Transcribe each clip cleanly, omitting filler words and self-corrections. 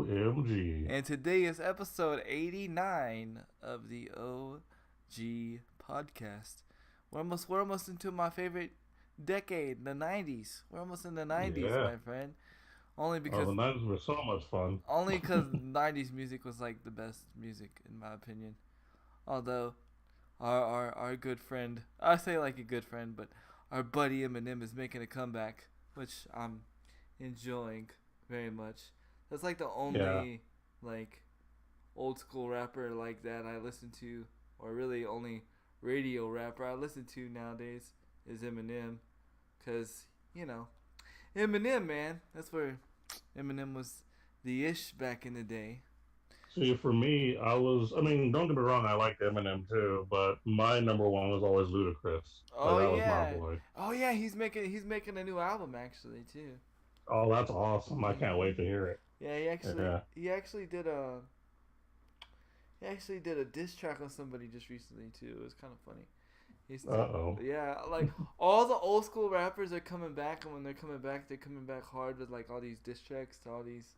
OMG. And today is episode 89 of the OG podcast. We're almost into my favorite decade, the 90s. We're almost in the 90s, Yeah. my friend. Only Oh, because the 90s were so much fun. only because 90s music was like the best music in my opinion. Although our good friend, I say like a good friend, but our buddy Eminem is making a comeback, which I'm enjoying very much. That's like the Yeah. only like old school rapper like that I listen to, or really only radio rapper I listen to nowadays is Eminem, cause you know Eminem, man, that's where Eminem was the ish back in the day. See, for me, I mean, don't get me wrong, I liked Eminem too, but my number one was always Ludacris. Like, Oh that was my yeah, boy. oh yeah, he's making a new album actually too. Oh, that's awesome. I can't wait to hear it. Yeah, he actually Yeah. he actually did a he actually did a diss track on somebody just recently too. It was kind of funny. He's Uh-oh. yeah, like all the old school rappers are coming back, and when they're coming back hard with like all these diss tracks to all these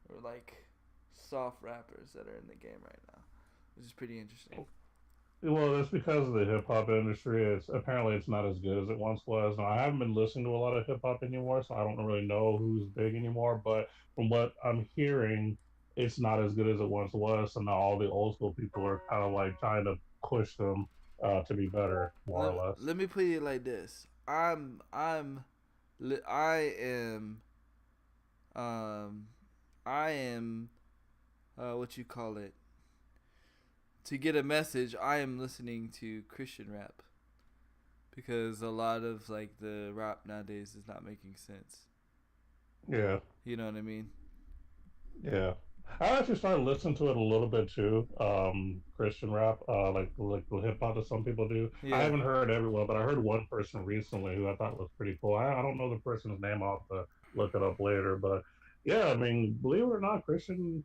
or like soft rappers that are in the game right now, which is pretty interesting. Well, it's because of the hip hop industry. It's not as good as it once was. Now, I haven't been listening to a lot of hip hop anymore, so I don't really know who's big anymore. But from what I'm hearing, it's not as good as it once was. So now all the old school people are kind of like trying to push them to be better, more Let, or less. let me put it like this: I am um I am what you call it, to get a message. I am listening to Christian rap because a lot of like the rap nowadays is not making sense. Yeah, You know what I mean? yeah. I actually started listening to it a little bit too. Christian rap, like the hip hop that some people do. I Yeah. haven't heard everyone, but I heard one person recently who I thought was pretty cool. I don't know the person's name. I'll have to look it up later. But yeah, I mean, believe it or not, Christian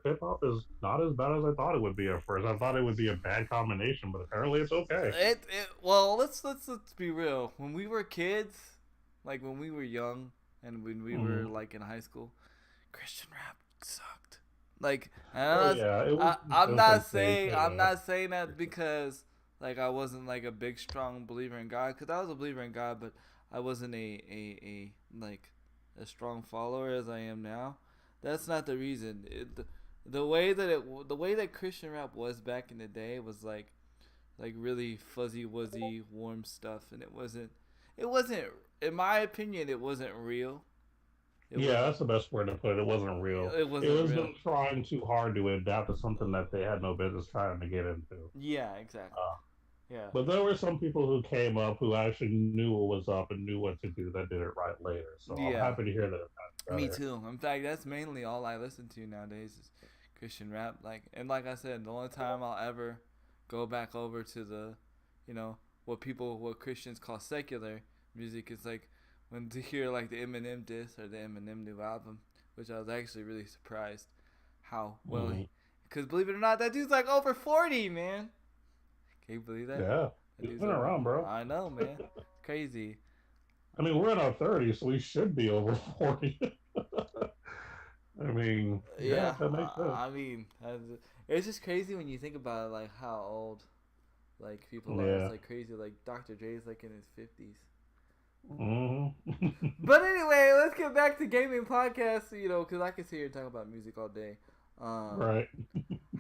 hip hop is not as bad as I thought it would be at first. I thought it would be a bad combination, but apparently it's okay. Well, let's be real. When we were kids, like when we were young and when we were Mm. like in high school, Christian rap sucked. Like, Oh yeah, it I'm was not okay. saying I'm Yeah. not saying that because like I wasn't like a big strong believer in God, because I was a believer in God, but I wasn't a like a strong follower as I am now. That's not the reason. The way that Christian rap was back in the day was like really fuzzy wuzzy warm stuff, and it wasn't in my opinion it wasn't real. It Yeah, wasn't that's the best word to put it. It wasn't real. it It wasn't was real. them trying too hard to adapt to something that they had no business trying to get into. Yeah, exactly. Uh, Yeah. but there were some people who came up who actually knew what was up and knew what to do that did it right later. So I'm Yeah. happy to hear that it got Me better. too. In fact, that's mainly all I listen to nowadays is Christian rap. Like I said, the only time I'll ever go back over to the, you know, what Christians call secular music is like when to hear like the Eminem diss or the Eminem new album, which I was actually really surprised how well Hmm. he, because believe it or not, that dude's like over 40, man. Can you believe that? Yeah, That he's dude's been over. around, bro. I know, man. Crazy. I mean, we're in our 30s, so we should be over 40. I mean, yeah, Yeah, that makes sense. I mean, it's just crazy when you think about it, like how old like people are. It's Yeah. like crazy. Like Dr. Dre's like in his 50s. Hmm. But anyway, let's get back to gaming podcasts. You know, because I could sit here and talk about music all day. Um, Right.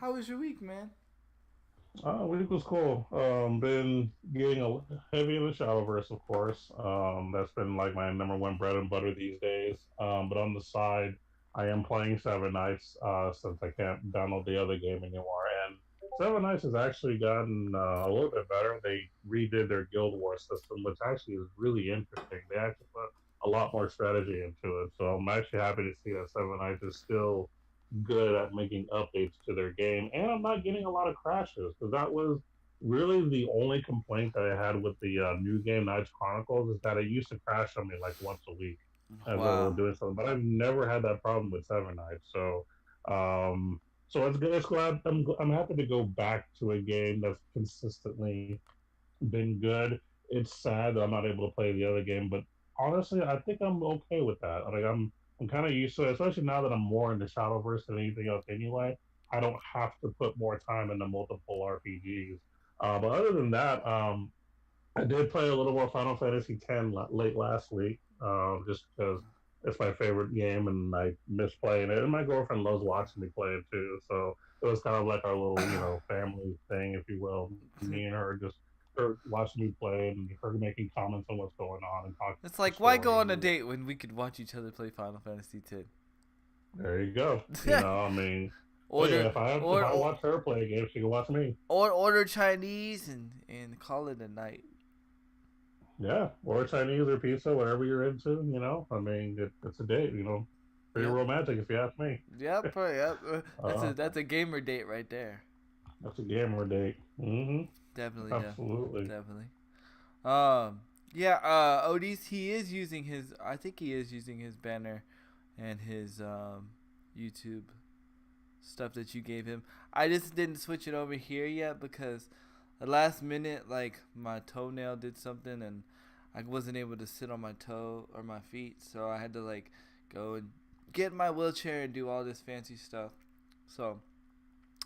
how was your week, man? Week was cool. Been getting heavy in the Shadowverse, of course. That's been like my number one bread and butter these days. But on the side, I am playing Seven Nights since I can't download the other game anymore. And Seven Nights has actually gotten a little bit better. They redid their Guild War system, which actually is really interesting. They actually put a lot more strategy into it. So I'm actually happy to see that Seven Nights is still good at making updates to their game, and I'm not getting a lot of crashes because that was really the only complaint that I had with the new game Knights Chronicles is that it used to crash on me like once a week as I was Wow. doing something. But I've never had that problem with Seven Knights, so it's good. It's glad I'm happy to go back to a game that's consistently been good. It's sad that I'm not able to play the other game, but honestly, I think I'm okay with that. Like I'm kind of used to it, especially now that I'm more into Shadowverse than anything else anyway. I don't have to put more time into multiple RPGs. But other than that, I did play a little more Final Fantasy X late last week, just because it's my favorite game and I miss playing it. And my girlfriend loves watching me play it too. So it was kind of like our little, family thing, if you will. Me and her just her watching me play and her making comments on what's going on and talking It's the like, why go story. on a date when we could watch each other play Final Fantasy X? There you go. I mean, hey, order if or, I or watch her play a game, she can watch me. or order Chinese and call it a night. Yeah, or Chinese or pizza, whatever you're into. I mean, it's a date. Pretty Yep. romantic if you ask me. Yep. Yep. That's uh, a gamer date right there. that's a gamer date. Definitely. Absolutely. Definitely. Um. Yeah. Odis. He is using his. I think he is using his banner and his YouTube stuff that you gave him. I just didn't switch it over here yet because the last minute, like my toenail did something and I wasn't able to sit on my toe or my feet, so I had to like go and get in my wheelchair and do all this fancy stuff. So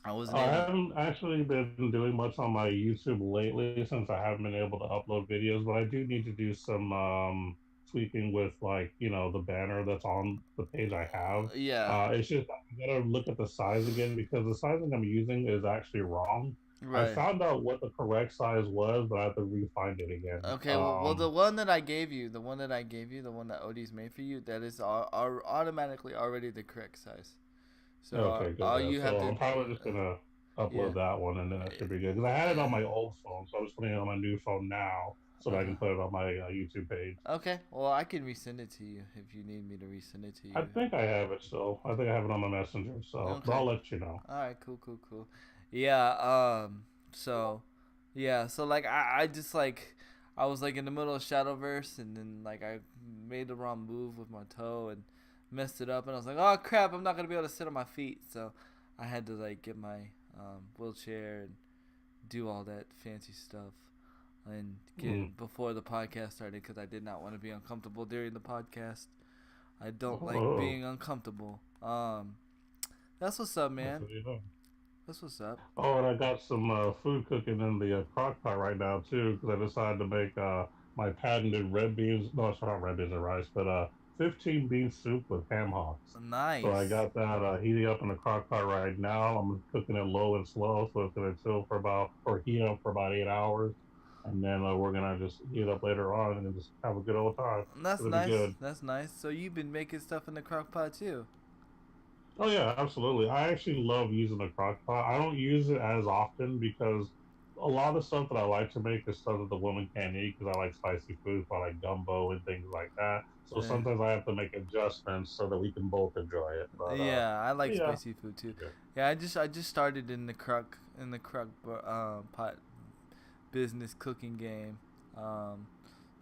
I wasn't I able. haven't actually been doing much on my YouTube lately since I haven't been able to upload videos, but I do need to do some tweaking with the banner that's on the page I have. Yeah. It's just I gotta look at the size again because the sizing I'm using is actually wrong. I Right. found out what the correct size was, but I have to re-find it again. Okay, well, the one that I gave you, the one that I gave you, the one that Odie's made for you, that is automatically already the correct size. So Okay, good. all Yeah. you have So to, I'm probably just gonna yeah. upload that one, and then that should be good. Because I had it on my old phone, so I'm just putting it on my new phone now, so that I Uh-huh. can put it on my YouTube page. Okay, well, I can resend it to you if you need me to resend it to I you. think I have it still. I think I have it on my messenger. So, but Okay. I'll let you know. All right. Cool. Yeah. So, yeah. So like, I just like, I was like in the middle of Shadowverse, and then like I made the wrong move with my toe and messed it up, and I was like, oh crap, I'm not gonna be able to sit on my feet. So, I had to like get my wheelchair and do all that fancy stuff and Mm. get before the podcast started because I did not want to be uncomfortable during the podcast. I don't like Oh, being uncomfortable. That's what's up, that's man. what you know. That's what's up. Oh, and I got some food cooking in the crock pot right now too, because I decided to make my patented red beans. No, it's not red beans and rice, but 15 bean soup with ham hocks. So I Nice. got that heating up in the crock pot right now. I'm cooking it low and slow, so it's gonna chill for about or heat up for about 8 hours, and then we're gonna just heat it up later on and then just have a good old time. That's It'll be nice. good. That's nice. So you've been making stuff in the crock pot too. Oh yeah, absolutely. I actually love using the crock pot. I don't use it as often because a lot of stuff that I like to make is stuff that the woman can't eat because I like spicy food, so I like gumbo and things like that. So Yeah. sometimes I have to make adjustments so that we can both enjoy it. But Yeah, I like yeah, spicy food too. good. Yeah, I just started in the crock pot business cooking game. Um,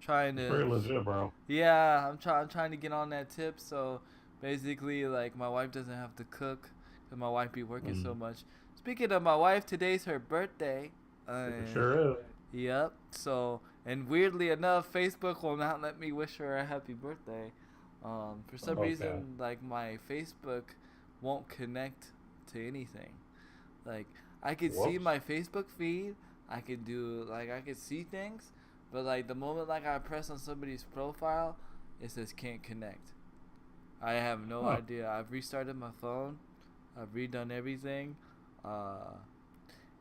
trying It's to, very legit, bro. yeah, I'm trying to get on that tip. So basically, like my wife doesn't have to cook because my wife be working so Mm, much. Speaking of my wife, today's her birthday. it And sure is. yep. So, and weirdly enough, Facebook will not let me wish her a happy birthday. For some Okay. reason, like my Facebook won't connect to anything. Like I could see Whoops. my Facebook feed, I could do like I could see things, but like the moment like I press on somebody's profile, it says can't connect. I have no Huh. idea. I've restarted my phone. I've redone everything. Uh,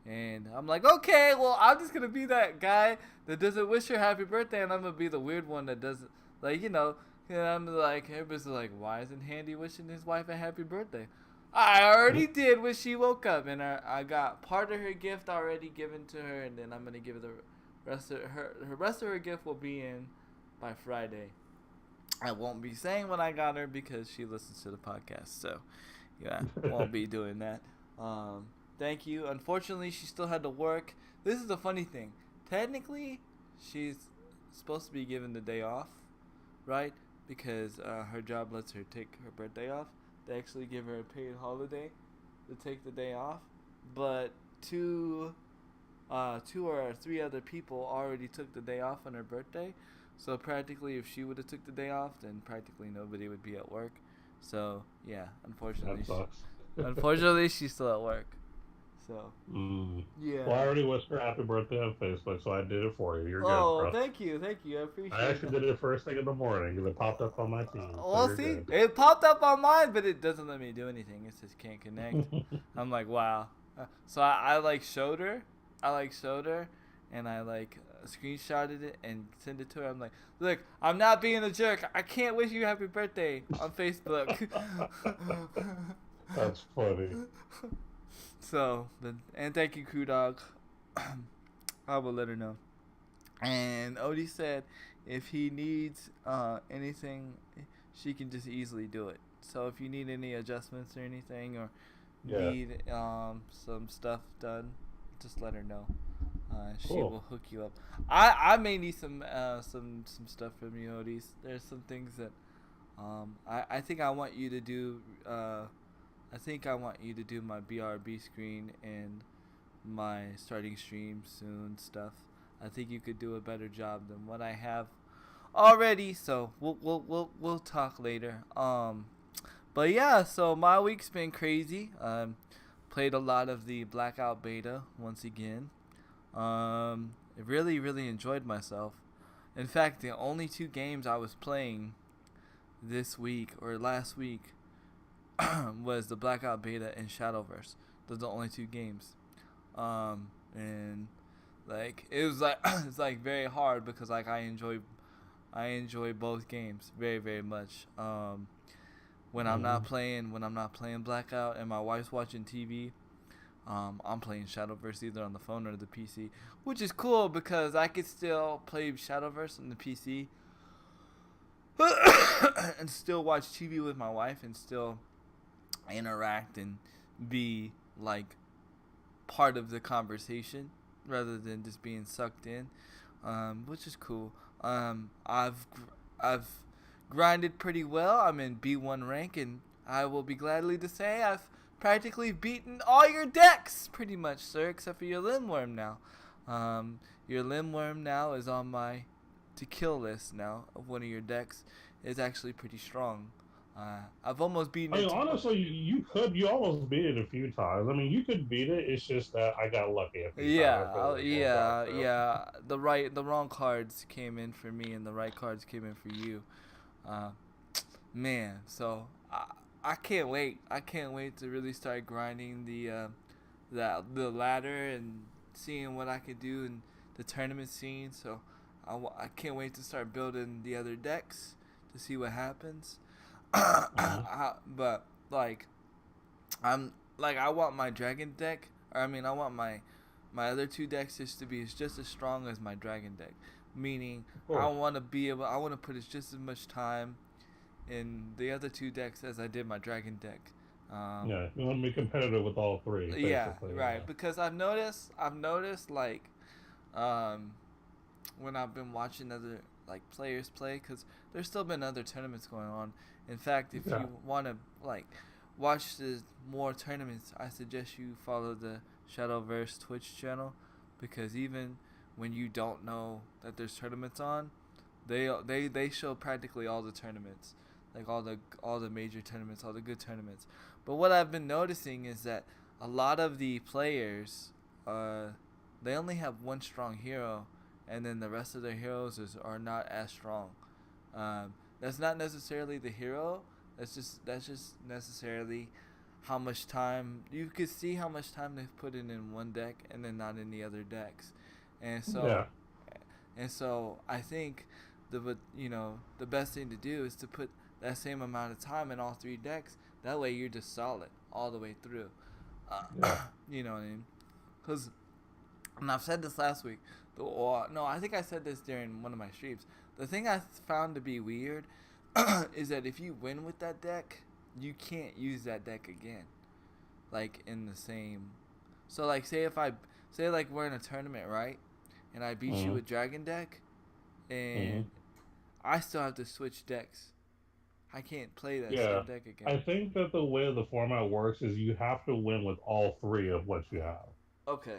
and I'm like, okay, well, I'm just gonna be that guy that doesn't wish her happy birthday, and I'm gonna be the weird one that doesn't, like, I'm like, everybody's like, why isn't Handy wishing his wife a happy birthday? I already did when she woke up, and I got part of her gift already given to her, and then I'm gonna give her the rest of her rest of her gift will be in by Friday. I won't be saying what I got her because she listens to the podcast, so yeah, won't be doing that. Um, Thank you. Unfortunately, she still had to work. This is the funny thing. Technically, she's supposed to be given the day off, right? Because her job lets her take her birthday off. They actually give her a paid holiday to take the day off. But two or three other people already took the day off on her birthday. So practically, if she would have took the day off, then practically nobody would be at work. So yeah, That sucks. unfortunately she's still at work. So Mm. Well, I yeah. already wished her happy birthday on Facebook, so I did it for you. You're good, Oh, bro. thank you. I I appreciate actually that. did it first thing in the morning because it popped up on my team, so We'll you're see. good. It popped up on mine, but it doesn't let me do anything. It says can't connect. I'm like, wow. So I like showed her. I like showed her, and I like screenshotted it and sent it to her. I'm like, look, I'm not being a jerk. I can't wish you happy birthday on Facebook. That's funny. So, and thank you, Crew Dog. I will let her know. And Odie said if he needs anything, she can just easily do it. So if you need any adjustments or anything, or Yeah, need some stuff done, just let her know. She cool. will hook you up. I may need some stuff from you, Odie. There's some things that I think I want you to do. I think I want you to do my BRB screen and my starting stream soon stuff. I think you could do a better job than what I have already. So we'll talk later. But yeah, so my week's been crazy. Played a lot of the Blackout beta once again. Really enjoyed myself. In fact, the only two games I was playing this week or last week was the Blackout beta and Shadowverse. Those are the only two games. And like it was like it's like very hard because like I enjoy both games very much. Hmm. When I'm not playing Blackout and my wife's watching TV, I'm playing Shadowverse either on the phone or the PC, which is cool because I could still play Shadowverse on the PC and still watch TV with my wife and still interact and be like part of the conversation rather than just being sucked in, which is cool. I've grinded pretty well. I'm in B1 rank, and I will be gladly to say I've practically beaten all your decks, pretty much, sir, except for your Limworm now. Your Limworm now is on my to kill list now of one of your decks. It's actually pretty strong. I've almost beaten I it mean, to honestly, you almost beat it a few times. I mean, you could beat it. It's just that I got lucky a few times. I feel like going down through. yeah. The wrong cards came in for me, and the right cards came in for you. Uh, Man, so I can't wait. I can't wait to really start grinding the ladder and seeing what I could do in the tournament scene. So I can't wait to start building the other decks to see what happens. Hmm. But like I'm like I want my dragon deck. Or I mean I want my other two decks just to be just as strong as my dragon deck. Meaning Of course. I want to put just as much time in the other two decks as I did my dragon deck. Um, Yeah, you want to be competitive with all three, yeah, basically. right. Yeah. Because I've noticed like um, when I've been watching other like players play, because there's still been other tournaments going on. In fact, if Yeah. you want to like watch the more tournaments, I suggest you follow the Shadowverse Twitch channel, because even when you don't know that there's tournaments on, they show practically all the tournaments, like all the major tournaments, all the good tournaments. But what I've been noticing is that a lot of the players, uh, they only have one strong hero, and then the rest of their are not as strong. That's not necessarily the hero. That's just necessarily how much time you could see how much time they've put in one deck and then not in the other decks, and so Yeah. I think the best thing to do is to put that same amount of time in all three decks. That way you're just solid all the way through. Yeah. You know what I mean? Because and I've said this last week. No, I think I said this during one of my streams. The thing I found to be weird is that if you win with that deck, you can't use that deck again. Like in the same. So like say like we're in a tournament, right? And I beat you Hmm. with Dragon deck, and Hmm. I still have to switch decks. I can't play that Yeah. same deck I again. think that the way the format works is you have to win with all three of what you have. Okay.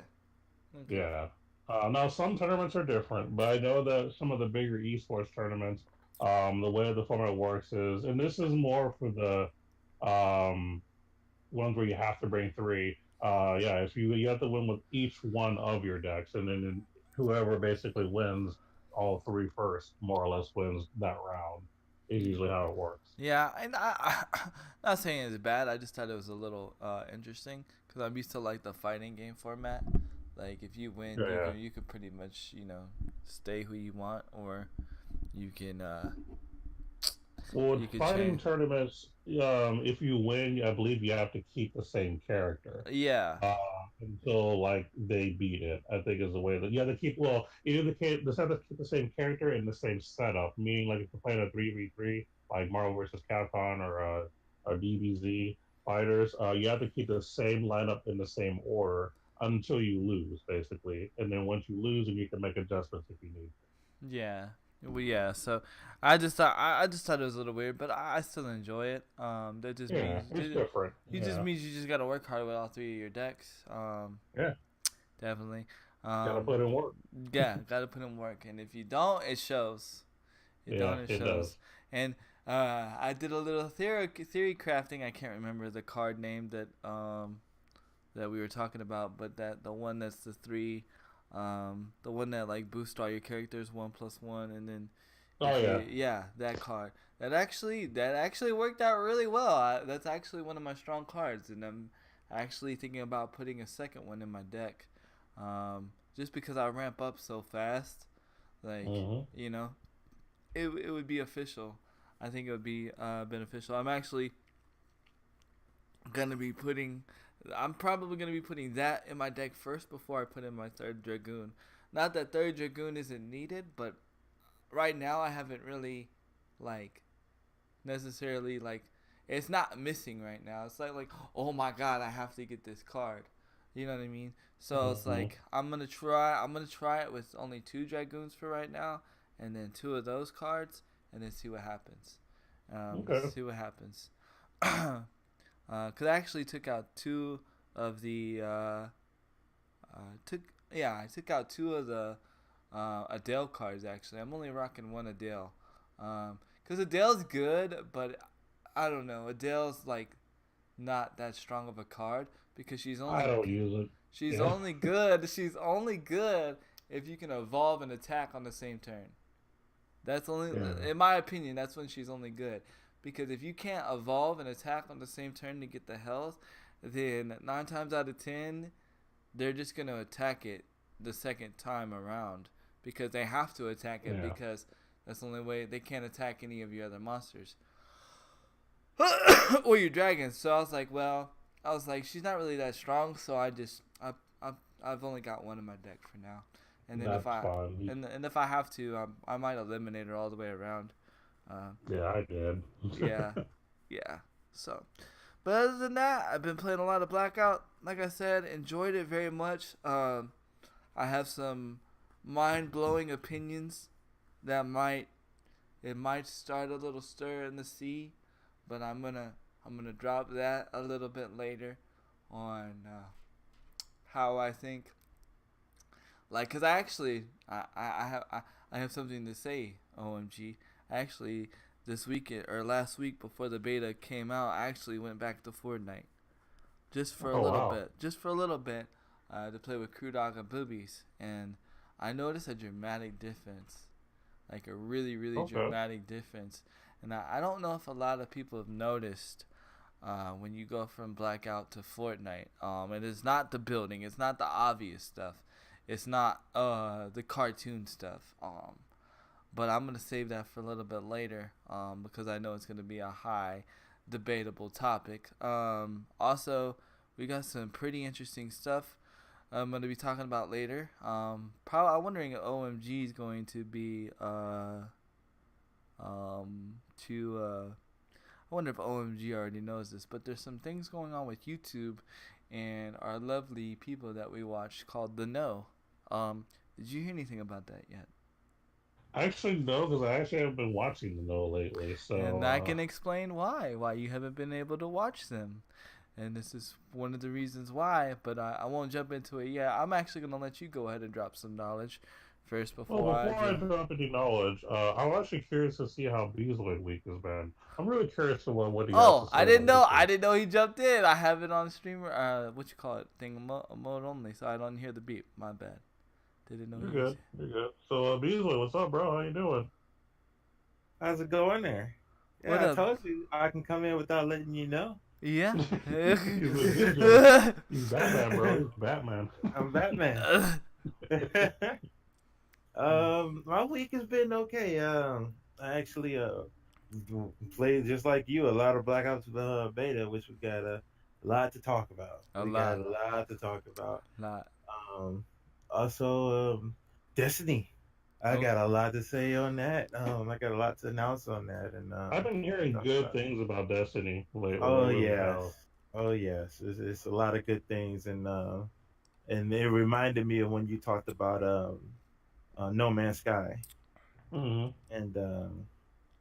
Okay. Yeah. Now some tournaments are different, but I know that some of the bigger esports tournaments, The way the format works is, and this is more for the um, ones where you have to bring three. Yeah, if you have to win with each one of your decks, and then whoever basically wins all three first, more or less, wins that round. Is Yeah. usually how it works. Yeah, and not saying it's bad. I just thought it was a little interesting because I'm used to like the fighting game format. Like if you win, Yeah, yeah. you can pretty much stay who you want, or you can Well, with you can fighting change. tournaments, if you win, I believe you have to keep the same character Yeah, uh, until like they beat it. I think is the way that you have to keep. Well, either the have to keep the same character in the same setup. Meaning, like if you're playing a 3v3, like Marvel vs. Capcom or DBZ fighters, you have to keep the same lineup in the same order until you lose, basically. And then once you lose, then you can make adjustments if you need. yeah, well, yeah. So I just thought it was a little weird, but I still enjoy it. That just Yeah, means it's different. it just Yeah, means you just gotta work hard with all three of your decks. yeah, Definitely. gotta Um, put in work. yeah, gotta put in work, and if you don't, it shows. It Yeah, don't. It it shows. does. And I did a little theory crafting. I can't remember the card name that we were talking about, but that the one that's the three, the one that like boosts all your characters 1+1, and then Oh if yeah, you that card that actually worked out really well. That's actually one of my strong cards, and I'm actually thinking about putting a second one in my deck, just because I ramp up so fast. Like hmm you know, it would be official. I think it would be beneficial. I'm actually gonna be putting. I'm probably gonna be putting that in my deck first before I put in my third dragoon. Not that third dragoon isn't needed, but right now I haven't really like necessarily like it's not missing right now. It's like oh my god, I have to get this card. You know what I mean? So it's hmm like I'm gonna try it with only two dragoons for right now, and then two of those cards, and then see what happens. Okay. See what happens. Cause I actually took out two of the took yeah I took out two of the Adele cards actually. I'm only rocking one Adele. Cause Adele's good, but I don't know. Adele's like not that strong of a card because I don't use it. she's Yeah. only good. She's only good if you can evolve and attack on the same turn. That's only, Yeah. in my opinion, that's when she's only good. Because if you can't evolve and attack on the same turn to get the health, then 9 times out of 10, they're just gonna attack it the second time around because they have to attack it Yeah. because that's the only way they can't attack any of your other monsters or your dragons. So I was like, she's not really that strong, so I've only got one in my deck for now, and then That's fine. and if I have to, I might eliminate her all the way around. Uh, Yeah, I did. yeah, yeah. So, but other than that, I've been playing a lot of Blackout. Like I said, enjoyed it very much. I have some mind blowing opinions that might start a little stir in the sea, but I'm gonna drop that a little bit later on how I think. Like, cause I actually I have something to say. OMG, actually this weekend or last week before the beta came out, I actually went back to Fortnite just for a Oh little wow. bit, to play with Crew Dog and Boobies, and I noticed a dramatic difference, like a really really Okay. dramatic difference, and I don't know if a lot of people have noticed. When you go from Blackout to Fortnite, it is not the building, it's not the obvious stuff, it's not the cartoon stuff. But I'm gonna save that for a little bit later, because I know it's gonna be a high debatable topic. Also, we got some pretty interesting stuff I'm gonna be talking about later. Probably I'm wondering if OMG is going to be to I wonder if OMG already knows this, but there's some things going on with YouTube and our lovely people that we watch called The Know. Did you hear anything about that yet? Actually, no, because I actually haven't been watching the No lately. And So, I can explain why you haven't been able to watch them. And this is one of the reasons why, but I won't jump into it yet. I'm actually going to let you go ahead and drop some knowledge first Well, before I before I do. drop any knowledge, I'm actually curious to see how Beasley Week has been. I'm really curious to what he has to Oh, say about his I week. didn't know he jumped in. I have it on streamer. What you call it? Thing mode only, so I don't hear the beep. My bad. Didn't know You're he was good. here. You're good. So, Beasley, what's up, bro? How you doing? How's it going there? What Yeah, I up? told you I can come in without letting you know. Yeah. He's a ninja. He's Batman, bro. He's Batman. I'm Batman. My week has been okay. I actually played just like you a lot of Black Ops beta, which we got a lot to talk about. A We got lot, a lot to talk about. lot. Um, also, Destiny. I Oh, got a lot to say on that. I got a lot to announce on that, and I've been hearing talk good about. things about Destiny lately. I Oh really yes, have. oh yes. It's a lot of good things, and it reminded me of when you talked about No Man's Sky, Hmm. and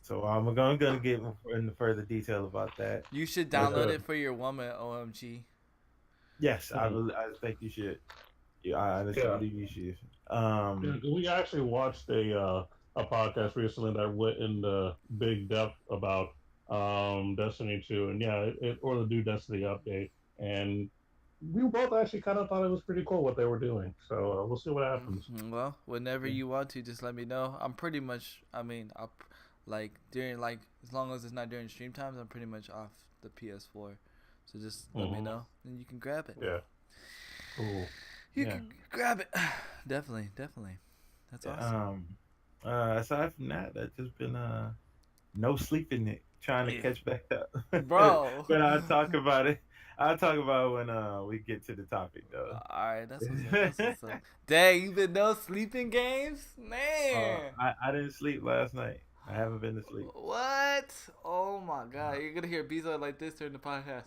so I'm gonna get into further detail about that. you should I But download should. it for your woman. OMG. yes, Mhm. I think you should. Yeah, I honestly Yeah. believe you should. Yeah, 'cause we actually watched a podcast recently that went into big depth about Destiny 2, and yeah, or the new Destiny update, and we both actually kind of thought it was pretty cool what they were doing. So we'll see what happens. Well, whenever Yeah. you want to, just let me know. I'm pretty much. I mean, like during like as long as it's not during stream times, I'm pretty much off the PS4. So just let me Hmm. know, and you can grab it. Yeah, cool. You Yeah. can grab it. Definitely, definitely. That's Yeah, awesome. aside from that, I've just been no sleeping it, trying to Yeah. catch back up. Bro. But I'll talk about it. I'll talk about it when we get to the topic though. Alright, that's what's up. That's what's up. Dang, you been no sleeping games? Man. I didn't sleep last night. I haven't been to sleep. What? Oh my god. You're gonna hear Bezo like this during the podcast.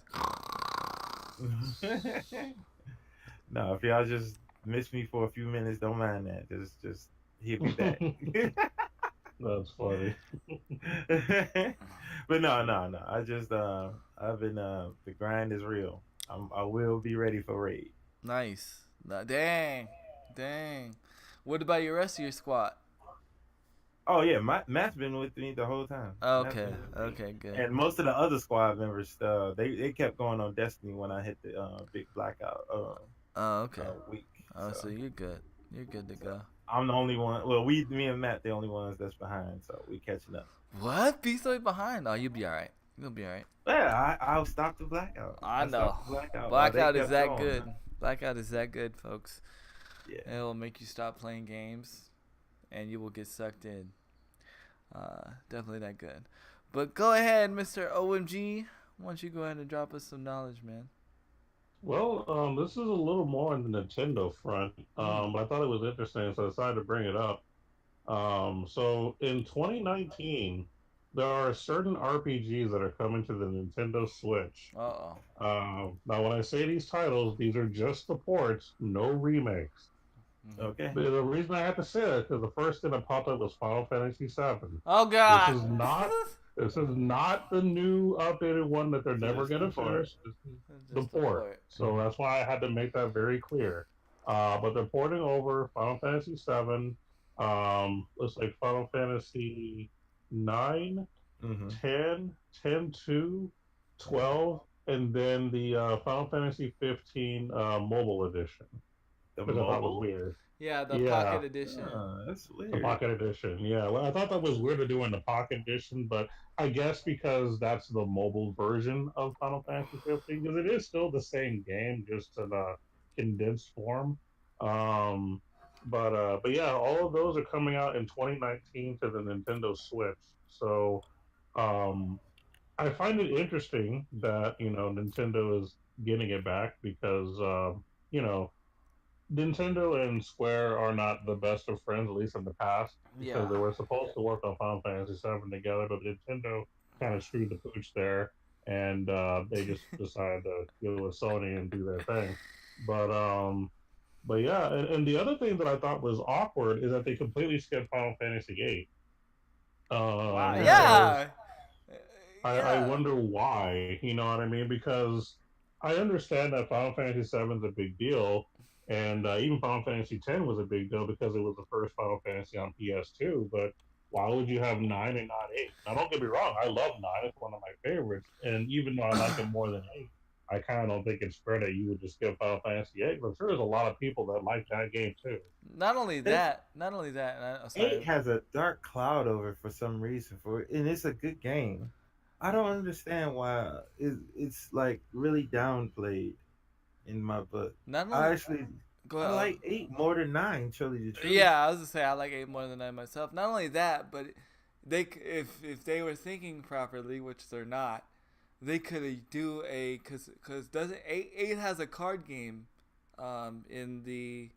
No, if y'all just miss me for a few minutes, don't mind that. Just he'll be back. That's funny. But no. I just I've been the grind is real. I will be ready for raid. Nice. Dang. Dang. What about your rest of your squad? Oh yeah, Matt's been with me the whole time. Matt's Okay. been with me. Okay, good. And most of the other squad members, they kept going on Destiny when I hit the big blackout Oh, okay. week. Oh, so So, you're good. You're good to go. I'm the only one. Well, me and Matt, the only ones that's behind. So we catching up. What? Bezo behind? Oh, you'll be alright. You'll be alright. Yeah, I'll stop the blackout. I know. Stopped the blackout. While they Blackout is kept that going. good. Blackout is that good, folks. Yeah. It'll make you stop playing games, and you will get sucked in. Definitely that good. But go ahead, Mr. OMG. Why don't you go ahead and drop us some knowledge, man? Well, this is a little more on the Nintendo front, but I thought it was interesting, so I decided to bring it up. So in 2019, there are certain RPGs that are coming to the Nintendo Switch. Uh-oh. Now, when I say these titles, these are just the ports, no remakes. Mm-hmm. Okay. The reason I had to say that because the first thing that popped up was Final Fantasy VII. Oh, God. This is not. This is not the new updated one that they're never Just going to the port. finish. This is the Just port. So that's why I had to make that very clear. But they're porting over Final Fantasy VII. Looks like Final Fantasy 9, Mm-hmm. 10, 10 2, 12, and then the Final Fantasy 15 mobile edition, The which I thought was mobile. weird. Yeah, the Yeah. Pocket Edition. That's The weird. Pocket Edition, yeah. Well, I thought that was weird to do in the Pocket Edition, but I guess because that's the mobile version of Final Fantasy 15, because it is still the same game, just in a condensed form. But yeah, all of those are coming out in 2019 to the Nintendo Switch. So, I find it interesting that Nintendo is getting it back because you know Nintendo and Square are not the best of friends, at least in the past, because Yeah. they were supposed to work on Final Fantasy VII together, but Nintendo kind of screwed the pooch there, and they just decided to go with Sony and do their thing. But but yeah, and the other thing that I thought was awkward is that they completely skipped Final Fantasy VIII. Wow. Yeah. Because Yeah. I wonder why. You know what I mean? Because I understand that Final Fantasy VII is a big deal, And even Final Fantasy X was a big deal because it was the first Final Fantasy on PS2. But why would you have nine and not eight? Now, don't get me wrong, I love nine; it's one of my favorites. And even though I like it more than eight, I kind of don't think it's fair that you would just give Final Fantasy eight. But I'm sure there's a lot of people that like that game too. It's, not only that. eight Sorry. has a dark cloud over it for some reason for it, and it's a good game. I don't understand why it's like really downplayed in my book. Not I only actually go I ahead. like eight more than nine. Truly the truth. Yeah, I was gonna say I like eight more than nine myself. Not only that, but if they were thinking properly, which they're not, they could do a because doesn't eight has a card game, in the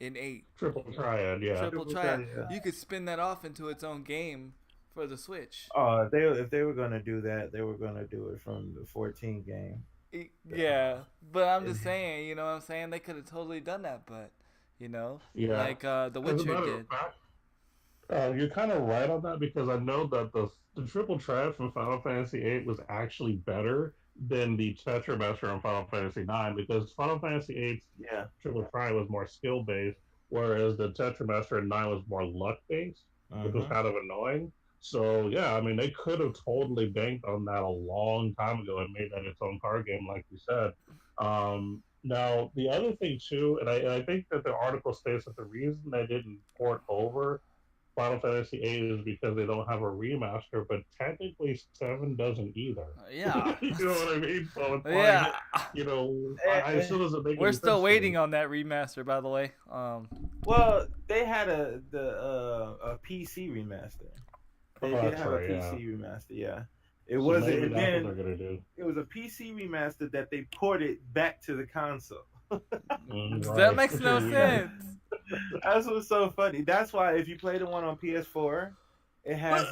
in eight Triple Triad, yeah. triple Triple triad. Threat, yeah. You could spin that off into its own game for the Switch. They if they were gonna do that, they were gonna do it from the 14 game. Yeah, but I'm just saying, you know what I'm saying? They could have totally done that, but you know, Yeah. like The As a Witcher matter did. of fact, you're kind of right on that because I know that the triple triad from Final Fantasy VIII was actually better than the Tetramaster on Final Fantasy IX because Final Fantasy VIII's Yeah. triple triad was more skill based, whereas the Tetramaster in IX was more luck based, which was Hmm. kind of annoying. So yeah, I mean they could have totally banked on that a long time ago and made that its own card game, like you said. Now the other thing too, and I think that the article states that the reason they didn't port over Final Fantasy VIII is because they don't have a remaster, but technically Seven doesn't either. Yeah, You know what I mean? So it's like, yeah. I still doesn't make We're any still sense to waiting me. on that remaster, by the way. Well, they had a PC remaster. Oh, They did that's have a right, yeah. PC remaster. Yeah, it So was. maybe And that's what they're then gonna do. it was a PC remaster that they ported back to the console. That Right. makes no Weird. sense. That's what's so funny. That's why if you play the one on PS4, it has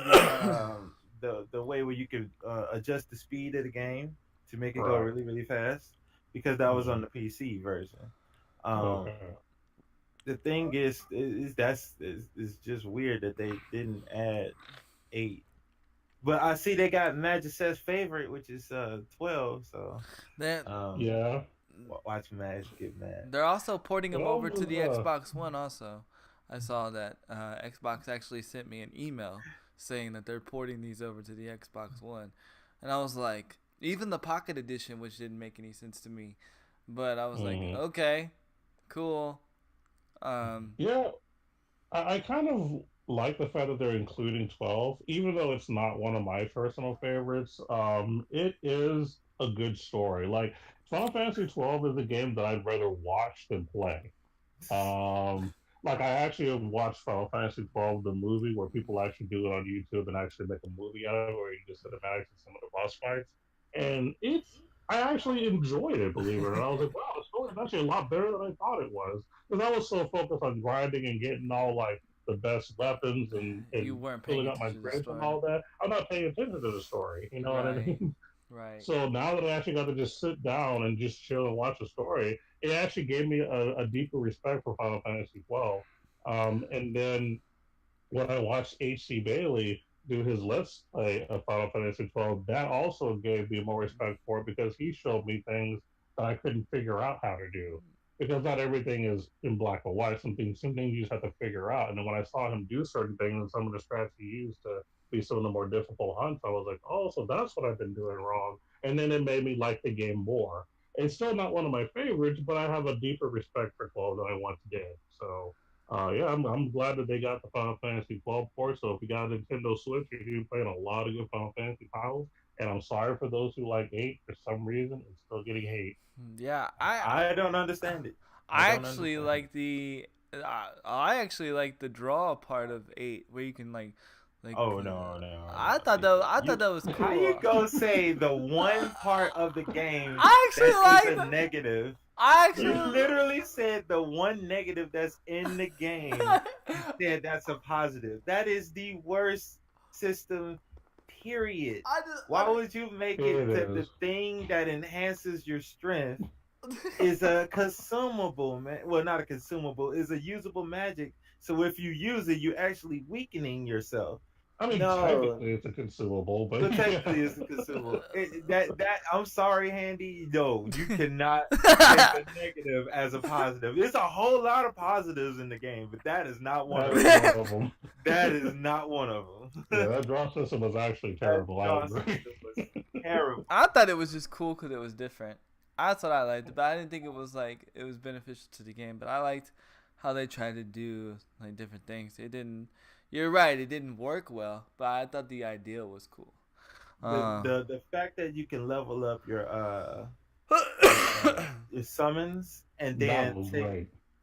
the way where you can adjust the speed of the game to make it go Right. really really fast because that was on Mhm. the PC version. Um, Okay. the thing is just weird that they didn't add eight. But I see they got Magic's favorite, which is 12. So That Yeah. watch Magic get mad. they're also porting them Well, over to the was, Xbox One. Also, I saw that Xbox actually sent me an email saying that they're porting these over to the Xbox One, and I was like, even the Pocket Edition, which didn't make any sense to me, but I was like, mhm. okay, cool. Um, Yeah, I kind of like the fact that they're including 12, even though it's not one of my personal favorites. It is a good story. Like Final Fantasy 12 is a game that I'd rather watch than play. Um, like I actually have watched Final Fantasy 12, the movie, where people actually do it on YouTube and actually make a movie out of it, where you just cinematics and some of the boss fights. And I actually enjoyed it, believe it or not. I was like, wow, the story is actually a lot better than I thought it was. Because I was so focused on grinding and getting all like the best weapons you and weren't paying filling up my attention to the fridge and story, all that. I'm not paying attention to the story. You know what I right? mean? Right. So now that I actually got to just sit down and just chill and watch the story, it actually gave me a deeper respect for Final Fantasy 12. And then when I watched H.C. Bailey do his Let's Play of Final Fantasy 12, that also gave me more respect for it because he showed me things that I couldn't figure out how to do. Because not everything is in black or white. Some things you just have to figure out. And then when I saw him do certain things and some of the strats he used to be some of the more difficult hunts, I was like, oh, so that's what I've been doing wrong. And then it made me like the game more. It's still not one of my favorites, but I have a deeper respect for 12 than I once did. So yeah, I'm glad that they got the Final Fantasy 12 port. So if you got a Nintendo Switch, you're playing a lot of good Final Fantasy titles. And I'm sorry for those who like 8 for some reason. It's still getting hate. Yeah, I don't understand it. I I don't actually understand. like I actually like the draw part of eight, where you can like. Oh no, no, I no. thought See, that you was how you cool. go say the one part of the game I actually that is like. a negative? I You actually. literally said the one negative that's in the game. You said that's a positive. That is the worst system. Period. Why would you make It it that the is. thing that enhances your strength is a consumable, man? Well, not a consumable, is a usable magic. So if you use it, you're actually weakening yourself. I mean, No. technically it's a consumable, but But yeah. technically, it's a consumable. That I'm sorry, Handy. No, you cannot take a negative as a positive. There's a whole lot of positives in the game, but that is not one That of is them. one of them. That is not one of them. Yeah, that drop system was actually That terrible. I draw agree. system was terrible. I thought it was just cool because it was different. That's what I liked, but I didn't think it was like it was beneficial to the game. But I liked how they tried to do like different things. It didn't. You're right. It didn't work well, but I thought the idea was cool. The fact that you can level up your summons and That then was take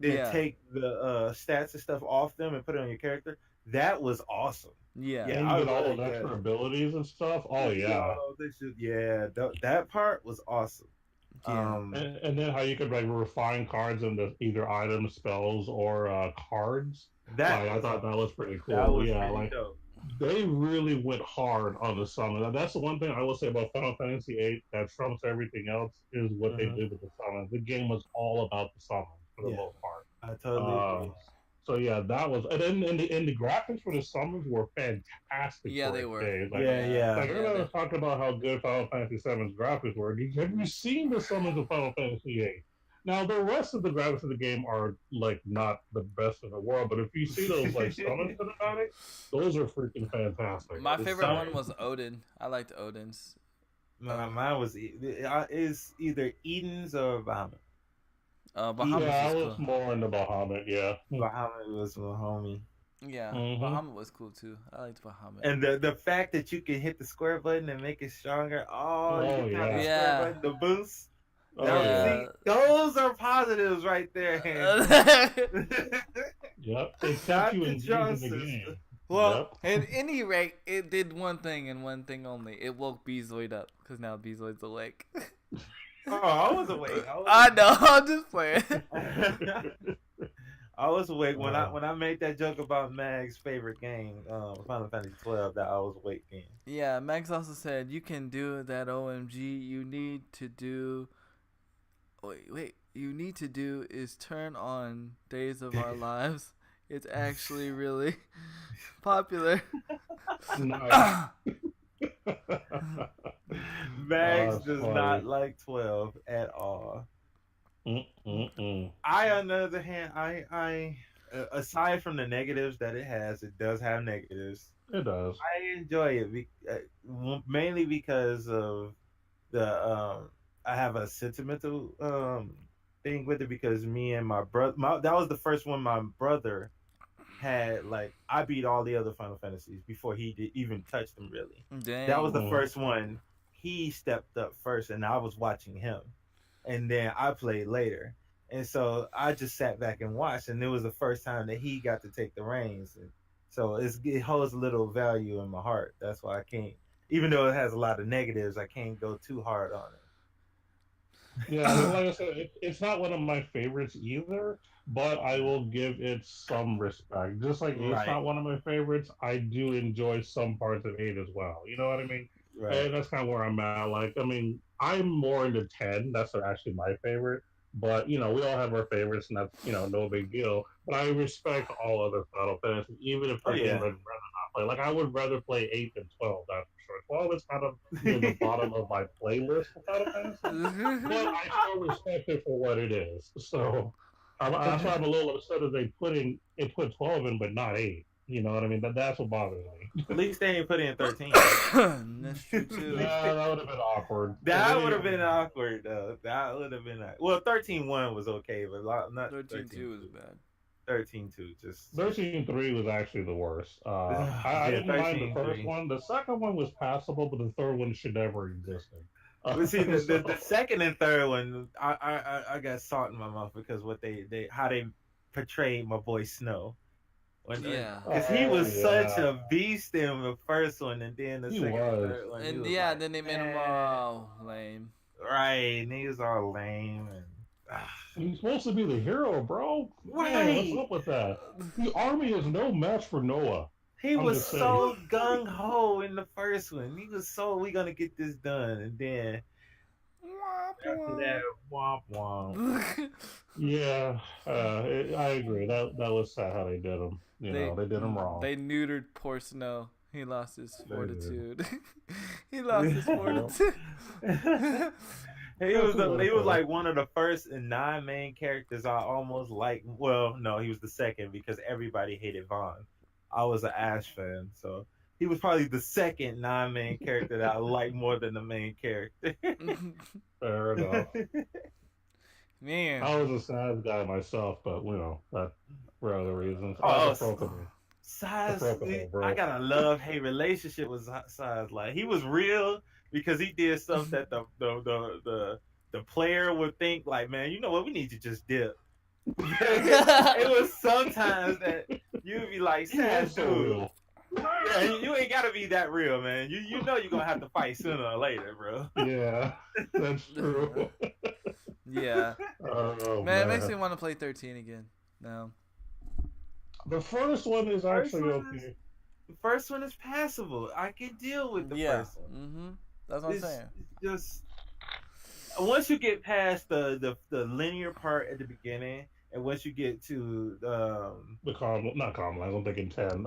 great. take the stats and stuff off them and put it on your character. That was awesome. Yeah. Yeah, And I you get all like those extra that. abilities and stuff. Oh yeah. That part was awesome. Yeah. And then how you could like refine cards into either items, spells, or cards. I thought that was pretty cool. that was Yeah, pretty like dope. they really went hard on the summon. That's the one thing I will say about Final Fantasy VIII that trumps everything else is what they did with the summons. The game was all about the summons for the Yeah. most part. I totally agree. So yeah, that was, and then the graphics for the summons were fantastic. Yeah, for they its were. days. Like, Yeah. like everybody was talking about how good Final Fantasy VII's graphics were. Have you seen the summons of Final Fantasy VIII? Now the rest of the graphics of the game are like not the best in the world, but if you see those like summons cinematic, those are freaking fantastic. My The favorite summon- one was Odin. I liked Odin's. Mine was is either Eden's or Bahamut. Bahamut Yeah, I was was cool. more into Bahamut. Yeah. Bahamut was my homie. Yeah, Mhm. Bahamut was cool too. I liked Bahamut. And the fact that you can hit the square button and make it stronger. Oh, you can tap the yeah. square button, the boost. Oh, That was- yeah. see, those are positives right there. Yep. It kept Dr. you engaged in the Johnson. game. Well, at any rate, it did one thing and one thing only. It woke Bezoid up because now Bezoid's awake. Oh, I was awake. I know. I'm just playing. I was awake when I made that joke about Mag's favorite game, Final Fantasy 12. That I was awake then. Yeah, Max also said you can do that. OMG, you need to do. Wait. You need to do is turn on Days of Our Lives. It's actually really popular. Nice. Mags That's does funny. not like 12 at all. I, on the other hand, I aside from the negatives that it does have negatives. It does. I enjoy it mainly because of the I have a sentimental thing with it because me and my brother, that was the first one my brother had. Like I beat all the other Final Fantasies before he even touched them. Really, Dang. that was the first one. He stepped up first, and I was watching him, and then I played later. And so I just sat back and watched, and it was the first time that he got to take the reins. And so it holds a little value in my heart. That's why I can't, even though it has a lot of negatives, I can't go too hard on it. Yeah, I mean, like I said, it's not one of my favorites either, but I will give it some respect. Just like Right. it's not one of my favorites, I do enjoy some parts of 8 as well. You know what I mean? Right. And that's kind of where I'm at. Like, I mean, I'm more into 10. That's actually my favorite. But, we all have our favorites, and that's, no big deal. But I respect all other Final Fantasy, even if they're games I'd rather not play. Like, I would rather play 8 than 12, that's for sure. 12 is kind of the bottom of my playlist for Final Fantasy. But I still respect it for what it is. So, that's why I'm a little upset that they put 12 in, but not 8. You know what I mean? That's what bothers me. At least they ain't put in 13. That's true too. Yeah, that would have been awkward. That would have been awkward, though. That would have been well. 13.1 was okay, but not 13.2 was bad. 13.2 just 13.3 was actually the worst. I Yeah, didn't mind the 13.3. first one. The second one was passable, but the third one should never existed. But see, the second and third one, I got salt in my mouth because what how they portrayed my boy Snow. Yeah. Because he was Oh, such yeah. a beast in the first one, and then the He second was. and third one. he And was yeah, like, then they made him "Man." all lame. Right, and he was all lame and. He's supposed to be the hero, bro. Right. Man, what's up with that? The army is no match for Noah. He I'm was just so gung ho in the first one. He was so we gonna get this done, and then after that, womp womp. Yeah, I agree. That was sad how they did him. They did him wrong. They neutered poor Snow. He lost his There you go. fortitude. He lost his fortitude. He was like one of the first non-main characters I almost liked. Well, no, he was the second because everybody hated Vaughn. I was an Ash fan, so he was probably the second non-main character that I liked more than the main character. Fair enough. Man. I was a sad guy myself, but that for other reasons. Oh, Size, I got a love-hate relationship with Size. Like he was real because he did stuff that the player would think like, man, you know what, we need to just dip. It was sometimes that you'd be like, Size, dude. Yeah, you ain't gotta be that real, man. You know you're gonna have to fight sooner or later, bro. Yeah, that's true. Yeah. Oh, man, it makes me want to play 13 again. No. The first one is actually okay. The first one is passable. I can deal with the first one. Mm-hmm. That's what I'm saying. Just once you get past the linear part at the beginning, and once you get to not Comlines, I'm thinking 10.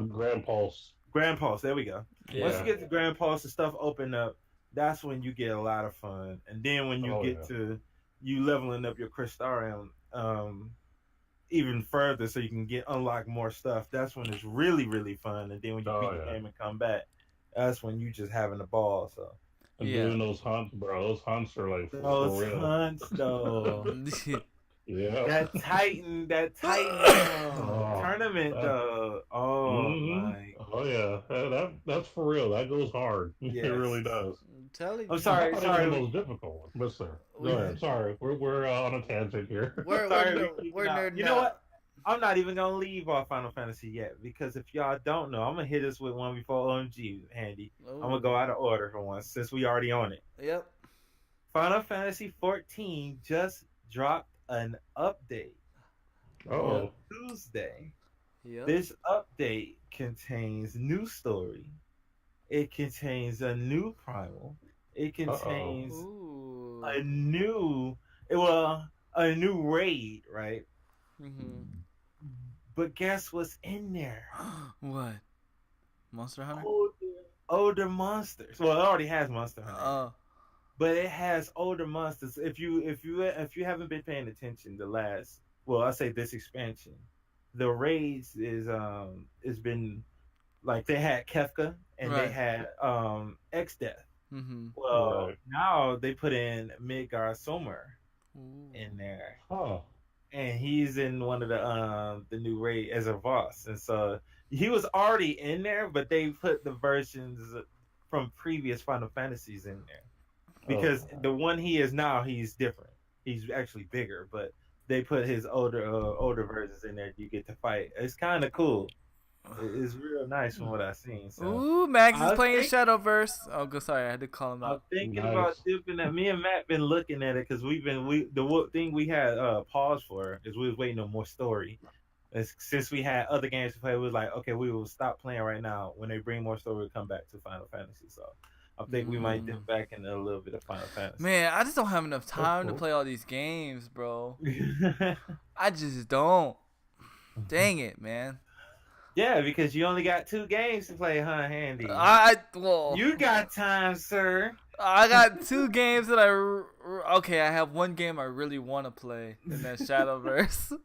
Grand Pulse. Grand Pulse. There we go. Yeah. Once you get to Grand Pulse, the stuff open up. That's when you get a lot of fun. And then when you get to you leveling up your Crystarium even further so you can unlock more stuff, that's when it's really, really fun. And then when you beat the game and come back, that's when you just having a ball. So and doing those hunts, bro. Those hunts are like those hunts though. Yeah. That Titan tournament though. Oh my. Oh yeah. That's for real. That goes hard. Yes. It really does. I'm sorry. The most difficult one, but sir, go ahead. Sorry, we're on a tangent here. We're you know what? I'm not even gonna leave off Final Fantasy yet because if y'all don't know, I'm gonna hit us with one before OMG, Handy. I'm gonna go out of order for once since we already on it. Yep. Final Fantasy 14 just dropped an update. On Tuesday. Yep. This update contains new story. It contains a new primal. It contains a new raid, right? Mm-hmm. But guess what's in there? What? Monster Hunter? Older monsters. Well, it already has Monster Hunter. But it has older monsters. If you haven't been paying attention, I say this expansion, the raids is been like they had Kefka and they had Exdeath. Mm-hmm. Well, now they put in Midgar Sommer in there. Oh. And he's in one of the new raid as a boss. And so he was already in there, but they put the versions from previous Final Fantasies in there. Because the one he is now, he's different. He's actually bigger, but they put his older versions in there. You get to fight. It's kind of cool. It's real nice from what I've seen. So. Ooh, Max is playing Shadowverse. Oh, sorry, I had to call him out. I'm thinking about dipping that. Me and Matt been looking at it because the thing we had paused for is we was waiting on more story. Since we had other games to play, we was like, okay, we will stop playing right now. When they bring more story, we'll come back to Final Fantasy. So I think we might dip back in a little bit of Final Fantasy. Man, I just don't have enough time to play all these games, bro. I just don't. Dang it, man. Yeah, because you only got 2 games to play, huh, Handy? You got time, sir. I got 2 games that I have one game I really want to play in that Shadowverse.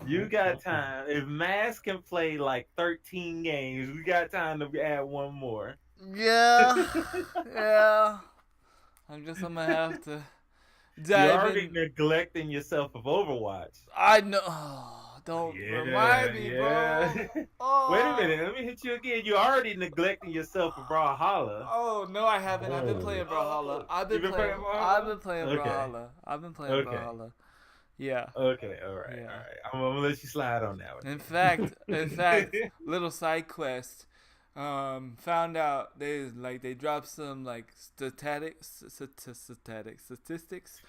You got time. If Mask can play like 13 games, we got time to add one more. Yeah. Yeah. I guess I'm going to have to dive You're already neglecting yourself of Overwatch. I know. Don't remind me, bro. Oh. Wait a minute. Let me hit you again. You're already neglecting yourself for Brawlhalla. Oh, no, I haven't. I've been playing Brawlhalla. I've been playing Brawlhalla. I've been playing Brawlhalla. Yeah. Okay. All right. Yeah. All right. I'm gonna let you slide on that one. In fact, little side quest. Found out they dropped some statistics. Statistics.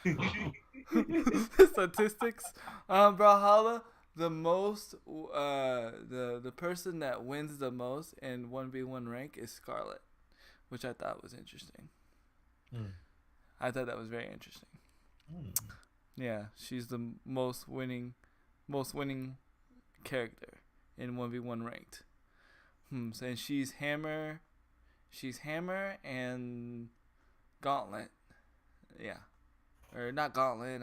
Brawlhalla. The most, the person that wins the most in 1v1 rank is Scarlet, which I thought was interesting. I thought that was very interesting. Yeah, she's the most winning character in 1v1 ranked. And she's Hammer and Gauntlet. Yeah. Or not Gauntlet,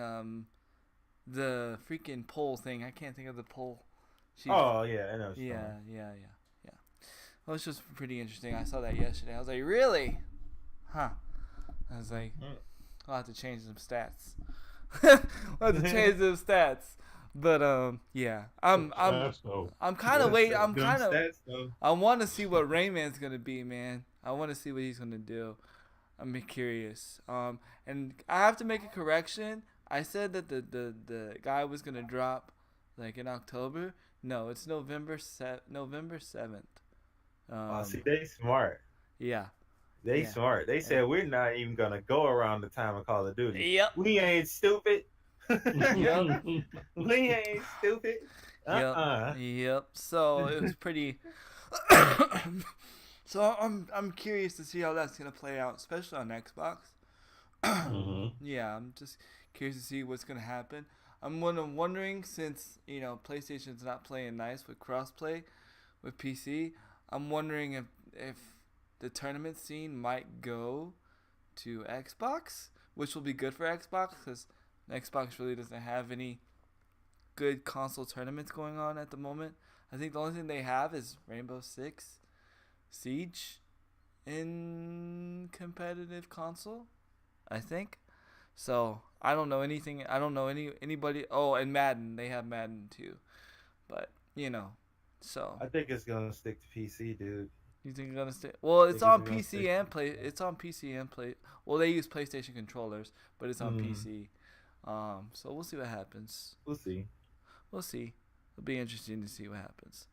the freaking pole thing. I can't think of the pole. Oh yeah, I know. Yeah. Well, it's just pretty interesting. I saw that yesterday. I was like, really? Huh. I was like, I'll have to change some stats. I'll have to change those stats. But yeah, I'm kind of waiting. I want to see what Rayman's gonna be, man. I want to see what he's gonna do. I'm curious. And I have to make a correction. I said that the guy was gonna drop like in October. No, it's November 7th. See, they smart. Yeah. They smart. They said we're not even gonna go around the time of Call of Duty. Yep. We ain't stupid. Yep. We ain't stupid. Yep. So it was pretty. So I'm curious to see how that's gonna play out, especially on Xbox. Yeah, I'm just curious to see what's gonna happen. I'm wondering, since PlayStation's not playing nice with crossplay with PC. I'm wondering if the tournament scene might go to Xbox, which will be good for Xbox because Xbox really doesn't have any good console tournaments going on at the moment. I think the only thing they have is Rainbow Six Siege in competitive console, I think. So I don't know anything. I don't know anybody. Oh, and Madden. They have Madden too, but so I think it's gonna stick to PC, dude. You think it's gonna stay? Well, it's on PC and Play. It's on PC and Play. Well, they use PlayStation controllers, but it's on PC. So we'll see what happens. We'll see. It'll be interesting to see what happens.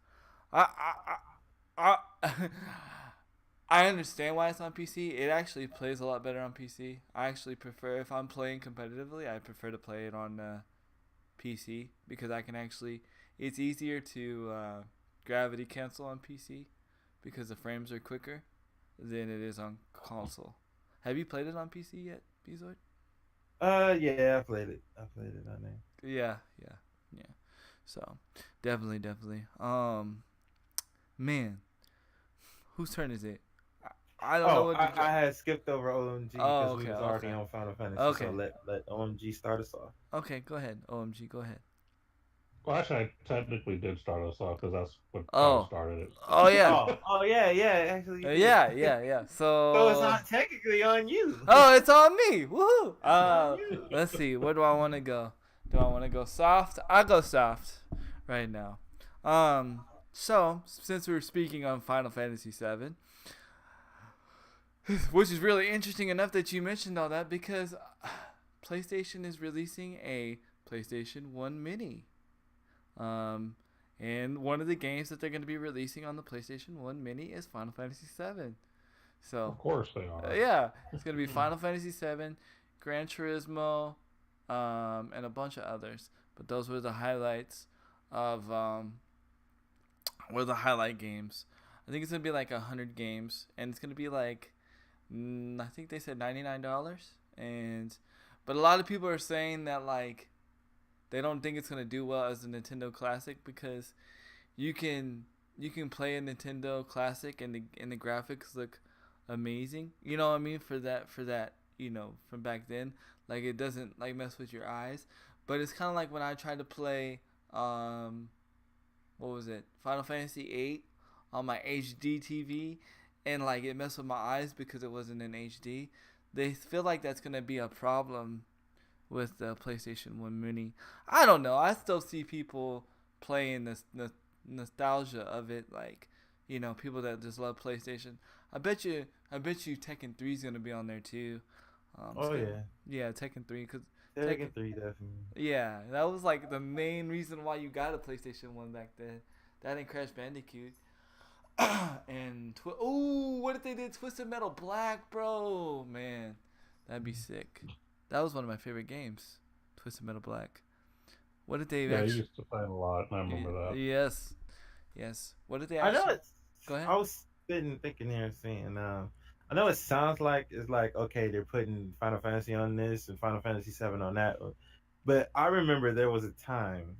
I I understand why it's on PC. It actually plays a lot better on PC. I actually prefer, if I'm playing competitively, I prefer to play it on PC because I can actually. It's easier to gravity cancel on PC because the frames are quicker than it is on console. Have you played it on PC yet, Bezoid? Yeah, I played it. I played it on there. Yeah. So, definitely. Man, whose turn is it? I don't know what I had skipped over OMG because we was already on Final Fantasy. Okay. So let OMG start us off. Okay, go ahead. OMG, go ahead. Well, actually, I technically did start us off because that's what started it. Oh, yeah. Yeah. Actually, yeah. So it's not technically on you. Oh, it's on me. Woohoo! Let's see. Where do I want to go? Do I want to go soft? I'll go soft right now. So since we were speaking on Final Fantasy VII, which is really interesting enough that you mentioned all that because PlayStation is releasing a PlayStation 1 Mini. And one of the games that they're going to be releasing on the PlayStation 1 Mini is Final Fantasy VII. So of course they are. Yeah, it's going to be Final Fantasy VII, Gran Turismo, and a bunch of others. But those were the highlights of were the highlight games. I think it's going to be like 100 games, and it's going to be like I think they said $99. But a lot of people are saying that like they don't think it's gonna do well as a Nintendo Classic because you can play a Nintendo Classic and the graphics look amazing. You know what I mean? For that from back then, like it doesn't like mess with your eyes. But it's kind of like when I tried to play what was it? Final Fantasy 8 on my HD TV, and like it messed with my eyes because it wasn't in HD. They feel like that's gonna be a problem with the PlayStation 1 Mini. I don't know. I still see people playing this nostalgia of it, like people that just love PlayStation. I bet you Tekken 3 is gonna be on there too. Yeah, Tekken 3 because Tekken 3 definitely. Yeah, that was like the main reason why you got a PlayStation 1 back then. That and Crash Bandicoot. And what if they did Twisted Metal Black, bro? Man, that'd be sick. That was one of my favorite games, Twisted Metal Black. What did they? Yeah, I used to play it a lot. I remember that. Yes. What did they? I know it's. Go ahead. I was sitting thinking here and saying, I know it sounds like it's like okay, they're putting Final Fantasy on this and Final Fantasy 7 on that, but I remember there was a time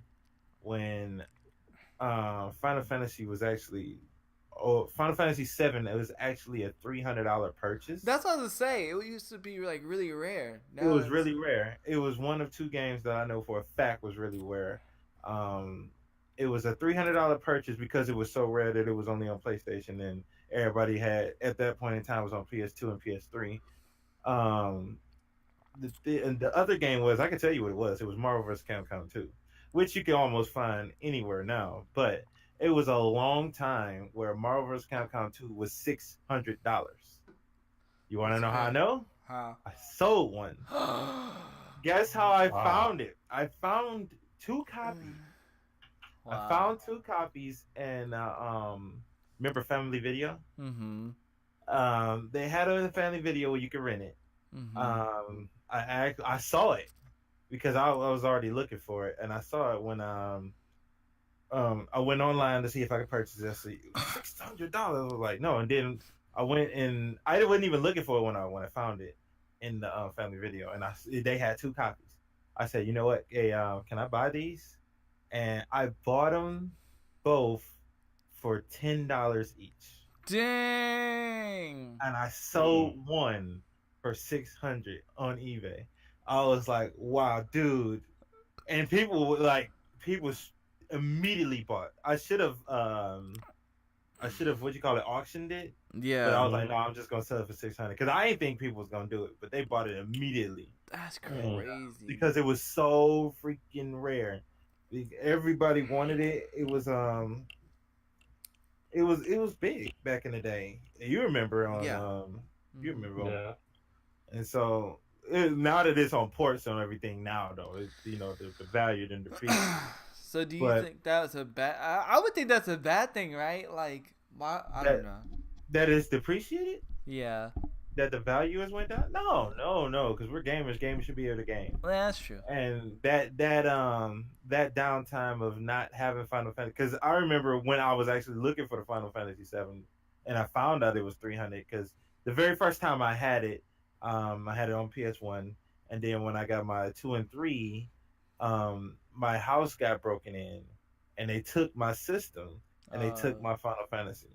when Final Fantasy was actually, Final Fantasy VII. It was actually a $300 purchase. That's what I was to say. It used to be like really rare. It Now was it's really rare. It was one of two games that I know for a fact was really rare. Um, it was a $300 purchase because it was so rare that it was only on PlayStation, and everybody had at that point in time was on PS2 and PS3. Um, and the other game was, I can tell you what it was. It was Marvel vs. Capcom 2, which you can almost find anywhere now. But it was a long time where Marvel vs. Capcom 2 was $600. You want to That's know how I great. know? How? I sold one. Guess how I Wow. found it? I found two copies. I Wow. found two copies, and remember Family Video? Mm-hmm. They had a Family Video where you could rent it. Mm-hmm. I saw it because I was already looking for it, and I saw it when I went online to see if I could purchase it. I said $600. I was like, no, and then I went and I wasn't even looking for it when I found it in the Family Video, and they had two copies. I said, you know what? Hey, can I buy these? And I bought them both for $10 each, Dang. and I sold one for 600 on eBay. I was like, wow, dude. And people immediately bought. I should have what you call it auctioned it, but I Yeah. was like, no, I'm just gonna sell it for 600 because I didn't think people was gonna do it, but they bought it immediately That's Mm. crazy. because it was so freaking rare. Everybody wanted it. It was big back in the day. You remember on Yeah. you Mhm. remember on, Yeah. and so now that it's on ports and everything now though, it's the value didn't decrease. So do you But think that was a bad? I would think that's a bad thing, right? Like, I don't that know. that is depreciated. Yeah, That the value has went down. No, because we're gamers. Gamers should be able to game. well, that's true. And that downtime of not having Final Fantasy, because I remember when I was actually looking for the Final Fantasy 7 and I found out it was 300 because the very first time I had it on PS1, and then when I got my 2 and 3, my house got broken in and they took my system and they took my Final Fantasy,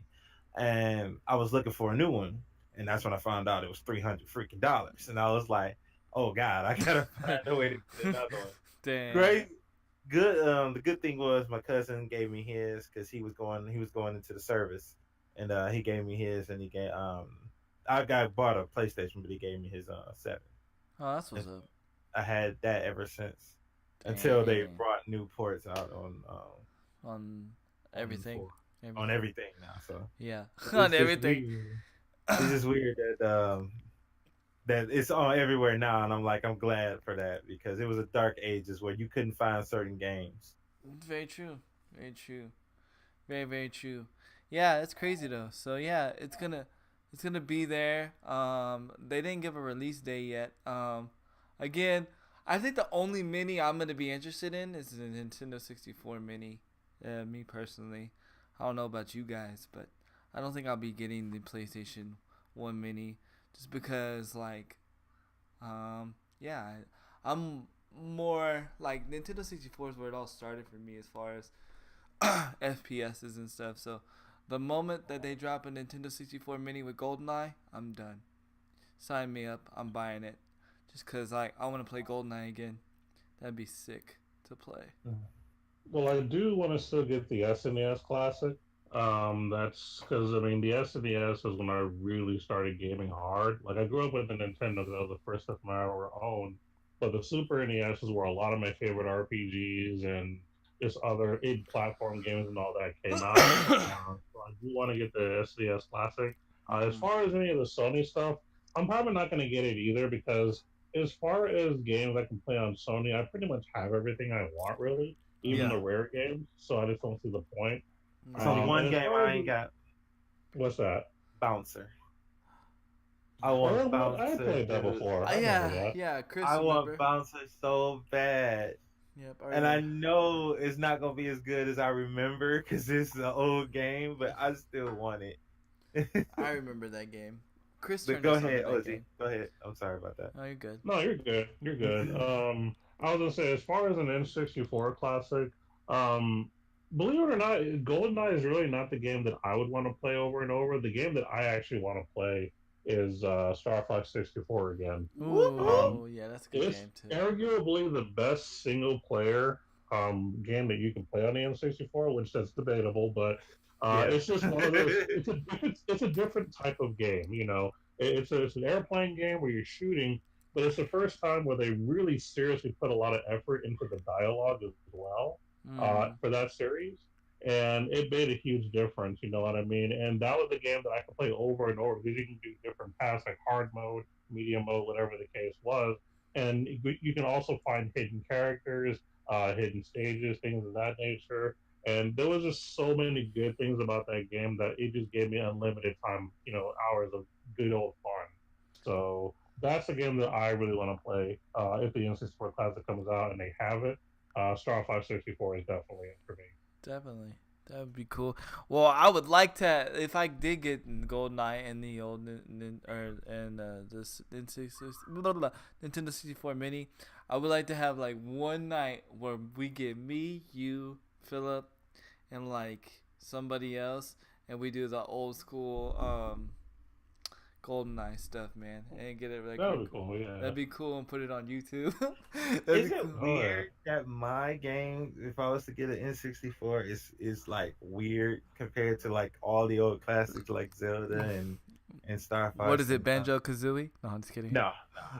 and I was looking for a new one, and that's when I found out it was $300 and I was like, oh God, I gotta find a way to get another one. Dang. Great, good. The good thing was my cousin gave me his because he was going into the service, and he gave me his, and he gave I got bought a PlayStation, but he gave me his 7. Oh, that's what's And up. I had that ever since until they Dang. brought new ports out On everything. on everything now. So Yeah, it's on just everything. weird. It's just weird that it's on everywhere now, and I'm glad for that because it was a dark ages where you couldn't find certain games. Very true. Very true. Very very true. Yeah, it's crazy though. So yeah, it's gonna be there. They didn't give a release date yet. Again, I think the only mini I'm gonna be interested in is the Nintendo 64 mini. Me personally, I don't know about you guys, but I don't think I'll be getting the PlayStation 1 mini just because yeah, I'm more like Nintendo 64 is where it all started for me as far as FPSs and stuff. So the moment that they drop a Nintendo 64 mini with GoldenEye, I'm done. Sign me up. I'm buying it. Just cause I want to play GoldenEye again. That'd be sick to play. Well, I do want to still get the SNES Classic. That's because I mean the SNES is when I really started gaming hard. Like I grew up with the Nintendo because that was the first system I ever owned. But the Super NES is where a lot of my favorite RPGs and just other platform games and all that came out. So I do want to get the SNES Classic. As far as any of the Sony stuff, I'm probably not going to get it either because as far as games I can play on Sony, I pretty much have everything I want really, even Yeah. the rare games. So I just don't see the point. It's only one And as game far I as ain't got. what's that? Bouncer. I Oh, want I Bouncer, played that dude. before. I remember Yeah, that. yeah, Chris, I want remember? Bouncer so bad. Yep, And I know it's not gonna be as good as I remember because it's an old game, but I still want it. I remember that game. Chris But turned go us on to ahead, that OG. game. Go ahead. I'm sorry about that. Oh, you're good. No, you're good. You're good. I was gonna say, as far as an N64 classic, um, believe it or not, GoldenEye is really not the game that I would want to play over and over. The game that I actually want to play is Star Fox 64 again. Whoop. Um, Ooh, yeah, that's a good it's game too. arguably the best single player game that you can play on the N64, which that's debatable, but Yeah. it's just one of those. It's a different type of game. You know, it's an airplane game where you're shooting, but it's the first time where they really seriously put a lot of effort into the dialogue as well Mm. for that series. And it made a huge difference, you know what I mean? And that was a game that I could play over and over because you can do different paths like hard mode, medium mode, whatever the case was. And you can also find hidden characters, hidden stages, things of that nature. And there was just so many good things about that game that it just gave me unlimited time, you know, hours of good old fun. So that's a game that I really want to play if the N64 Classic comes out and they have it. Star Fox 64 is definitely it for me. Definitely. That would be cool. Well, I would like to if I did get GoldenEye and the old this Nintendo 64 Mini. I would like to have like one night where we get me, you, Philip, and like somebody else, and we do the old school GoldenEye stuff, man, and get it like That would be cool, yeah. that'd be cool and put it on YouTube. Is That'd be it cool. Oh, yeah. weird that my game, if I was to get an N64, is like weird compared to like all the old classics like Zelda and Star What Fox is it, and Banjo Kazooie? No, I'm just kidding. no,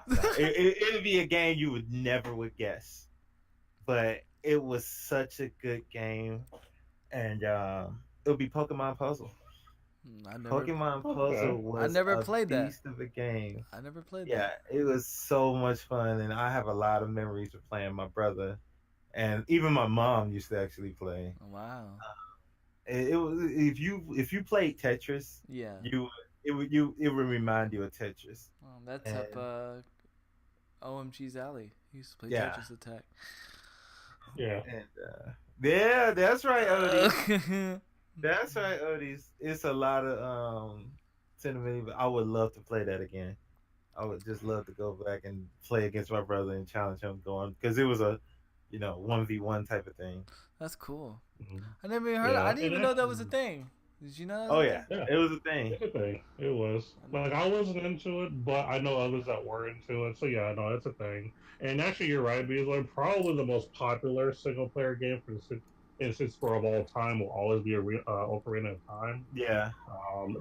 no. It'd be a game you would never would guess, but it was such a good game, and it would be Pokemon Puzzle. I never, Pokemon Okay. Puzzle I was never a played that. beast of a game. I never played Yeah, that. it was so much fun, and I have a lot of memories of playing my brother, and even my mom used to actually play. Wow. It was if you played Tetris, Yeah. it would remind you of Tetris, That's up and OMG's alley. He used to play yeah, Tetris Attack. Yeah. and yeah, that's right, Odie. That's right, Odie. It's a lot of sentiment. But I would love to play that again. I would just love to go back and play against my brother and challenge him going because it was a 1v1 type of thing. That's cool. Mhm. I never even heard. I Yeah. didn't And even know that was a actually, thing. Did you know that was Oh a yeah, thing? yeah. it was a thing. It's a thing. It was. I Like, I wasn't into it, but I know others that were into it. So, yeah, no, it's a thing. And actually, you're right, because like, probably the most popular single player game for the instance for of all time will always be Ocarina of Time. Yeah.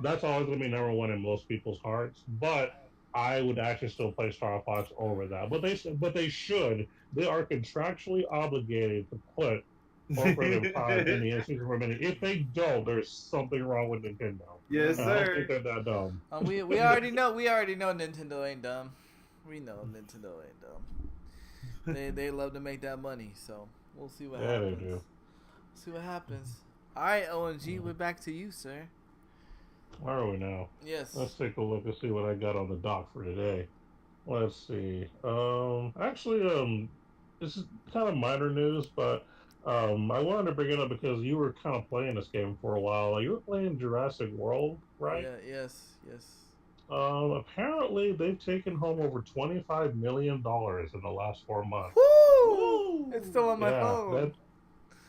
That's always going to be number one in most people's hearts. But I would actually still play Star Fox over that. But they should. They are contractually obligated to put Ocarina of Time in the NC for a minute. If they don't, there's something wrong with Nintendo. Yes, And I don't think sir. they're that dumb. We already know. We already know Nintendo ain't dumb. We know Nintendo ain't dumb. They love to make that money. So we'll see what Yeah, they happens. do. See what happens. All right, ONG, we're back to you, sir. Where are we now? Yes. Let's take a look and see what I got on the dock for today. Let's see. This is kind of minor news, but I wanted to bring it up because you were kind of playing this game for a while. You were playing Jurassic World, right? Yeah. Yes. Yes. Apparently they've taken home over $25 million in the last 4 months. Woo! It's still on my Yeah, phone.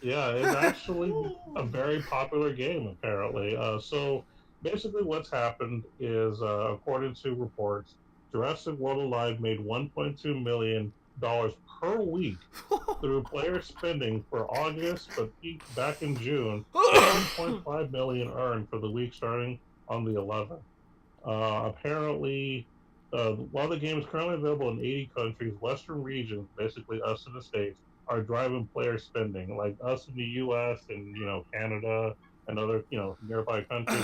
it's actually a very popular game apparently. So basically, what's happened is, according to reports, Jurassic World Alive made $1.2 million per week through player spending for August, but peaked back in June with 2.5 million earned for the week starting on the 11th. Apparently, while the game is currently available in 80 countries, Western regions, basically us in the States, are driving player spending. Like us in the U.S. and Canada and other nearby countries,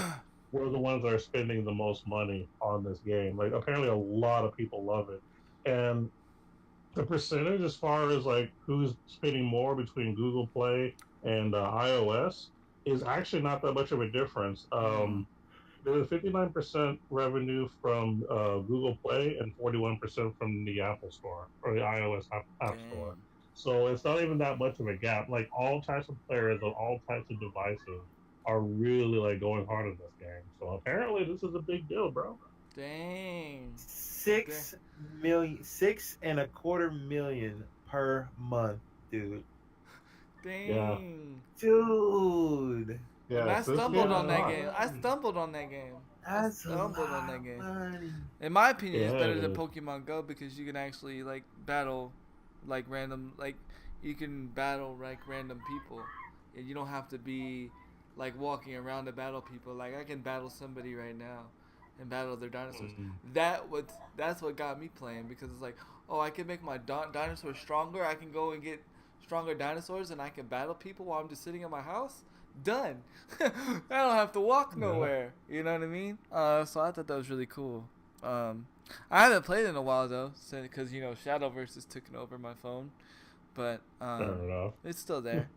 we're the ones that are spending the most money on this game. Like apparently, a lot of people love it, and the percentage as far as like who's spending more between Google Play and iOS is actually not that much of a difference. There was 59% revenue from Google Play and 41% from the Apple Store or the iOS App Store. Dang. So it's not even that much of a gap. Like all types of players on all types of devices are really like going hard on this game. So apparently this is a big deal, bro. Dang. 6 and a quarter million per month, dude. Yeah. Dang. Dude. And I Yes, this stumbled game is on that hard. game. I stumbled on that game. I That's a stumbled on lot that of game. money. In my opinion, it's Yeah, better it than is. Pokemon Go because you can actually like battle, like random, like you can battle like random people, and you don't have to be like walking around to battle people. Like I can battle somebody right now, and battle their dinosaurs. Mm. That's what got me playing because it's like, oh, I can make my dinosaurs stronger. I can go and get stronger dinosaurs, and I can battle people while I'm just sitting in my house. Done. I don't have to walk Yeah. nowhere. You know what I mean? So I thought that was really cool. I haven't played in a while though, because you know Shadowverse has taken over my phone, but Fair enough. it's still there.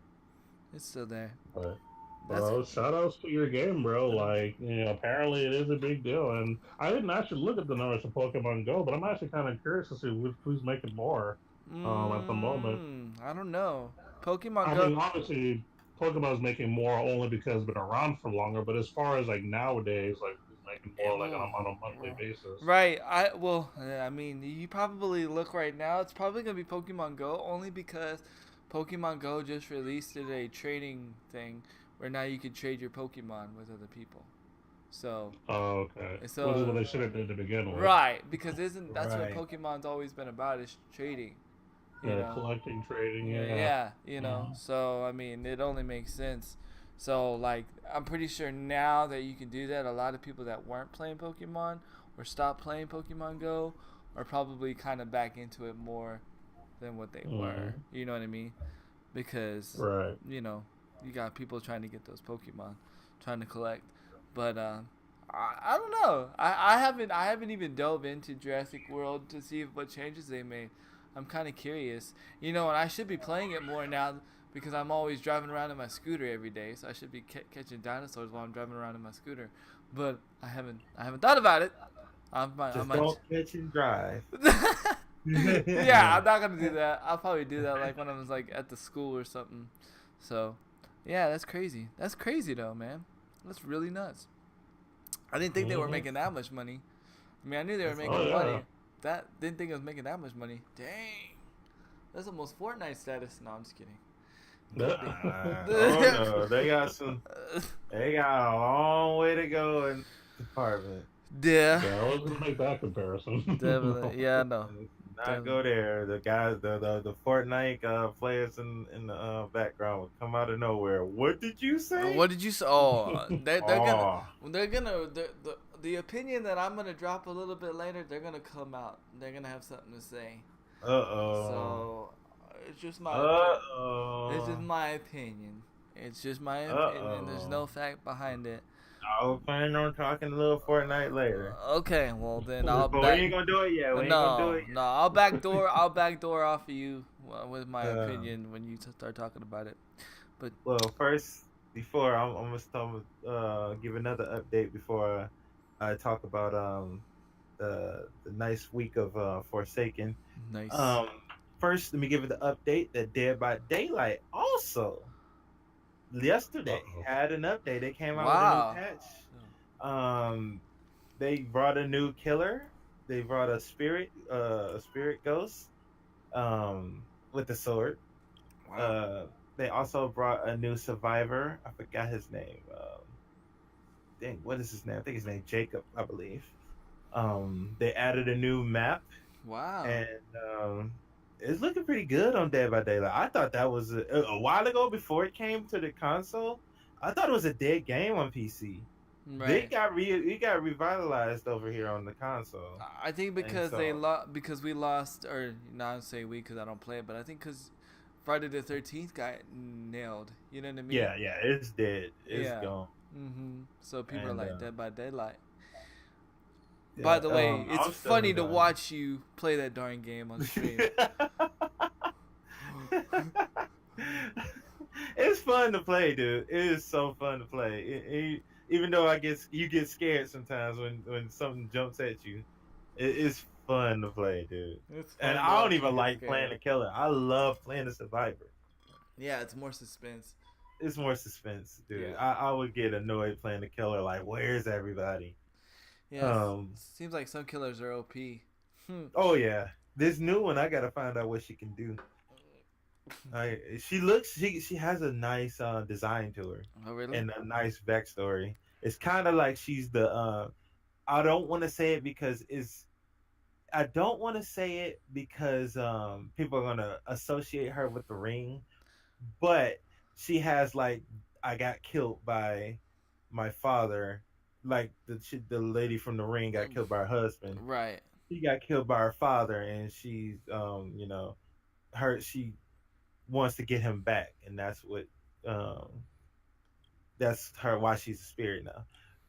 It's still there. But That's bro, shout outs to your game, bro. Like, apparently it is a big deal. And I didn't actually look at the numbers of Pokemon Go, but I'm actually kind of curious to see who's making more at the moment. I don't know. Pokemon I Go. mean, obviously, Pokemon is making more only because it's been around for longer, but as far as like nowadays, like who's making more like on a monthly basis? Right. I mean, you probably look right now. It's probably gonna be Pokemon Go only because Pokemon Go just released a trading thing where now you can trade your Pokemon with other people. So. Oh, okay. So. Which is what they should have did to begin with. Right, because that's Right. what Pokemon's always been about is trading. Yeah, collecting, trading. Yeah, So I mean, it only makes sense. So like, I'm pretty sure now that you can do that, a lot of people that weren't playing Pokemon or stopped playing Pokemon Go are probably kind of back into it more than what they were. You know what I mean? Because right. you got people trying to get those Pokemon, trying to collect. But I don't know. I haven't even dove into Jurassic World to see what changes they made. I'm kind of curious, and I should be playing it more now because I'm always driving around in my scooter every day. So I should be catching dinosaurs while I'm driving around in my scooter. But I haven't thought about it. Don't catch and drive. Yeah, I'm not gonna do that. I'll probably do that like when I was like at the school or something. So, yeah, that's crazy. That's crazy though, man. That's really nuts. I didn't think they were making that much money. I mean, I knew they were making money. Didn't think it was making that much money. Dang, that's almost Fortnite status. No, I'm just kidding. No, they got a long way to go in the department. Yeah. I wasn't make that comparison. Definitely. Yeah, no. Not go there. The guys, the Fortnite players in the background would come out of nowhere. What did you say? What did you say? Oh, they're gonna the opinion that I'm gonna drop a little bit later. They're gonna come out. They're gonna have something to say. So it's just my. It's just my opinion. It's just my opinion. There's no fact behind it. I was planning on talking a little Fortnite later. Okay, well then But we ain't gonna do it yet. No, I'll backdoor off of you with my opinion when you start talking about it. But first, before I'm gonna give another update before I talk about the nice week of Forsaken. Nice. First, let me give you the update that Dead by Daylight also yesterday had an update. They came out with a new patch. They brought a new killer. They brought a spirit ghost with the sword. Wow. They also brought a new survivor. I forgot his name. What is his name? I think his name Jacob, I believe. They added a new map. Wow. And it's looking pretty good on Dead by Daylight. I thought that was a while ago before it came to the console. I thought it was a dead game on PC. Right. It got revitalized over here on the console. I think because because we lost, or not say we because I don't play it, but I think because Friday the 13th got nailed. You know what I mean? Yeah, it's dead. It's gone. So people are like Dead by Daylight. Yeah, by the way, it's funny to watch you play that darn game on stream. It's fun to play, dude. It is so fun to play. Even though you get scared sometimes when something jumps at you. It's fun to play, dude. And I don't even like playing the killer. I love playing the survivor. Yeah, it's more suspense. It's more suspense, dude. Yeah. I would get annoyed playing the killer. Like, where's everybody? Yeah, seems like some killers are OP. Oh yeah, this new one I gotta find out what she can do. She has a nice design to her Oh really? and a nice backstory. It's kind of like she's the I don't want to say it because it's I don't want to say it because people are gonna associate her with the ring, but she has like I got killed by my father, like the lady from the ring got killed by her husband. Right. She got killed by her father, and she's her she wants to get him back, and um that's her why she's a spirit now.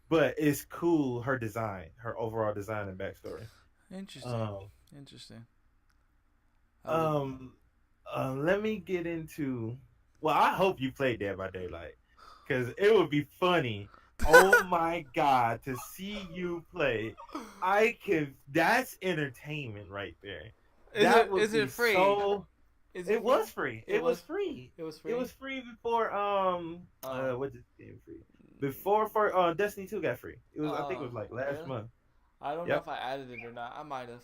But it's cool her design, her overall design and backstory. Interesting. Um, Interesting. I would. um, let me get into. Well, I hope you play Dead by Daylight because it would be funny. Oh my god, to see you play, I could. That's entertainment right there. That would Is be it free? so. Is it It free? was free. It It was was. free. It was It free. was free before Oh. what this game free? Before for Destiny 2 got free. It was I think it Oh. was like last Really? month. I don't know Yep. if I added it or not. I might have.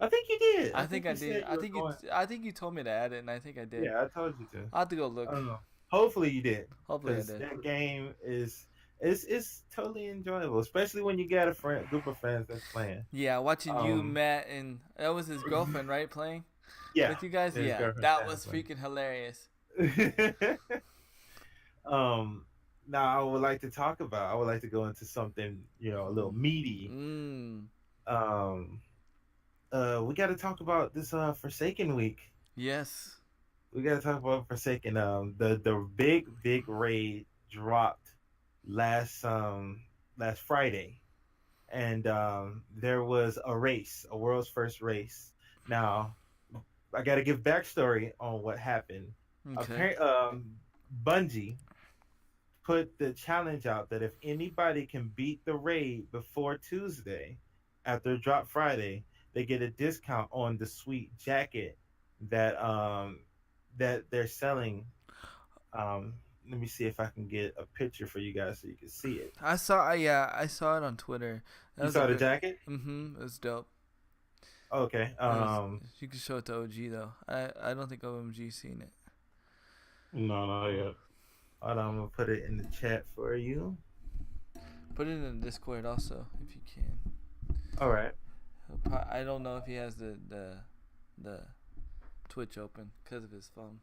I think you did. I I think think I you did. said you were going. I think you told me to add it, and I think I did. Yeah, I told you to. I'll have to go look. I don't know. Hopefully you did, Hopefully I because did. that game is it's totally enjoyable, especially when you got a group of friends that's playing. Yeah, watching you, Um, Matt, and that was his girlfriend, right? Playing yeah, with you guys. his Yeah, girlfriend that was Santa freaking hilarious. playing. um, now I would like to talk about. I would like to go into something a little meaty. Mm. Um, we got to talk about this Forsaken week. Yes. We got to talk about Forsaken. The big raid dropped last Friday, and there was a race, a world's first race. Now, I got to give backstory on what happened. Okay. Apparently, Bungie put the challenge out that if anybody can beat the raid before Tuesday, after drop Friday, they get a discount on the sweet jacket that they're selling. Let me see if I can get a picture for you guys so you can see it. I saw. Yeah, I saw it on Twitter. That You was a saw the good. jacket? Mm-hmm. It was dope. Okay. You can show it to OG though. I don't think OMG seen it. No, not yet. Hold on, I'm gonna put it in the chat for you. Put it in the Discord also if you can. All right. I don't know if he has the Twitch open because of his phone.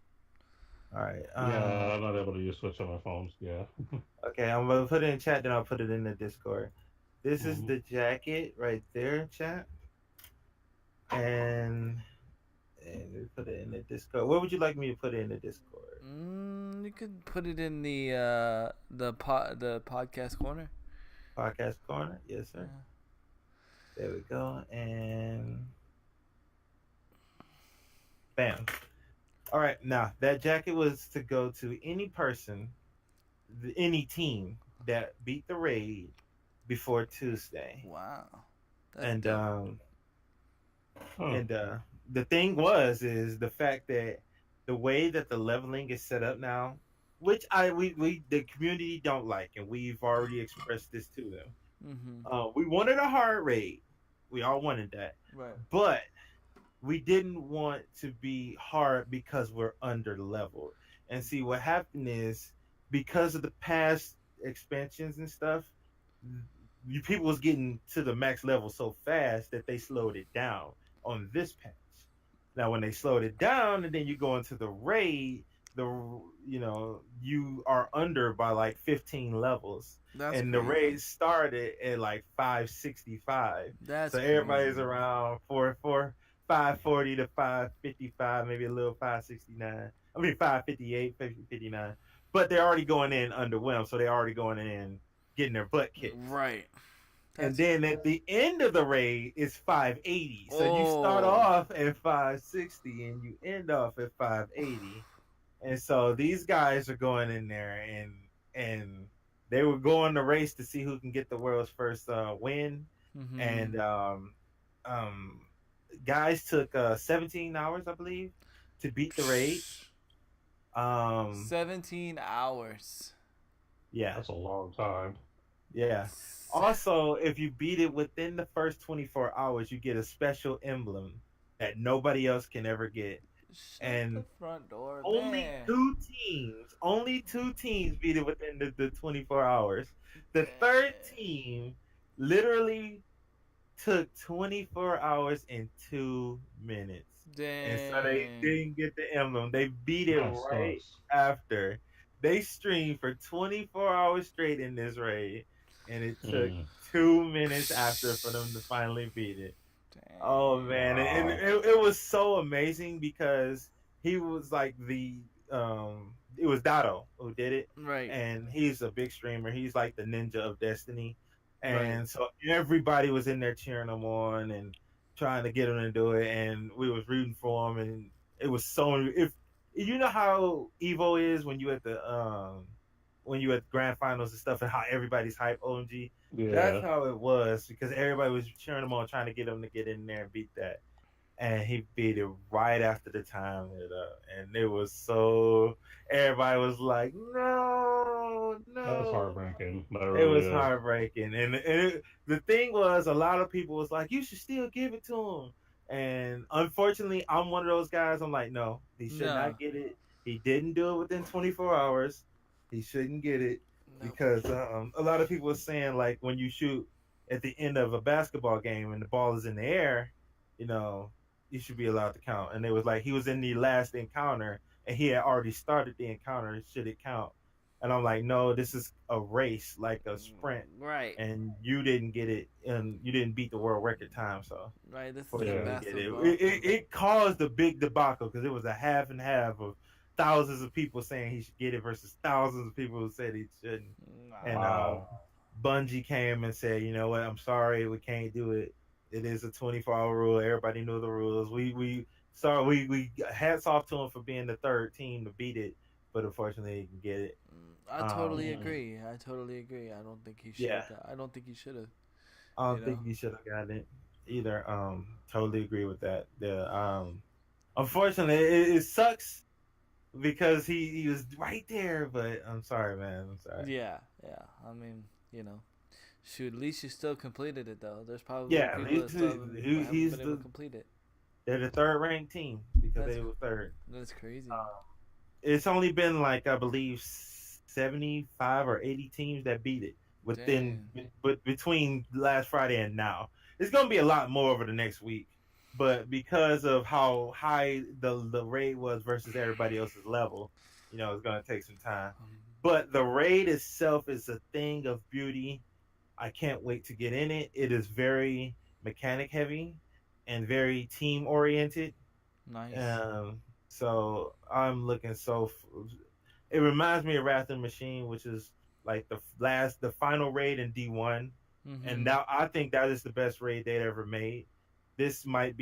All right. Yeah, I'm not able to use Switch on my phones. Yeah. Okay, I'm gonna put it in chat, then I'll put it in the Discord. This is Mhm. the jacket right there, chat. And we put it in the Discord. Where would you like me to put it in the Discord? You could put it in the podcast corner. Podcast corner. Yes, sir. There we go. And bam. All right. Now that jacket was to go to any person, any team that beat the raid before Tuesday. Wow. That's And dope. the thing is the fact that the way that the leveling is set up now, which we the community don't like, and we've already expressed this to them. Mm-hmm. We wanted a hard raid. We all wanted that, Right. but we didn't want to be hard because we're under leveled. And see what happened is because of the past expansions and stuff, you people was getting to the max level so fast that they slowed it down on this patch. Now when they slowed it down and then you go into the raid, you are under by like 15 levels. That's and crazy. the raid started at like 565. That's So everybody's crazy. around 540 to 555, maybe a little 569. I mean 558, 59. But they're already going in underwhelmed, so they're already going in getting their butt kicked. Right. And then at the end of the raid is 580. So you start off at 560 and you end off at 580. And so these guys are going in there and they were going the race to see who can get the world's first win. Mm-hmm. And guys took 17 hours, I believe, to beat the raid. 17 hours. Yeah. That's a long time. Yeah. Also, if you beat it within the first 24 hours, you get a special emblem that nobody else can ever get. Shut the and front door, only man. only two teams beat it within the 24 hours. The third team literally took 24 hours and 2 minutes. And so they Dang. didn't get the emblem. They beat it That right sucks. after. They streamed for 24 hours straight in this raid, and it took Mm. 2 minutes after for them to finally beat it. Oh Dang. man, and Wow. it was so amazing because he was like it was Dotto who did it, Right. and he's a big streamer. He's like the ninja of Destiny, Right. and so everybody was in there cheering him on and trying to get him to do it, and we was rooting for him, and it was so if you know how Evo is when you at grand finals and stuff, and how everybody's hype. OMG, that's Yeah. how it was because everybody was cheering him on, trying to get him to get in there and beat that. And he beat it right after the time it up, and it was so. Everybody was like, "No, That's no." heartbreaking. That It really was is. heartbreaking, and the thing was, a lot of people was like, "You should still give it to him." And unfortunately, I'm one of those guys. I'm like, no, he should No. not get it. He didn't do it within 24 hours. He shouldn't get it No. because a lot of people were saying like when you shoot at the end of a basketball game and the ball is in the air, you know, you should be allowed to count. And it was like he was in the last encounter and he had already started the encounter. Should it count? And I'm like, no, this is a race, like a sprint, Right. and you didn't get it, and you didn't beat the world record time. So Right. This is a Yeah. fortunately, get it. basketball. It caused a big debacle because it was a half and half of thousands of people saying he should get it versus thousands of people who said he shouldn't. And Nah. Wow. Bungie came and said, you know what, I'm sorry, we can't do it. It is a 24-hour rule. Everybody knew the rules. We hats off to him for being the third team to beat it, but unfortunately, he can get it. I totally Mm. agree. I totally agree. I don't think he should Yeah. have. I don't think he should have. I You don't know. think you should have gotten it either. Totally agree with that. Unfortunately, it sucks because he was right there. But I'm sorry, man. I'm sorry. Yeah. Yeah. I mean, you know, shoot. At least you still completed it though. There's probably Yeah, people that still haven't he's been able to complete it. they're the third ranked team because That's they were third. that's crazy. It's only been like I believe 75 or 80 teams that beat it within, Dang. but between last Friday and now. It's gonna be a lot more over the next week, but because of how high the raid was versus everybody else's level, you know, it's gonna take some time. But the raid itself is a thing of beauty. I can't wait to get in it. It is very mechanic heavy and very team oriented. Nice. So I'm looking It reminds me of Wrath of the Machine, which is like the final raid in D1, Mhm. and now I think that is the best raid they'd ever made. This might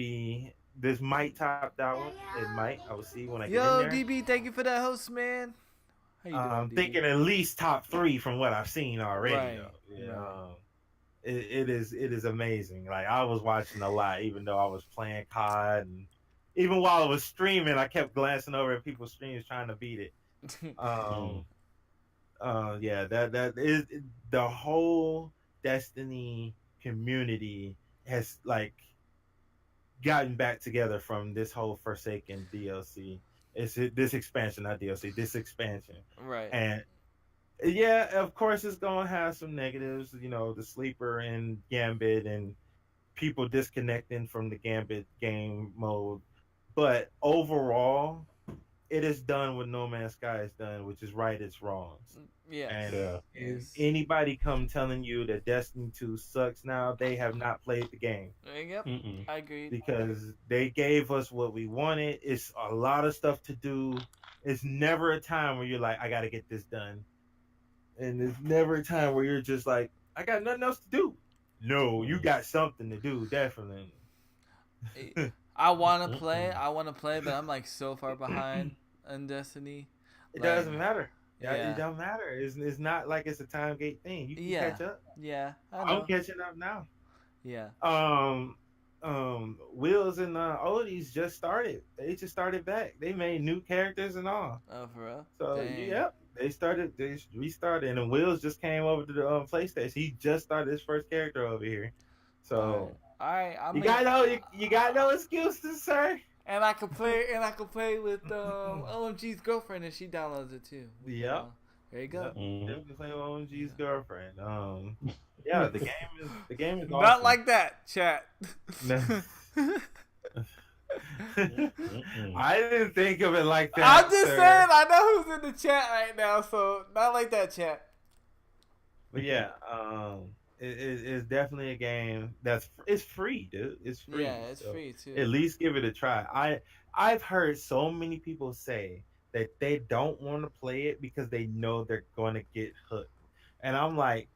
top that one. It might. I will see when I get in Yo, there. DB, thank you for that host, man. How you doing, I'm DB? thinking at least top 3 from what I've seen already. Right, Though. Yeah. right. It is amazing. Like I was watching a lot, even though I was playing COD, and even while I was streaming, I kept glancing over at people's streams trying to beat it. Mm. Yeah, that is the whole Destiny community has like gotten back together from this whole Forsaken DLC. It's this expansion, not DLC. This expansion, Right. and yeah, of course, it's gonna have some negatives. You know, the sleeper and Gambit and people disconnecting from the Gambit game mode, but overall, it is done what No Man's Sky has done, which is right its wrongs. Yes. And Yeah. if Yes. anybody come telling you that Destiny 2 sucks now, they have not played the game Yep. Mm-mm. I agree. because they gave us what we wanted. It's a lot of stuff to do. It's never a time where you're like, I got to get this done. And there's never a time where you're just like, I got nothing else to do. No, you got something to do, definitely. I want to play. I want to play, but I'm like so far behind in Destiny. It Like, doesn't matter. Yeah, yeah. it don't matter. It's not like it's a time gate thing. You can Yeah. catch up. Yeah. I know. I'm catching up now. Yeah. Wheels and Oldies just started. They just started back. They made new characters and all. Oh, for real? So Dang. yep, they restarted, and then Wheels just came over to the PlayStation. He just started his first character over here. So All right. you got no excuses, sir. And I could play with OMG's girlfriend, and she downloads it too. Yep. There you go. You can play with OMG's girlfriend. Yeah, the game is Not awesome. like that, chat. I didn't think of it like that. I'm just saying, I know who's in the chat right now, so not like that, chat. But yeah, it's definitely a game it's free, dude. It's free. Yeah, it's free too. At least give it a try. I've heard so many people say that they don't want to play it because they know they're going to get hooked, and I'm like,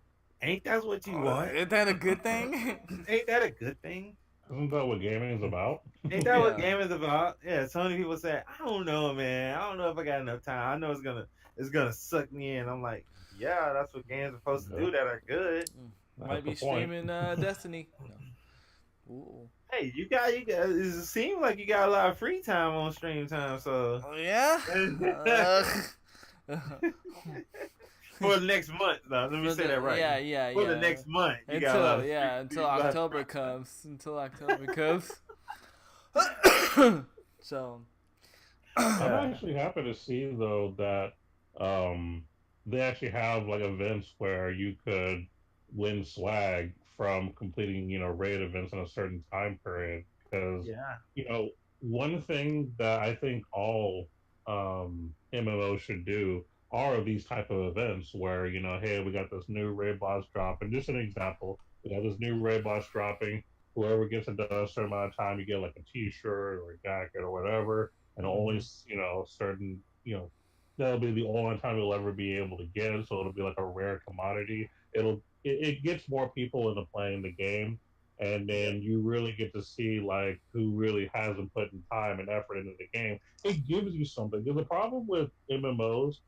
ain't that what you want? Isn't that a good thing? Ain't that a good thing? Isn't that what gaming is about? Ain't that what game is about? Yeah, so many people say, I don't know, man. I don't know if I got enough time. I know it's gonna suck me in. I'm like, yeah, that's what games are supposed to do that are good. Might be streaming Destiny. No. Ooh. Hey, you got. It seems like you got a lot of free time on stream time. So. Oh yeah. For the next month, though. Let me say that right. Yeah. For the next month, you got a lot of until October comes. Until October comes. So. I'm actually happy to see though that they actually have like events where you could win swag from completing, raid events in a certain time period. Because one thing that I think all MMOs should do are these type of events where, hey, we got this new raid boss dropping. Just an example, we got this new raid boss dropping. Whoever gets it done a certain amount of time, you get like a T-shirt or a jacket or whatever, and only certain that'll be the only time you'll ever be able to get it. So it'll be like a rare commodity. It gets more people into playing the game, and then you really get to see like who really hasn't put in time and effort into the game. It gives you something. Because the problem with MMOs,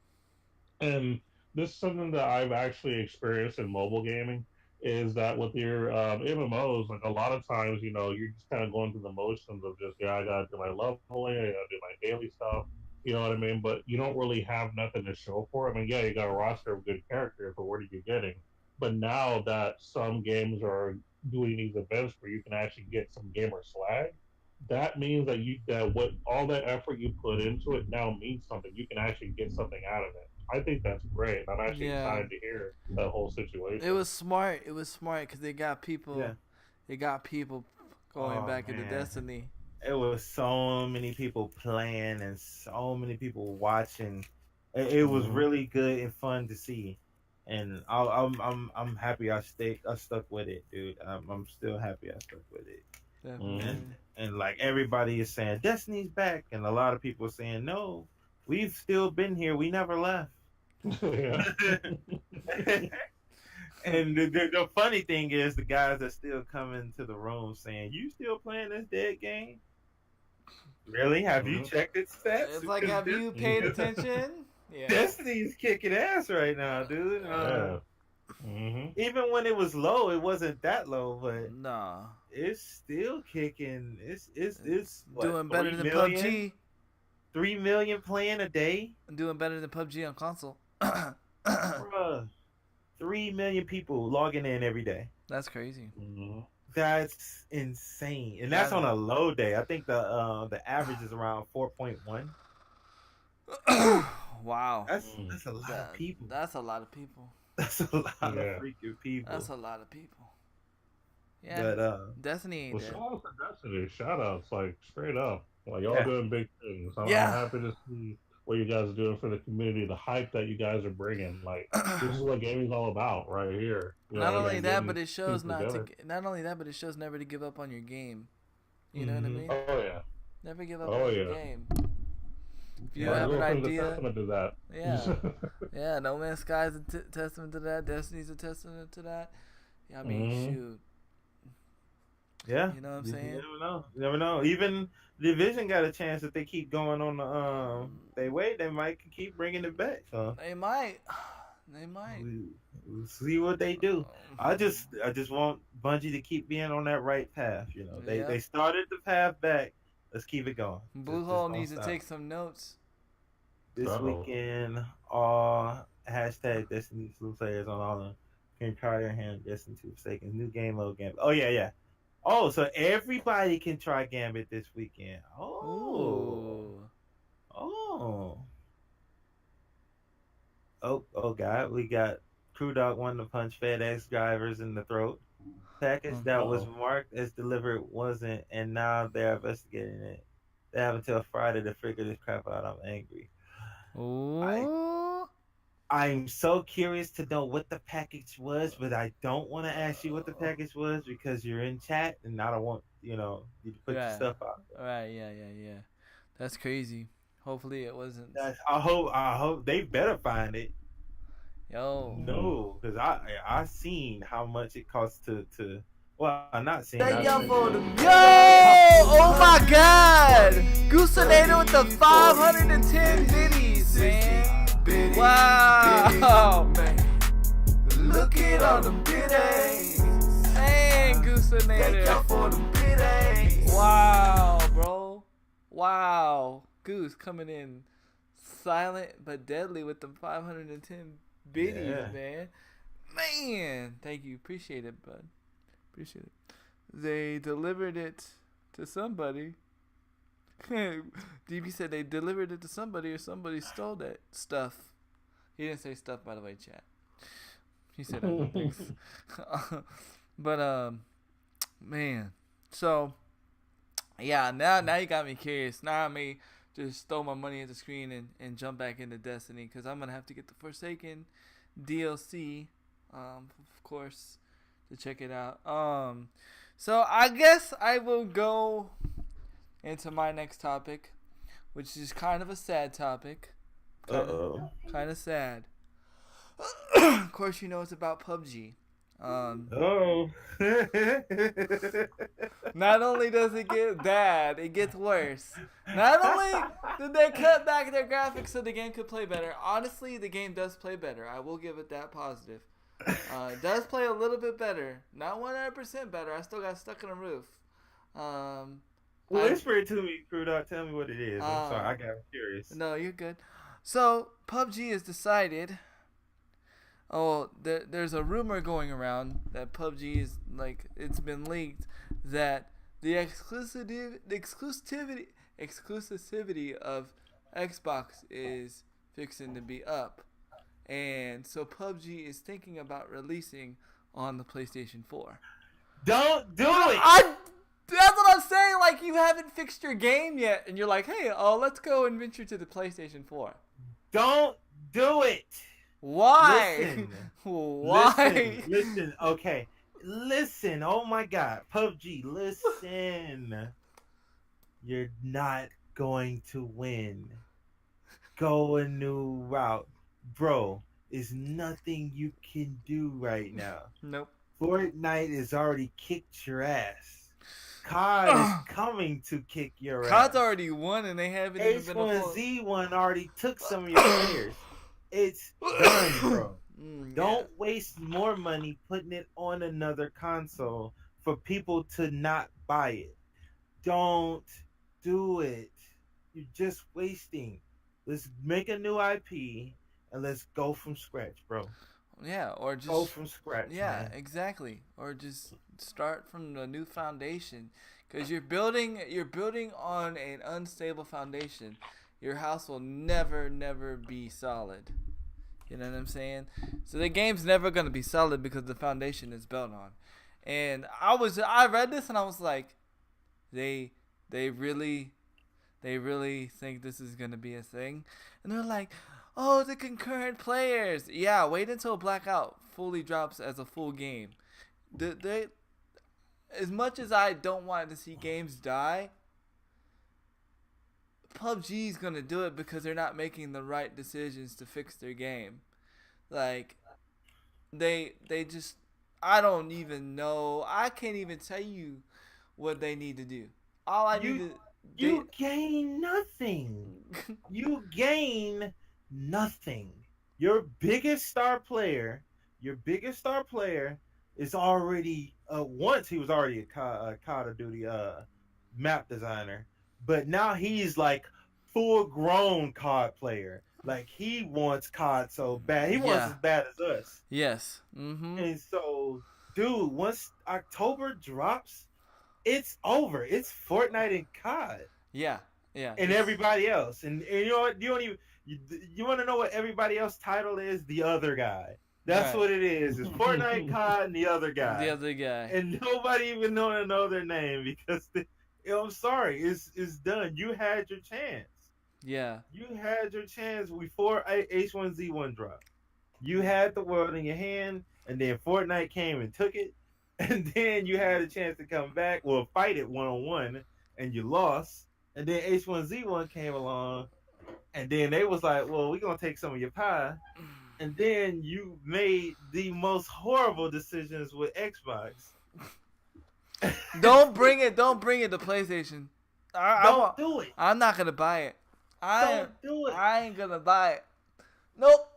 and this is something that I've actually experienced in mobile gaming, is that with your MMOs, like a lot of times, you're just kind of going through the motions of just, I gotta do my leveling, I gotta do my daily stuff, you know what I mean? But you don't really have nothing to show for it. I mean, yeah, you got a roster of good characters, but what are you getting? But now that some games are doing these events where you can actually get some gamer swag, that means that what all that effort you put into it now means something. You can actually get something out of it. I think that's great. I'm actually excited to hear that whole situation. It was smart. Because they got people. Yeah. They got people going back into Destiny. It was so many people playing and so many people watching. It was really good and fun to see, and I'm happy I stuck with it, dude. I'm still happy I stuck with it. And like everybody is saying, Destiny's back, and a lot of people are saying, no, we've still been here. We never left. And the funny thing is, the guys are still coming to the room saying, you still playing this dead game? Really? Have you checked its stats? It's like, have you paid attention? Yeah. Destiny's kicking ass right now, dude. Even when it was low, it wasn't that low, but it's still kicking. It's what, doing better than PUBG. 3 million playing a day. Doing better than PUBG on console. Bruh, 3 million people logging in every day. That's crazy. That's insane, and that's on a low day. I think the average is around 4.1. Wow, that's a lot of people. That's a lot of people. That's a lot of freaking people. That's a lot of people. Yeah, but, Destiny. Well, shout out to Destiny. Shout outs, like straight up. Like y'all doing big things. I'm happy to see what you guys are doing for the community, the hype that you guys are bringing. Like this is what gaming's all about, right here. Not only that, but it shows never to give up on your game. You know what I mean? Oh yeah. Never give up on your game. If you have an idea, testament to that. Yeah. No Man's Sky is a testament to that. Destiny's a testament to that. Yeah, I mean, shoot. Yeah, you know what I'm saying. You never know. Even Division got a chance if they keep going on the they might keep bringing it back. So they might. We'll see what they do. I just want Bungie to keep being on that right path. They started the path back. Let's keep it going. Bluehole needs to take some notes. This weekend, all hashtag Destiny Blue players on all the can try your hand Destiny 2 Forsaken new game mode game. Oh yeah. Oh, so everybody can try Gambit this weekend. Ooh. Oh. Oh, God. We got Crew Dog wanting to punch FedEx drivers in the throat. Package that was Uh-oh. marked as delivered wasn't, and now they're investigating it. They have until Friday to figure this crap out. I'm angry. I Ooh. I'm so curious to know what the package was, but I don't want to ask you what the package was because you're in chat, and I don't want you to put your Right. stuff out there. Right. Yeah. That's crazy. Hopefully it wasn't. I hope they better find it. Yo. No, because I seen how much it costs to. Well, I'm not seeing. Yo! I've seen. Oh my God! Goosenator with the 510 biddies, man. Wow! Look at all the biddies. Dang, Goosenator. For the biddies. Wow, bro. Wow. Goose coming in silent but deadly with the 510 biddies, Yeah. man. Man, thank you. Appreciate it, bud. Appreciate it. They delivered it to somebody. DB said they delivered it to somebody or somebody stole that stuff. He didn't say stuff, by the way, chat. He said other things. But man. So yeah, now you got me curious. Now I may just throw my money at the screen and jump back into Destiny because I'm gonna have to get the Forsaken DLC, of course, to check it out. So I guess I will go into my next topic, which is kind of a sad topic. Kind of sad. Of course, you know it's about PUBG. Oh. Not only does it get bad, it gets worse. Not only did they cut back their graphics so the game could play better. Honestly, the game does play better. I will give it that positive. It does play a little bit better. Not 100% better. I still got stuck in a roof. Whisper it to me, Crew Dog. Tell me what it is. I'm sorry. I got curious. No, you're good. So, PUBG has decided... Oh, there's a rumor going around that PUBG is, like, it's been leaked that the exclusivity of Xbox is fixing to be up. And so PUBG is thinking about releasing on the PlayStation 4. Don't do it! That's what I'm saying. Like, you haven't fixed your game yet, and you're like, hey, let's go and venture to the PlayStation 4. Don't do it! Why? Listen. Why? Listen. Okay. Listen. Oh my God. PUBG. Listen. You're not going to win. Go a new route. Bro, there's nothing you can do right now. Nope. Fortnite has already kicked your ass. COD is coming to kick your ass. COD's already won and they haven't even been H1Z1 already took some of your players. It's done, bro. Don't waste more money putting it on another console for people to not buy it. Don't do it. You're just wasting. Let's make a new IP and let's go from scratch, bro. Yeah, or just go from scratch. Yeah, man. Exactly. Or just start from a new foundation, because you're building on an unstable foundation. Your house will never be solid. You know what I'm saying? So the game's never gonna be solid because the foundation is built on. And I read this and I was like, they really think this is gonna be a thing. And they're like, oh, the concurrent players. Yeah, wait until Blackout fully drops as a full game. They as much as I don't want to see games die, PUBG's gonna do it because they're not making the right decisions to fix their game. Like, they just, I don't even know. I can't even tell you what they need to do. All I need to... You gain nothing. You gain nothing. Your biggest star player is already, once he was already a Call of Duty map designer, but now he's like full grown COD player. Like, he wants COD so bad. He wants as bad as us. Yes. Mm-hmm. And so, dude, once October drops, it's over. It's Fortnite and COD Yeah, yeah. and everybody else. And you know what? You don't even you want to know what everybody else title is? The other guy. That's Right. what it is. It's Fortnite, COD, and the other guy. The other guy. And nobody even know their name because I'm sorry, it's done. You had your chance. Yeah. You had your chance before H1Z1 dropped. You had the world in your hand, and then Fortnite came and took it, and then you had a chance to come back, well, fight it 1-on-1, and you lost. And then H1Z1 came along, and then they was like, well, we're going to take some of your pie. And then you made the most horrible decisions with Xbox. Don't bring it to PlayStation. Don't do it. I'm not gonna buy it. Don't do it. I ain't gonna buy it. Nope.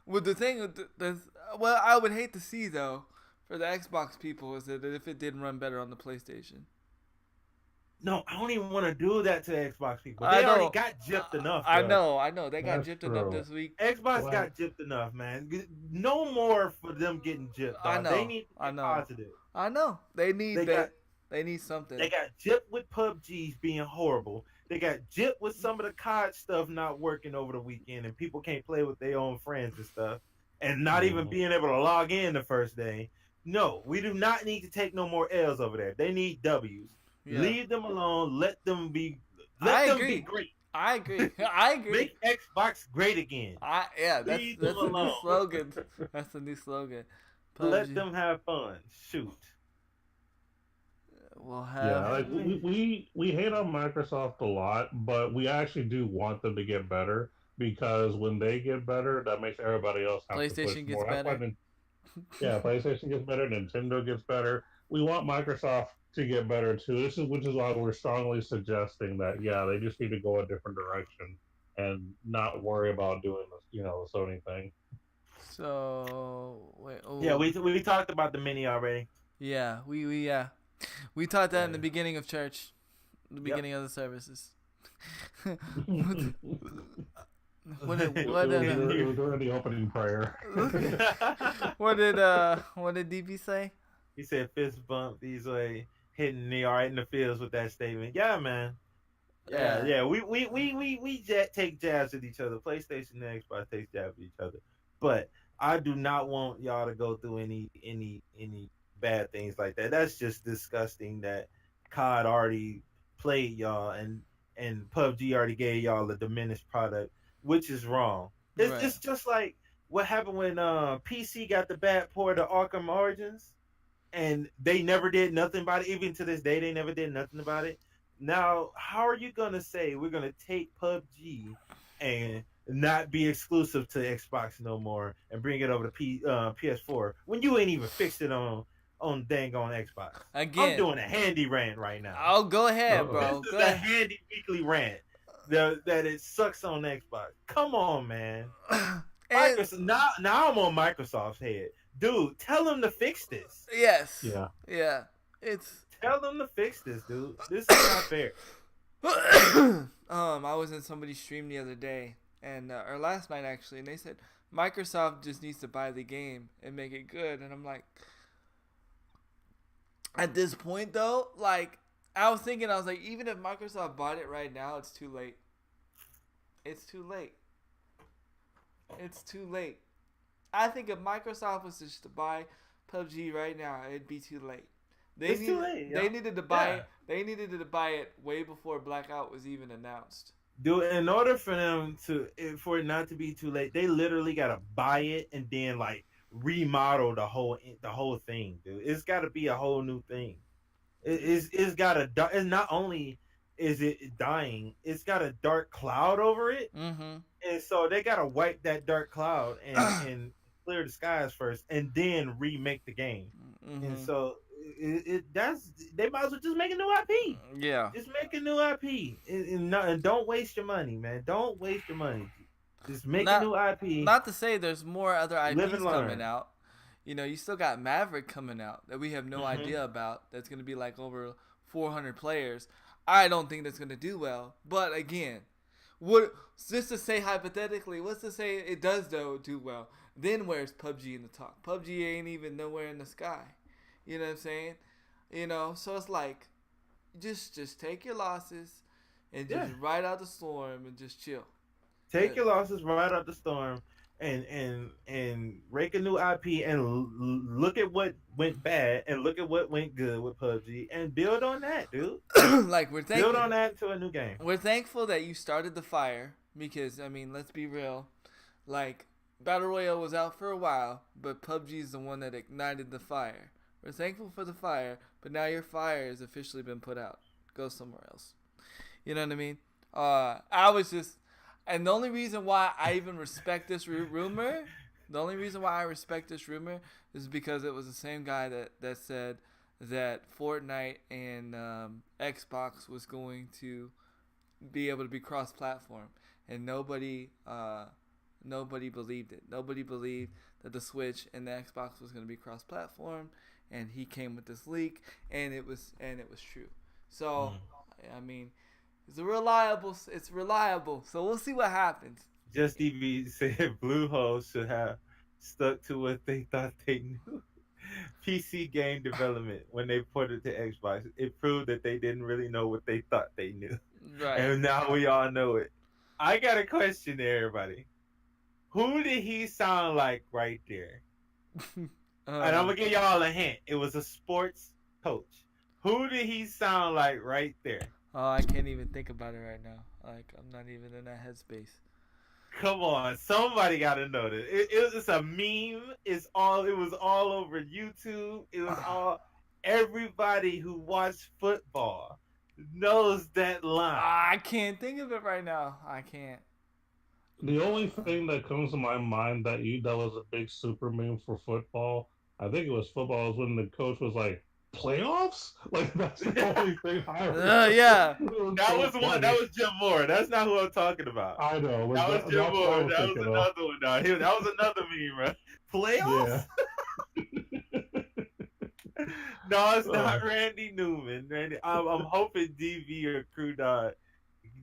With the thing with well, I would hate to see though for the Xbox people is that if it did run better on the PlayStation. No, I don't even want to do that to Xbox people. I They know. already got gypped enough. I bro. know. They got gypped enough this week. Xbox Wow. got gypped enough, man. No more for them getting gypped. I dog. know. They need to be I know. positive. I know. They need they need something. They got gypped with PUBG's being horrible. They got gypped with some of the COD stuff not working over the weekend, and people can't play with their own friends and stuff, and not even being able to log in the first day. No, we do not need to take no more L's over there. They need W's. Yeah. Leave them alone. Let them be. I Let them agree. be great. I agree. I agree. Make Xbox great again. That's Leave a them new alone. slogan. That's a new slogan. Let PUBG them have fun. Shoot. will have. Yeah, like we hate on Microsoft a lot, but we actually do want them to get better because when they get better, that makes everybody else have to PlayStation push gets more. That's why better. Yeah, PlayStation gets better, Nintendo gets better. We want Microsoft to get better too. Which is why we're strongly suggesting that they just need to go a different direction and not worry about doing the Sony thing. So wait. Oh, Yeah, we talked about the mini already. Yeah, we taught that in the beginning of church, the beginning of the services. What did It was during the opening prayer. what did DB say? He said fist bump. He's like hitting me all right in the fields with that statement. Yeah, man. Yeah. We take jabs at each other. PlayStation and Xbox takes jabs at each other. But I do not want y'all to go through any bad things like that. That's just disgusting that COD already played y'all and PUBG already gave y'all a diminished product, which is wrong. It's just like what happened when PC got the bad port of Arkham Origins and they never did nothing about it. Even to this day, they never did nothing about it. Now, how are you going to say we're going to take PUBG and not be exclusive to Xbox no more and bring it over to PS4 when you ain't even fixed it on dang on Xbox? Again, I'm doing a handy rant right now. Oh, go ahead, bro. This is a handy weekly rant that it sucks on Xbox. Come on, man. Microsoft, now I'm on Microsoft's head. Dude, tell them to fix this. Yes. Yeah. Tell them to fix this, dude. This is not fair. I was in somebody's stream the other day, or last night actually, and they said Microsoft just needs to buy the game and make it good, and I'm like, at this point though, like I was like, even if Microsoft bought it right now, it's too late. It's too late. I think if Microsoft was just to buy PUBG right now, it'd be too late. Too late. They needed to buy it. They needed to buy it way before Blackout was even announced. Dude, in order for it not to be too late, they literally gotta buy it and then like remodel the whole thing, dude. It's got to be a whole new thing. It's got a. And not only is it dying, it's got a dark cloud over it, and so they gotta wipe that dark cloud and clear the skies first, and then remake the game. And so they might as well just make a new IP. Yeah, just make a new IP, and don't waste your money, man. Don't waste your money. Just make a new IP. Not to say there's more other IPs coming out. You still got Maverick coming out that we have no idea about. That's going to be like over 400 players. I don't think that's going to do well. But again, just to say hypothetically, what's to say it does do well? Then where's PUBG in the talk? PUBG ain't even nowhere in the sky. You know what I'm saying? You know, so it's like, just take your losses, and Yeah. just ride out the storm and just chill. Take your losses, ride out the storm, and rake a new IP and look at what went bad and look at what went good with PUBG and build on that, dude. Like Build on that to a new game. we're thankful that you started the fire because I mean, let's be real, like Battle Royale was out for a while, but PUBG is the one that ignited the fire. We're thankful for the fire, but now your fire has officially been put out. Go somewhere else. You know what I mean? I was just, and the only reason why I even respect this rumor, is because it was the same guy that said that Fortnite and Xbox was going to be able to be cross-platform, and nobody believed it. Nobody believed that the Switch and the Xbox was going to be cross-platform, and he came with this leak, and it was true. So, I mean, it's reliable. So we'll see what happens. Just DB said Bluehost should have stuck to what they thought they knew. PC game development when they put it to Xbox, it proved that they didn't really know what they thought they knew. Right. And now we all know it. I got a question to everybody. Who did he sound like right there? And I'm gonna give y'all a hint. It was a sports coach. Who did he sound like right there? Oh, I can't even think about it right now. Like, I'm not even in that headspace. Come on, somebody got to know this. It's a meme. It was all over YouTube. It was all. Everybody who watched football knows that line. I can't think of it right now. I can't. The only thing that comes to my mind that was a big super meme for football, I think it was football, is when the coach was like, playoffs? Like, that's the only thing I remember. Yeah. That was one. That was Jim Moore. That's not who I'm talking about. I know. That was Jim Moore. That was another one. Now. That was another meme, right? Playoffs? Yeah. No, it's not Randy Newman. I'm hoping DV or Crew Dot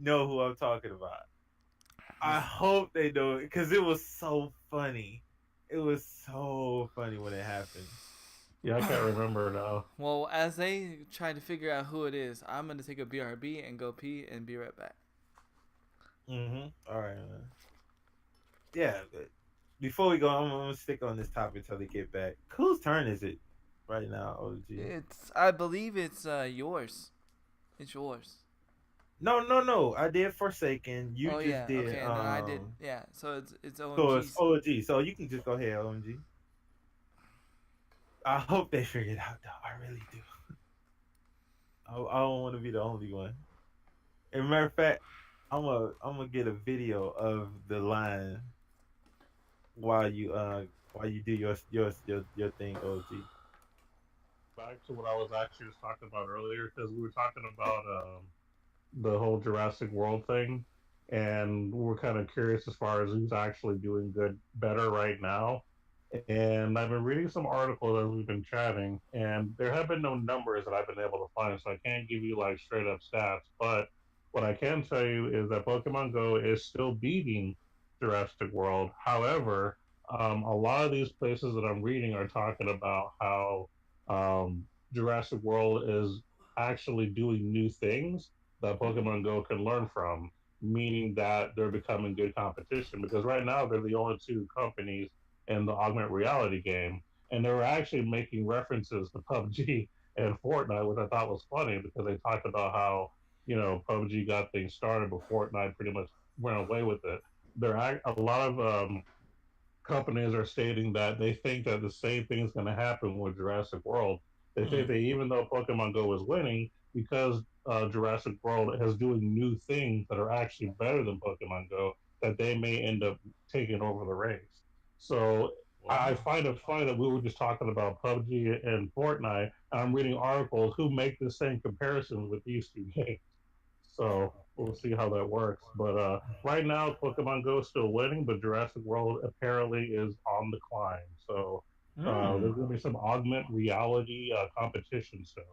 know who I'm talking about. I hope they know it because it was so funny. It was so funny when it happened. Yeah, I can't remember now. Well, as they try to figure out who it is, I'm going to take a BRB and go pee and be right back. All right, man. Yeah, but before we go, I'm going to stick on this topic until they get back. Whose turn is it right now, OG? I believe it's yours. It's yours. No. I did Forsaken. You just did. Okay, no, I did. Yeah, so it's OMG. So it's OG. So you can just go ahead, OMG. I hope they figure it out, though. I really do. I don't want to be the only one. As a matter of fact, I'm gonna get a video of the line while you do your thing, OG. Back to what I was actually just talking about earlier, because we were talking about the whole Jurassic World thing, and we're kind of curious as far as who's actually doing better right now. And I've been reading some articles as we've been chatting, and there have been no numbers that I've been able to find, so I can't give you like straight up stats. But what I can tell you is that Pokemon Go is still beating Jurassic World. However, a lot of these places that I'm reading are talking about how Jurassic World is actually doing new things that Pokemon Go can learn from, meaning that they're becoming good competition, because right now they're the only two companies in the augmented reality game, and they were actually making references to PUBG and Fortnite, which I thought was funny because they talked about how, you know, PUBG got things started, but Fortnite pretty much went away with it. A lot of companies are stating that they think that the same thing is going to happen with Jurassic World. They think that even though Pokemon Go is winning, because Jurassic World is doing new things that are actually better than Pokemon Go, that they may end up taking over the race. So I find it funny that we were just talking about PUBG and Fortnite, and I'm reading articles who make the same comparisons with these two games. So we'll see how that works. But right now, Pokemon Go is still winning, but Jurassic World apparently is on the climb. So there's going to be some augmented reality competition soon.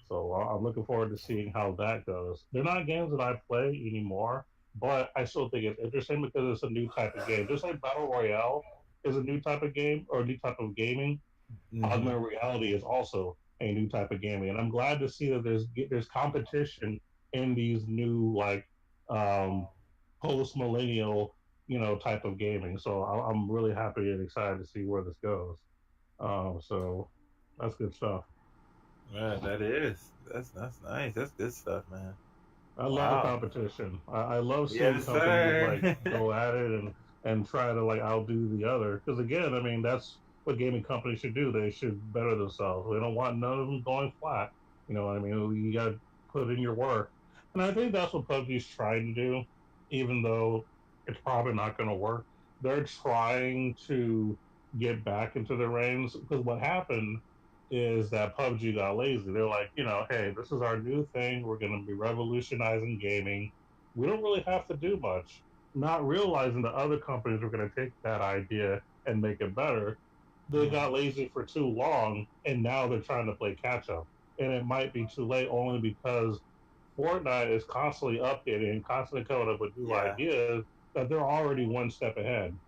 So I'm looking forward to seeing how that goes. They're not games that I play anymore, but I still think it's interesting because it's a new type of game. Just like Battle Royale is a new type of game or a new type of gaming, augmented reality is also a new type of gaming. And I'm glad to see that there's competition in these new like um, post millennial type of gaming. So I'm really happy and excited to see where this goes. So that's good stuff. Man, that is. That's nice. That's good stuff, man. I love a Wow. competition. I love seeing Yes, companies like sir. go at it and try to like outdo the other. Because again, I mean that's what gaming companies should do. They should better themselves. We don't want none of them going flat. You know what I mean? You got to put in your work, and I think that's what PUBG's trying to do. Even though it's probably not going to work, they're trying to get back into the reins. Because what happened is that PUBG got lazy. They're like, hey, this is our new thing. We're going to be revolutionizing gaming. We don't really have to do much. Not realizing that other companies were going to take that idea and make it better. They got lazy for too long, and now they're trying to play catch up. And it might be too late only because Fortnite is constantly updating and constantly coming up with new Yeah. ideas that they're already one step ahead.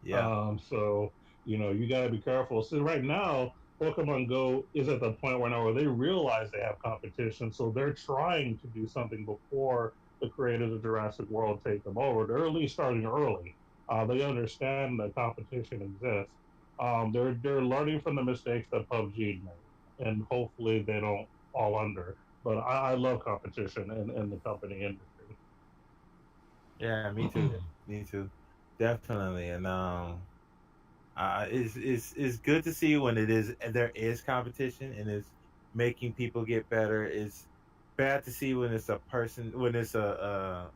Yeah. So you got to be careful. So right now, Pokemon Go is at the point where now where they realize they have competition, so they're trying to do something before the creators of Jurassic World take them over. They're at least starting early. They understand that competition exists. They're learning from the mistakes that PUBG made, and hopefully they don't fall under. But I love competition in the company industry. Yeah, me too. Me too. Definitely. And it's good to see when there is competition and it's making people get better. It's bad to see when it's a person when it's an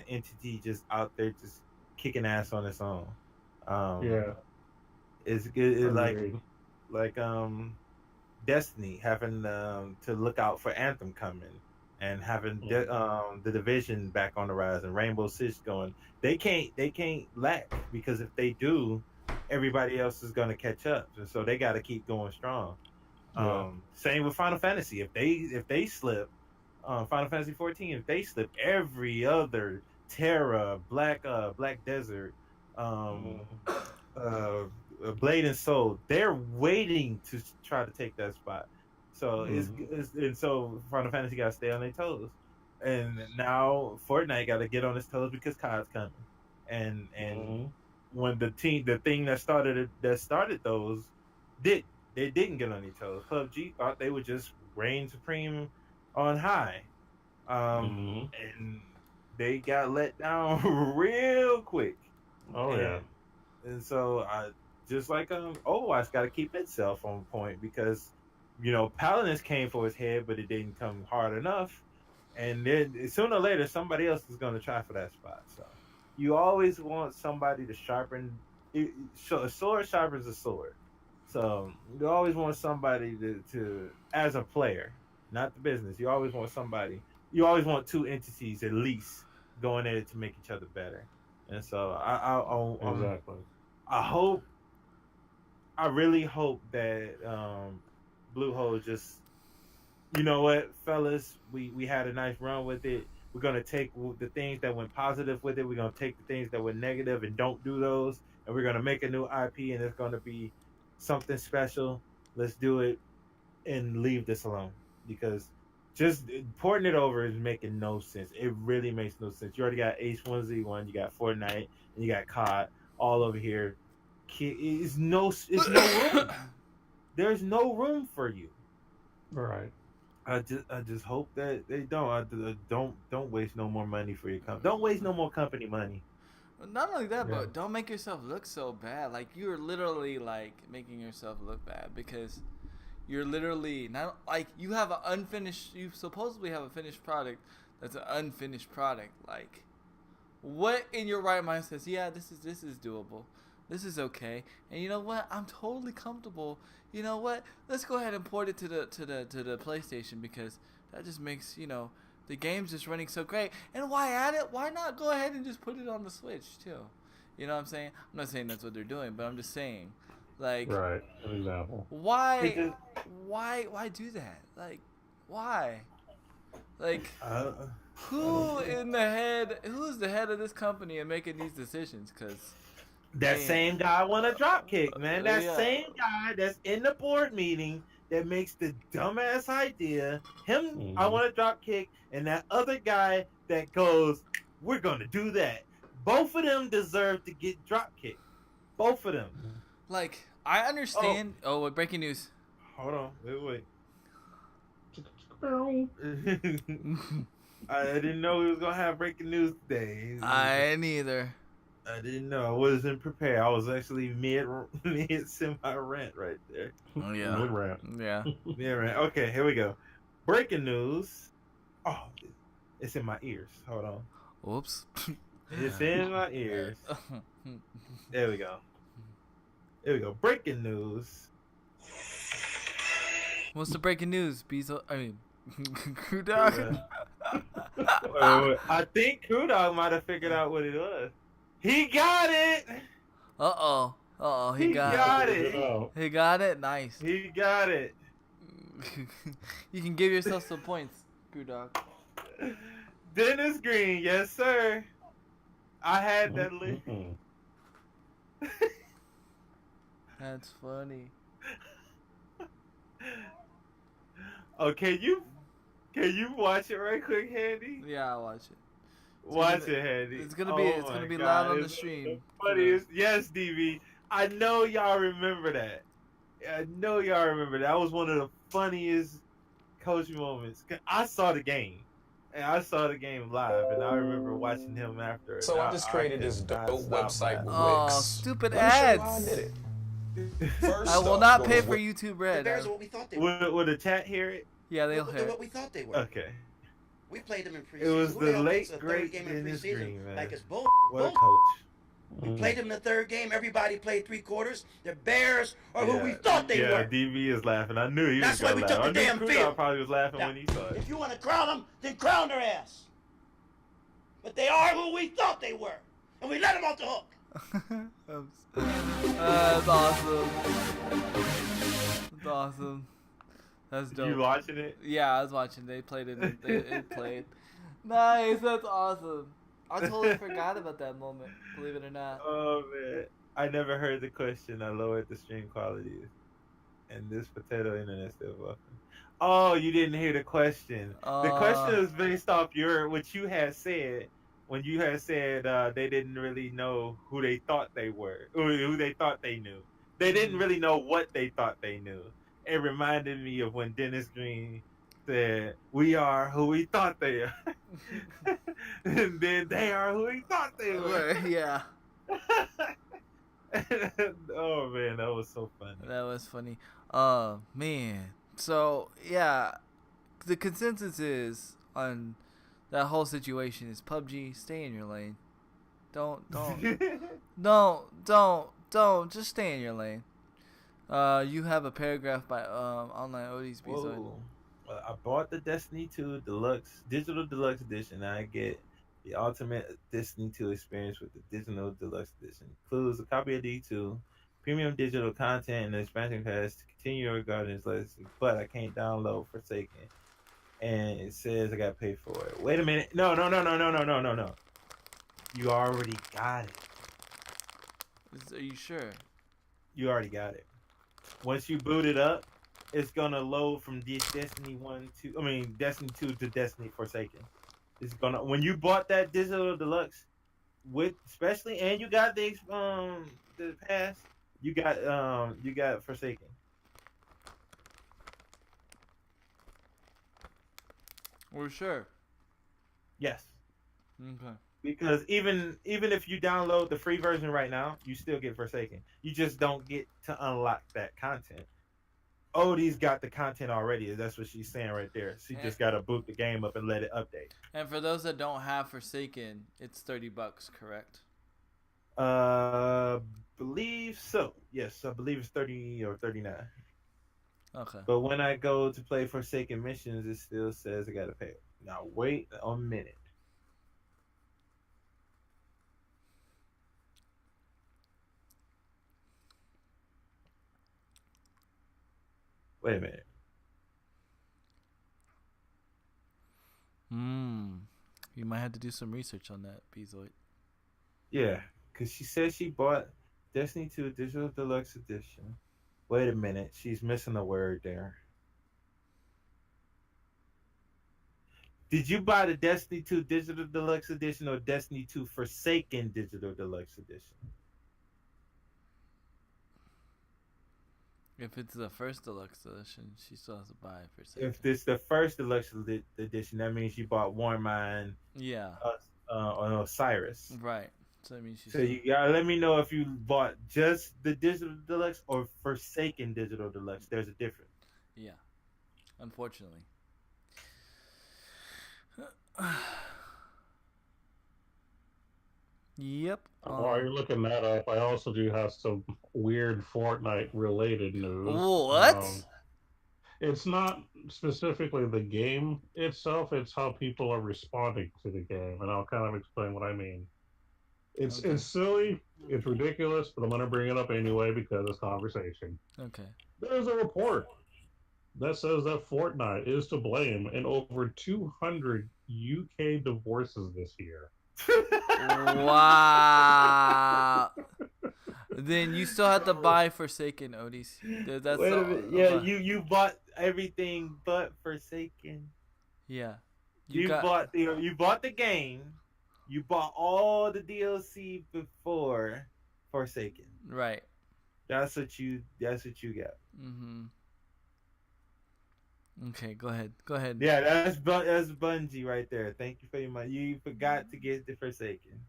entity just out there just kicking ass on its own. Um, Yeah, it's good. It, agreed. like Destiny having to look out for Anthem coming and having the Division back on the rise and Rainbow Six going. They can't lack because if they do, everybody else is going to catch up, and so they got to keep going strong. Yeah. Same with Final Fantasy. If they slip, Final Fantasy 14, if they slip, every other Terra, Black Desert, um, uh, Blade and Soul, they're waiting to try to take that spot. So and so Final Fantasy got to stay on their toes, and now Fortnite got to get on its toes because COD's coming, and when the thing that started those they didn't get on their toes. PUBG thought they would just reign supreme on high, and they got let down real quick. Oh and, yeah. and so just like Overwatch got to keep itself on point because Paladins came for his head, but it didn't come hard enough, and then sooner or later somebody else is going to try for that spot. So you always want somebody to sharpen. A sword sharpens a sword. So you always want somebody to as a player, not the business. You always want somebody. You always want two entities at least going at it to make each other better. And so Exactly. I hope, I really hope that Bluehold just, you know what, fellas, we had a nice run with it. We're gonna take the things that went positive with it. We're gonna take the things that were negative and don't do those, and we're gonna make a new IP, and it's gonna be something special. Let's do it and leave this alone because just porting it over is making no sense. It really makes no sense. You already got H1Z1, you got Fortnite, and you got COD all over here. It's no room. There's no room for you. Right. I just hope that they don't waste no more money for your company. Don't waste no more company money. Not only that, Yeah. but don't make yourself look so bad. Like you're literally like making yourself look bad because you're literally not like you have an unfinished. You supposedly have a finished product that's an unfinished product. Like, what in your right mind says, yeah, this is doable, this is okay, and you know what? I'm totally comfortable. You know what? Let's go ahead and port it to the PlayStation because that just makes the game's just running so great. And why add it? Why not go ahead and just put it on the Switch too? You know what I'm saying? I'm not saying that's what they're doing, but I'm just saying, like, Right. An example. why do that? Like, why? Like, who's the head of this company and making these decisions? Because that same guy want a drop kick, man. That Yeah. same guy that's in the board meeting that makes the dumbass idea. Him, I Mhm. want to drop kick, and that other guy that goes, we're gonna do that. Both of them deserve to get drop kicked. Both of them. Like, I understand. Oh, what breaking news? Hold on, wait. Squirrel. I didn't know we was gonna have breaking news today. I neither. I didn't know. I wasn't prepared. I was actually mid semi rant right there. Oh yeah. Mid-rant. Yeah. Mid rant. Okay, here we go. Breaking news. Oh, it's in my ears. Hold on. Whoops. It's in my ears. There we go. There we go. Breaking news. What's the breaking news? Bezo. I mean, Crew Dog. Wait. I think Crew Dog might have figured out what it was. He got it. Uh-oh. He got it. He got it. Nice. He got it. You can give yourself some points, Crew Dog. Dennis Green, yes sir. I had that list. Mhm. That's funny. Oh, can you watch it right quick, Handy? Yeah, I'll watch it. Watch it, Handy. It's gonna Oh be my loud God, on the it's stream. Funniest, yes, DV. I know y'all remember that. I know y'all remember that. That was one of the funniest coach moments. I saw the game, and I saw the game live, and I remember watching him after. So I just created this could not dope stop website with Oh, Wix. stupid Let me show you how I ads. did it. laughing. First I will up not goes pay for Wix. YouTube The Red. Bears are what we thought they were. Would the chat hear it? Yeah, they'll They're hear what it. we thought they were. Okay. We played them in preseason. It was Who the hell late, plays a third great game in Dennis preseason? Green, man. Like it's bull. What a bull. coach. We played them in the third game. Everybody played 3 quarters. The Bears are who we Yeah. thought they Yeah, were. DV is laughing. I knew he That's was why gonna we laugh. took the I knew damn Crew field. Dog probably was laughing Now, when he saw it. if you want to crown them, then crown their ass. But they are who we thought they were, and we let them off the hook. That's awesome. That's awesome. That's dope. You watching it? Yeah, I was watching. They played it. It played. Nice. That's awesome. I totally forgot about that moment. Believe it or not. Oh man, I never heard the question. I lowered the stream quality, and this potato internet still buffering. Oh, you didn't hear the question. The question is based off what you had said when you had said they didn't really know who they thought they were, or who they thought they knew. They didn't really know what they thought they knew. It reminded me of when Dennis Green said, "We are who we thought they are," and then they are who we thought they were. Yeah. Oh man, that was so funny. That was funny. Man. So yeah, the consensus is on that whole situation is PUBG. Stay in your lane. Don't just stay in your lane. You have a paragraph by Online Odies. Whoa. I bought the Destiny 2 Digital Deluxe Edition. I get the ultimate Destiny 2 experience with the Digital Deluxe Edition. Includes a copy of D2, premium digital content, and an expansion pass to continue your Guardians legacy. But I can't download Forsaken, and it says I got to pay for it. Wait a minute. No. You already got it. Are you sure? You already got it. Once you boot it up, it's gonna load from Destiny 2 to Destiny Forsaken. It's gonna when you bought that digital deluxe and you got the pass, you got Forsaken. We're sure. Yes. Okay. Because even if you download the free version right now, you still get Forsaken. You just don't get to unlock that content. Odie's got the content already. That's what she's saying right there. She just got to boot the game up and let it update. And for those that don't have Forsaken, it's $30, correct? Believe so. Yes, I believe it's 30 or 39. Okay. But when I go to play Forsaken missions, it still says I got to pay. Now wait a minute. Wait a minute. You might have to do some research on that, Bezoid. Yeah, because she said she bought Destiny 2 Digital Deluxe Edition. Wait a minute. She's missing a word there. Did you buy the Destiny 2 Digital Deluxe Edition or Destiny 2 Forsaken Digital Deluxe Edition? If it's the first deluxe edition, she still has to buy it for If this the first deluxe edition, that means you bought Warmind, Yeah. on Osiris. Right. So I mean, she's. So you gotta let me know if you bought just the Digital Deluxe or Forsaken Digital Deluxe. There's a difference. Yeah. Unfortunately. Yep. While you're looking that up, I also do have some weird Fortnite related news. What? It's not specifically the game itself, it's how people are responding to the game, and I'll kind of explain what I mean. It's silly, it's ridiculous, but I'm going to bring it up anyway because it's conversation. Okay. There's a report that says that Fortnite is to blame in over 200 UK divorces this year. Wow. Then you still have to buy Forsaken, Odis. That's Wait a minute. Yeah, you bought everything but Forsaken. Yeah. You bought the game. You bought all the DLC before Forsaken. Right. That's what you got. Mm-hmm. Okay, go ahead. Yeah, that's Bungie right there. Thank you very much. You forgot to get the Forsaken.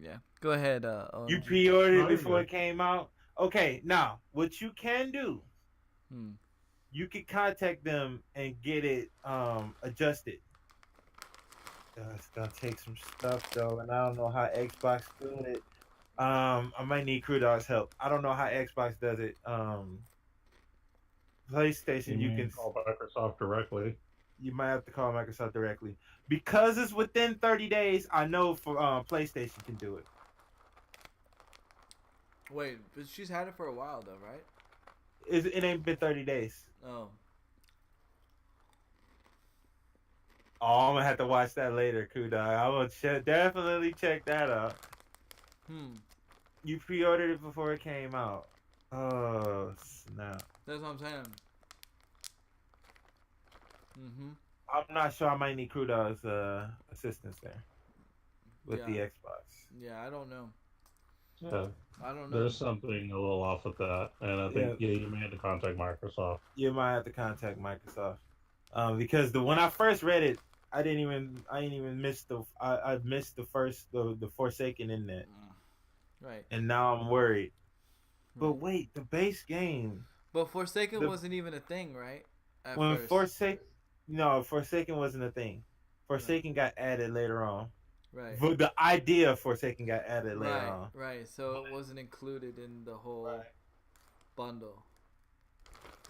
Yeah. Go ahead. You pre-ordered it before it came out. Okay, now what you can do, you can contact them and get it adjusted. It's gonna take some stuff though, and I don't know how Xbox doing it. I might need Crew Dog's help. I don't know how Xbox does it. PlayStation, you can call Microsoft directly. You might have to call Microsoft directly because it's within 30 days. I know for PlayStation can do it. Wait, but she's had it for a while though, right? It ain't been 30 days. Oh. Oh, I'm gonna have to watch that later, Kuda. I'm gonna definitely check that out. You pre-ordered it before it came out. Oh snap! That's what I'm saying. Mm-hmm. I'm not sure. I might need Crudog's assistance there with the Xbox. Yeah, I don't know. Yeah. I don't know. There's something a little off with that, and I think you may have to contact Microsoft. You might have to contact Microsoft because when I first read it, I didn't even miss I missed the Forsaken in that. Right. And now I'm worried. But wait, the base game. But Forsaken wasn't even a thing, right? Forsaken wasn't a thing. Forsaken got added later on. Right. The idea of Forsaken got added later on. Right. So it wasn't included in the whole bundle.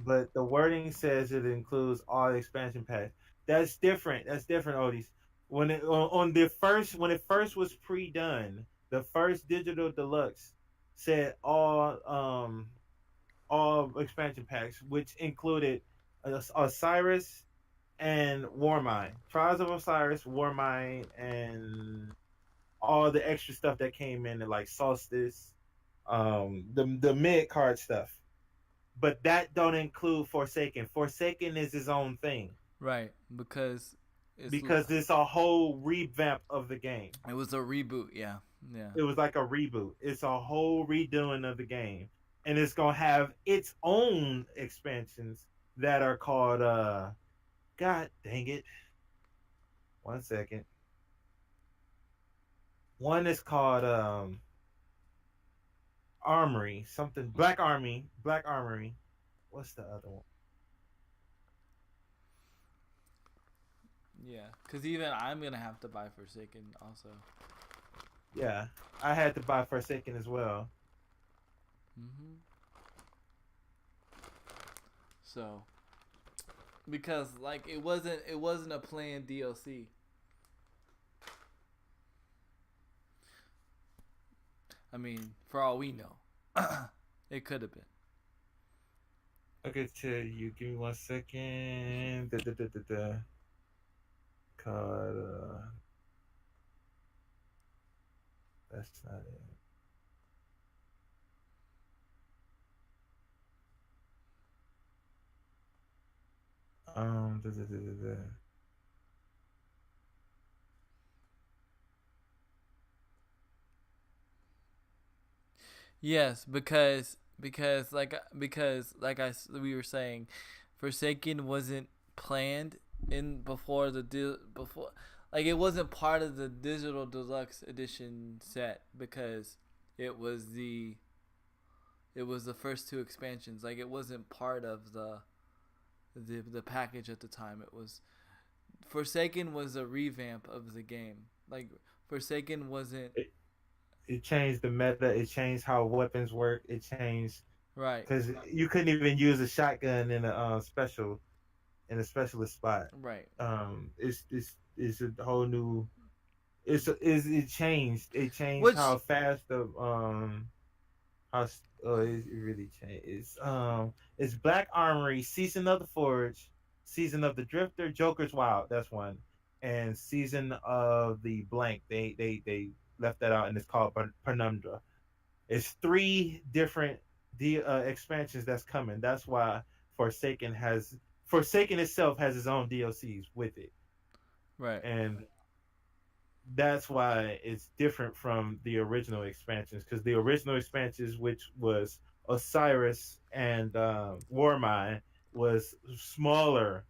But the wording says it includes all the expansion packs. That's different. Odis. When it first was pre-done, the first digital deluxe said all expansion packs, which included Osiris and Warmind, Trials of Osiris, Warmind, and all the extra stuff that came in, like Solstice, the mid card stuff. But that don't include Forsaken. Forsaken is his own thing. Right, because it's a whole revamp of the game. It was a reboot, yeah. It was like a reboot. It's a whole redoing of the game, and it's gonna have its own expansions that are called God dang it! 1 second. One is called Armory, something Black Armory. What's the other one? Yeah, because even I'm gonna have to buy Forsaken also. Yeah, I had to buy Forsaken as well. So, because like it wasn't a planned DLC. I mean, for all we know, it could have been. Okay, you give me 1 second. Called that's not it. Da, da, da, da, da. Yes, because we were saying, Forsaken wasn't planned in before before, like it wasn't part of the digital deluxe edition set because it was the it was the first two expansions. Like it wasn't part of the package at the time. It was Forsaken was a revamp of the game. Like Forsaken wasn't It changed the meta. It changed how weapons work. It changed right. because you couldn't even use a shotgun in a specialist spot. Right. It's a whole new. It changed. It changed Which how fast the how it really changed. It's Black Armory, Season of the Forge, Season of the Drifter, Joker's Wild. That's one, and Season of the Blank. They left that out, and it's called Penumbra. It's three different expansions that's coming. That's why Forsaken itself has its own DLCs with it, right. and that's why it's different from the original expansions. Because the original expansions, which was Osiris and Warmind, was smaller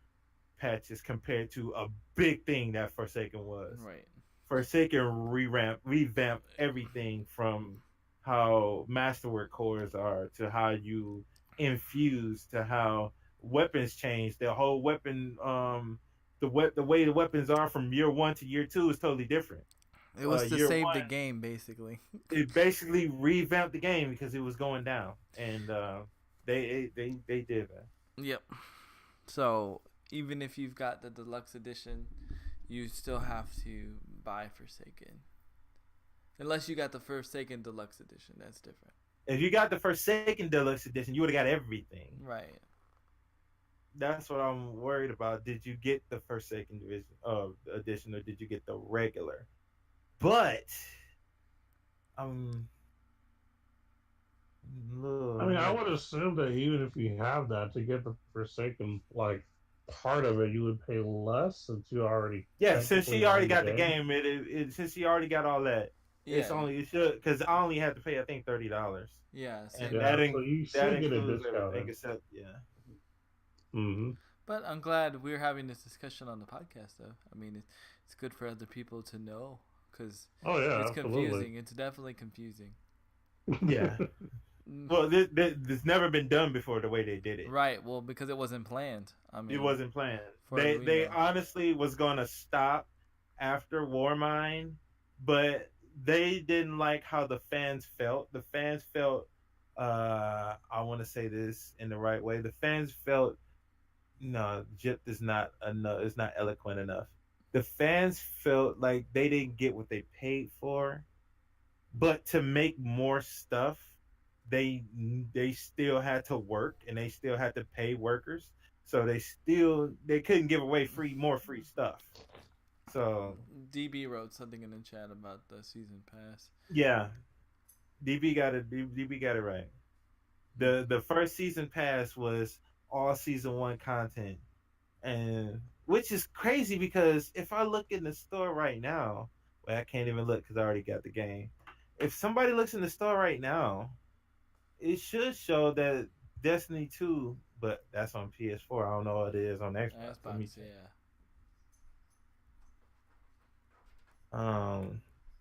patches compared to a big thing that Forsaken was. Right. Forsaken revamped everything from how masterwork cores are to how you infuse to how weapons change. The whole weapon, the way the weapons are from year 1 to year 2 is totally different. It was to year save one, the game, basically. It basically revamped the game because it was going down, and they did that. Yep. So even if you've got the deluxe edition, you still have to buy Forsaken. Unless you got the Forsaken deluxe edition, that's different. If you got the Forsaken deluxe edition, you would have got everything. Right. That's what I'm worried about. Did you get the Forsaken edition, or did you get the regular? But I mean, I would assume that even if you have that, to get the Forsaken like part of it, you would pay less since you already. Yeah, since she already got the game. since she already got all that, Yeah. it should because I only had to pay I think $30. Yeah. And Same. that, so you that should get a includes discount. everything except Mm-hmm. But I'm glad we're having this discussion on the podcast, though. I mean, it's good for other people to know because Oh yeah, it's absolutely. confusing. It's definitely confusing. Yeah. Well, this never been done before the way they did it. Right. Well, because it wasn't planned. I mean, It wasn't planned. For all we They know. honestly was gonna stop after Warmind, but they didn't like how the fans felt. The fans felt I want to say this in the right way. The fans felt no, Jip is not enough. It's not eloquent enough. The fans felt like they didn't get what they paid for, but to make more stuff, they still had to work and they still had to pay workers. So they couldn't give away more free stuff. So DB wrote something in the chat about the season pass. yeah, DB got it right. The first season pass was all season 1 content, and which is crazy because if I look in the store right now, well, I can't even look because I already got the game. If somebody looks in the store right now, it should show that Destiny 2, but that's on PS4. I don't know what it is on Xbox. Let me see. Yeah.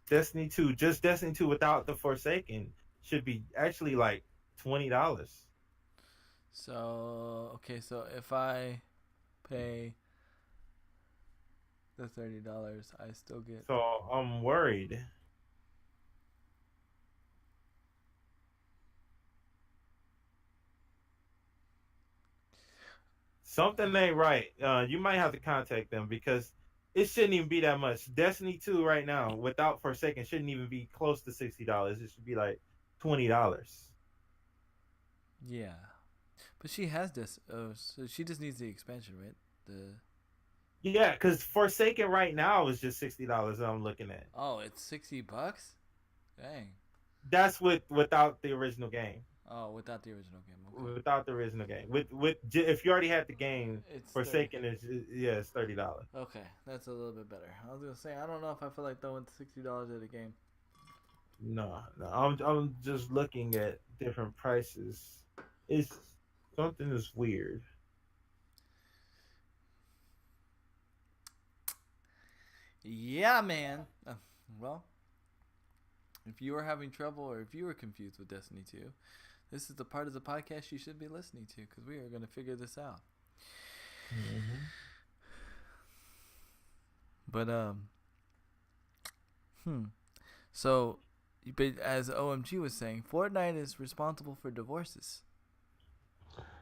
Destiny 2, just Destiny 2 without the Forsaken should be actually like $20. So okay, so if I pay the $30, I still get. So I'm worried. Something ain't right. You might have to contact them because it shouldn't even be that much. Destiny 2 right now without Forsaken shouldn't even be close to $60. It should be like $20. Yeah, but she has this. So she just needs the expansion, right? Yeah, because Forsaken right now is just $60 that I'm looking at. Oh, it's $60. Dang. That's without the original game. Oh, without the original game. Okay. without the original game. If you already had the game, It's Forsaken it's $30. Okay, that's a little bit better. I was gonna say I don't know if I feel like throwing $60 at a game. No, I'm just looking at different prices. It's something is weird. Yeah, man. Well, if you are having trouble or if you are confused with Destiny 2, this is the part of the podcast you should be listening to because we are going to figure this out. Mm-hmm. But so, but as OMG was saying, Fortnite is responsible for divorces.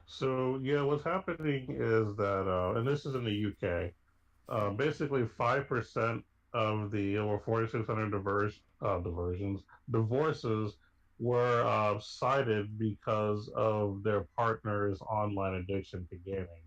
So yeah, what's happening is that, and this is in the UK. Basically, 5% of the over 4,600 divorces were cited because of their partner's online addiction to gaming.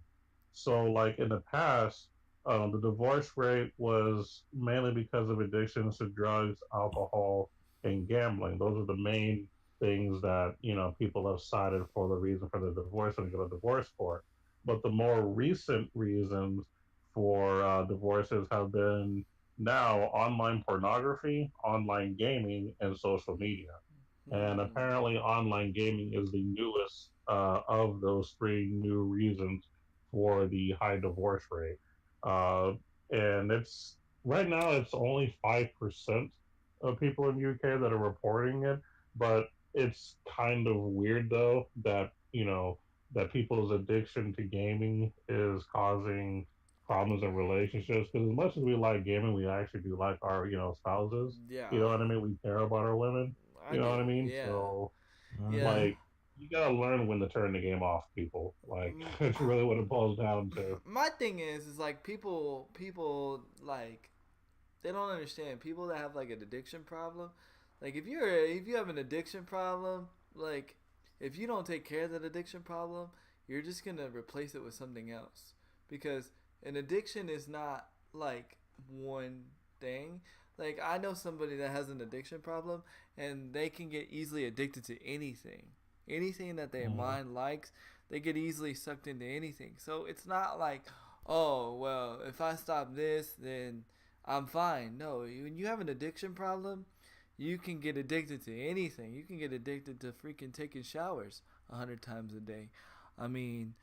So, like in the past, the divorce rate was mainly because of addictions to drugs, alcohol, and gambling. Those are the main things that people have cited for the reason for the divorce and get a divorce court. But the more recent reasons for divorces have been now online pornography, online gaming, and social media. And apparently, online gaming is the newest of those three new reasons for the high divorce rate. Uh, and it's right now it's only 5% of people in the UK that are reporting it, but it's kind of weird though that that people's addiction to gaming is causing problems in relationships. Because as much as we like gaming, we actually do like our spouses. Yeah, You know what I mean? We care about our women. I You know do. what I mean? Yeah, So yeah. like you gotta learn when to turn the game off, people. Like that's really what it boils down to. My thing is like people like they don't understand people that have like an addiction problem. Like if you have an addiction problem, like if you don't take care of that addiction problem, you're just gonna replace it with something else because an addiction is not like one thing. Like I know somebody that has an addiction problem and they can get easily addicted to anything. Anything that their mind likes, they get easily sucked into anything. So it's not like, oh, well, if I stop this, then I'm fine. No, when you have an addiction problem, you can get addicted to anything. You can get addicted to freaking taking showers 100 times a day. I mean,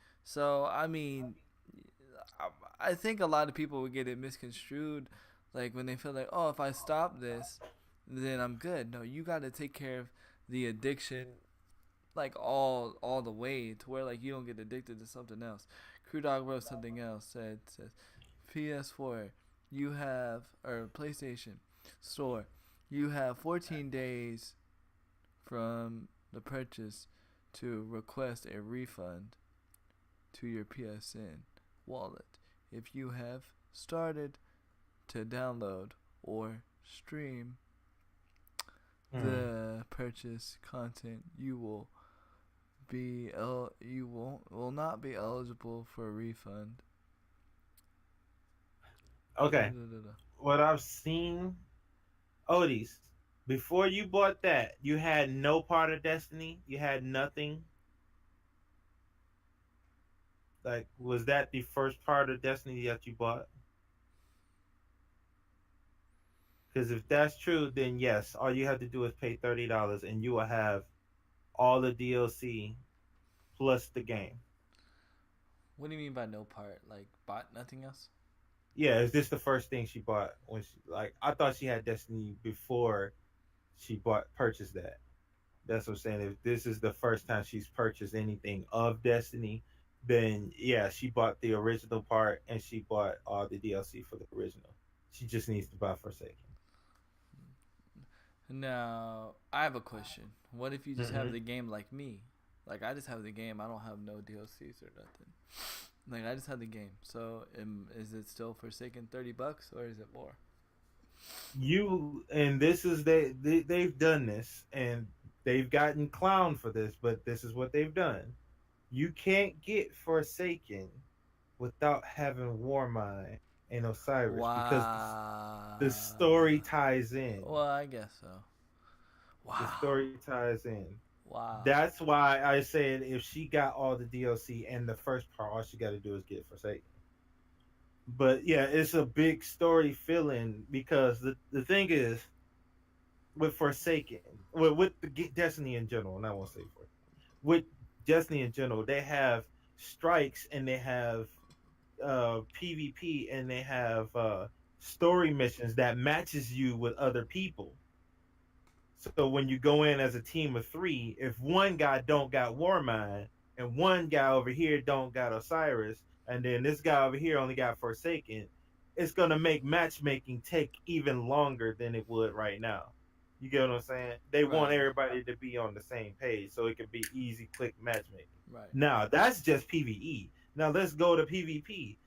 I think a lot of people would get it misconstrued, like when they feel like, oh, if I stop this, then I'm good. No, you got to take care of the addiction, like all the way to where like you don't get addicted to something else. Crew Dog wrote something else. Says PS4, you have or PlayStation Store, you have 14 days from the purchase to request a refund to your PSN wallet if you have started to download or stream the purchase content. You will will not be eligible for a refund. Okay. What I've seen, Odis, before you bought that, you had no part of Destiny. You had nothing. Like, was that the first part of Destiny that you bought? Because if that's true, then yes, all you have to do is pay $30, and you will have all the DLC plus the game. What do you mean by no part? Like bought nothing else? Yeah, is this the first thing she bought when she I thought she had Destiny before she purchased that. That's what I'm saying. If this is the first time she's purchased anything of Destiny, then yeah, she bought the original part and she bought all the DLC for the original. She just needs to buy Forsaken. Now, I have a question. What if you just have the game like me? Like, I just have the game. I don't have no DLCs or nothing. Like, I just have the game. So, is it still Forsaken $30 or is it more? This is they've done this and they've gotten clowned for this, but this is what they've done. You can't get Forsaken without having Warmind and Osiris because the story ties in. Well, I guess so. Wow. The story ties in. Wow. That's why I said if she got all the DLC and the first part, all she got to do is get Forsaken. But yeah, it's a big story feeling because the thing is with Forsaken, with the Destiny in general, and I won't say for with Destiny in general, they have strikes and they have PvP and they have story missions that matches you with other people. So when you go in as a team of 3, if one guy don't got Warmind and one guy over here don't got Osiris, and then this guy over here only got Forsaken, it's gonna make matchmaking take even longer than it would right now. You get what I'm saying? They want Right. everybody to be on the same page so it can be easy, quick matchmaking. Right. Now that's just PvE. Now let's go to PvP.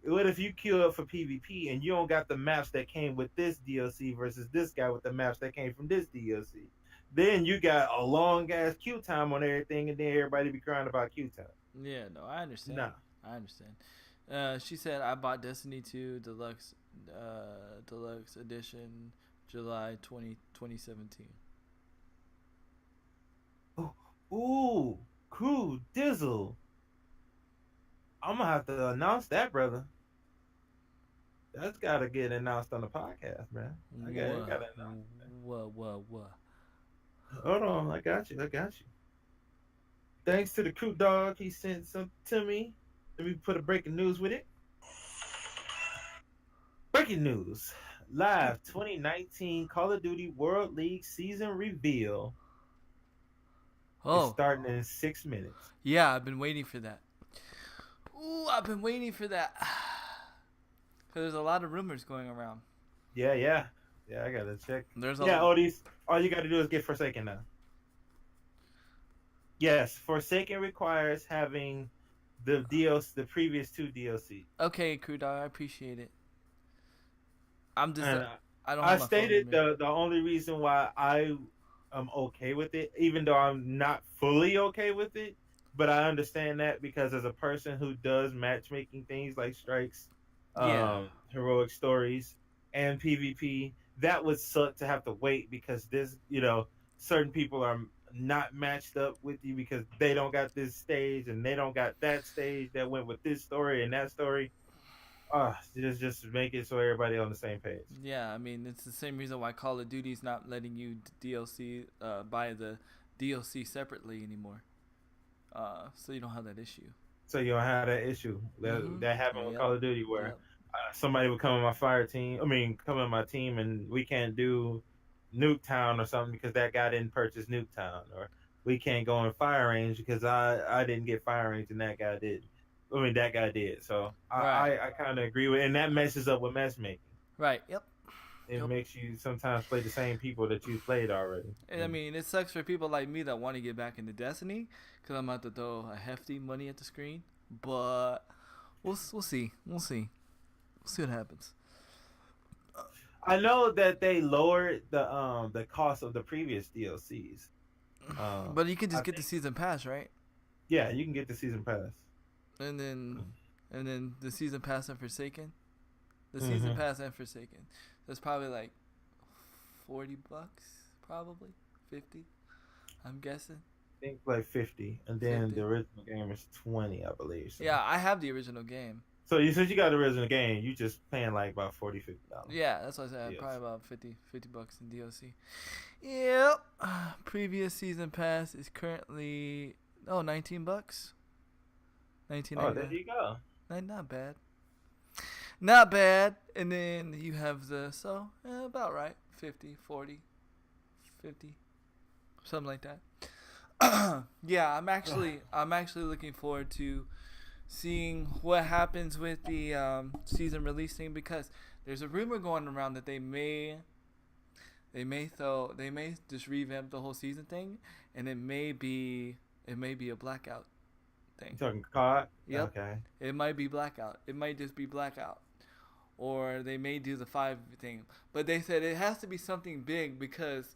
What if you queue up for PvP and you don't got the maps that came with this DLC versus this guy with the maps that came from this DLC? Then you got a long ass queue time on everything, and then everybody be crying about queue time. Yeah, no, I understand. Nah. I understand. She said I bought Destiny 2 Deluxe Edition July 2017. Ooh, cool Dizzle. I'm gonna have to announce that, brother. That's gotta get announced on the podcast, man. I gotta announce that. What? Hold on, I got you. Thanks to the crew dog, he sent some to me. Let me put a breaking news with it. Breaking news. Live 2019 Call of Duty World League season reveal. It's Oh, starting in 6 minutes. yeah, I've been waiting for that. Ooh, I've been waiting for that. Cause there's a lot of rumors going around. Yeah, I gotta check. There's a Yeah, all you gotta do is get Forsaken now. Yes, Forsaken requires having the previous 2 DLC. Okay, crew dog, I appreciate it. I'm just And I don't. I Have my phone stated with me. the only reason why I am okay with it, even though I'm not fully okay with it, but I understand that because as a person who does matchmaking things like strikes, Yeah. heroic stories, and PvP, that would suck to have to wait because this, certain people are not matched up with you because they don't got this stage and they don't got that stage that went with this story and that story. Just make it so everybody on the same page. Yeah, I mean it's the same reason why Call of Duty's not letting you DLC buy the DLC separately anymore. So you don't have that issue. So you don't have that issue that happened with Yep. Call of Duty where Yep. somebody would come in my come in my team, and we can't do Nuketown or something because that guy didn't purchase Nuketown, or we can't go in Fire Range because I didn't get Fire Range and that guy did. I mean that guy did. So Right. I kind of agree with, and that messes up with matchmaking. Right. Yep. It Yep. makes you sometimes play the same people that you played already. And I mean, it sucks for people like me that want to get back into Destiny because I'm about to throw a hefty money at the screen. But we'll see. We'll see what happens. I know that they lowered the cost of the previous DLCs. But you can just I get the think- season pass, right? Yeah, you can get the season pass. And then the season pass and Forsaken. The season Mhm. pass and Forsaken. That's probably like $40, probably 50. I'm guessing. I think like 50, and then 50. the original game is 20, I believe. So. Yeah, I have the original game. So since you got the original game, you just paying like about $40-$50. Yeah, that's what I said. Yes. Probably about $50 in DLC. Yep. Previous season pass is currently $19. 19. Oh, there you go. Not bad. Not bad. And then you have about right. 50, 40, 50, something like that. Yeah, I'm actually looking forward to seeing what happens with the season release thing, because there's a rumor going around that they may just revamp the whole season thing, and it may be a blackout thing. You talking COD? Yep. Okay. It might be blackout. It might just be blackout. Or they may do the 5 thing. But they said it has to be something big because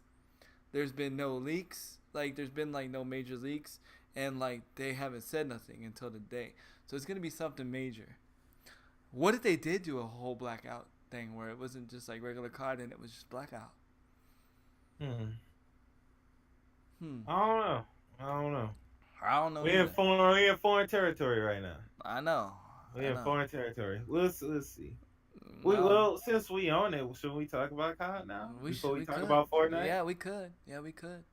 there's been no leaks. Like, there's been, like, no major leaks. And, like, they haven't said nothing until today. So it's going to be something major. What if they did do a whole blackout thing where it wasn't just, like, regular COD and it was just blackout? I don't know. I don't know. I don't know. We either. in foreign territory right now. I know. We I in know. foreign territory. Let's see. Well, Well, since we on it, should we talk about COD now before we talk could. about Fortnite? Yeah, we could. Yeah, we could.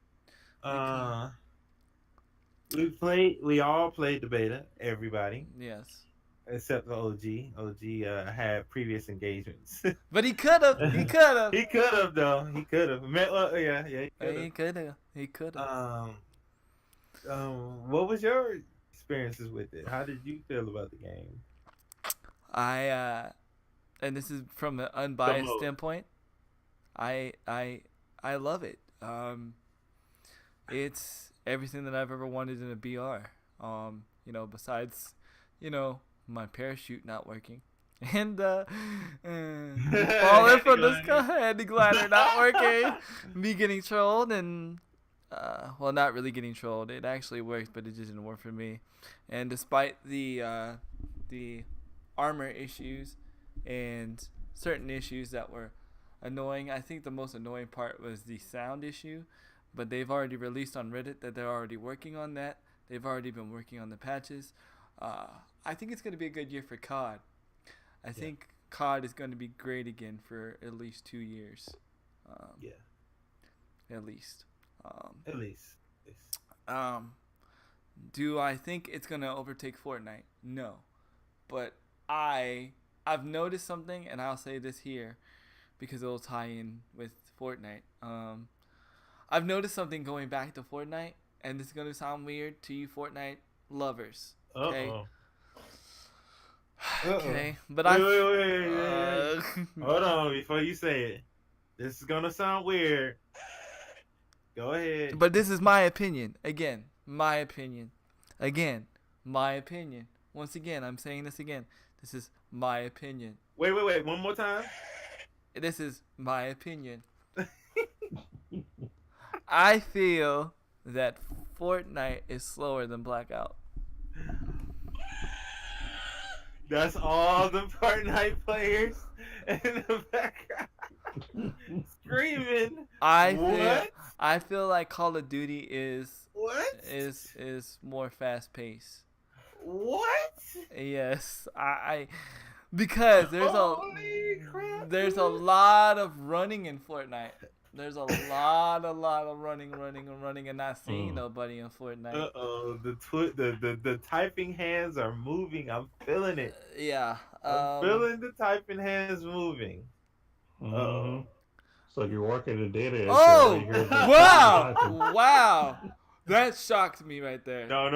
We all played the beta. Everybody Yes. except the OG. OG had previous engagements. But he could have. He could have. He could have though. He could have. Yeah. He could He could have. He could have. What was your experiences with it? How did you feel about the game? And this is from an unbiased mode. standpoint. I love it. It's everything that I've ever wanted in a BR. Besides, my parachute not working. And falling from the sky, and the glider not working, me getting trolled, and not really getting trolled. It actually worked, but it just didn't work for me. And despite the armor issues and certain issues that were annoying, I think the most annoying part was the sound issue. But they've already released on Reddit that they're already working on that. They've already been working on the patches. I think it's going to be a good year for COD. I think COD is going to be great again for at least 2 years. At least. At least. Do I think it's going to overtake Fortnite? No. But I've noticed something, and I'll say this here because it'll tie in with Fortnite. I've noticed something going back to Fortnite, and this is going to sound weird to you Fortnite lovers. Okay? Okay, but wait. Hold on before you say it. This is gonna sound weird. Go ahead. But this is my opinion. Again, my opinion. Again, my opinion. Once again, I'm saying this again. This is my opinion. Wait. One more time. This is my opinion. I feel that Fortnite is slower than Blackout. That's all the Fortnite players in the background screaming. I feel like Call of Duty is more fast paced. What? Yes, because there's a lot of running in Fortnite. There's a lot of running, and not seeing nobody in Fortnite. The typing hands are moving. I'm feeling it. Yeah. I'm feeling the typing hands moving. So you're working the data. Wow. That shocked me right there. No.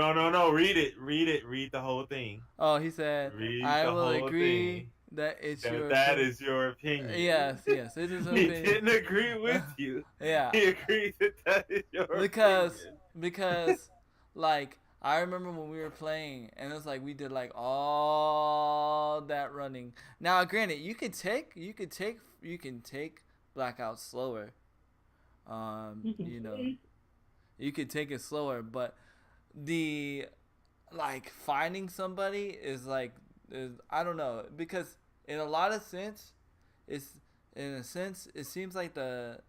Read it. Read the whole thing. Oh, he said, I will agree that it's that is your opinion. Yes, it is an He opinion. didn't agree with you. Yeah. He agreed that is your opinion. Because like I remember when we were playing and it's like we did like all that running. Now granted, you can take Blackout slower. You could take it slower, but the like finding somebody is I don't know, because in a sense it seems like the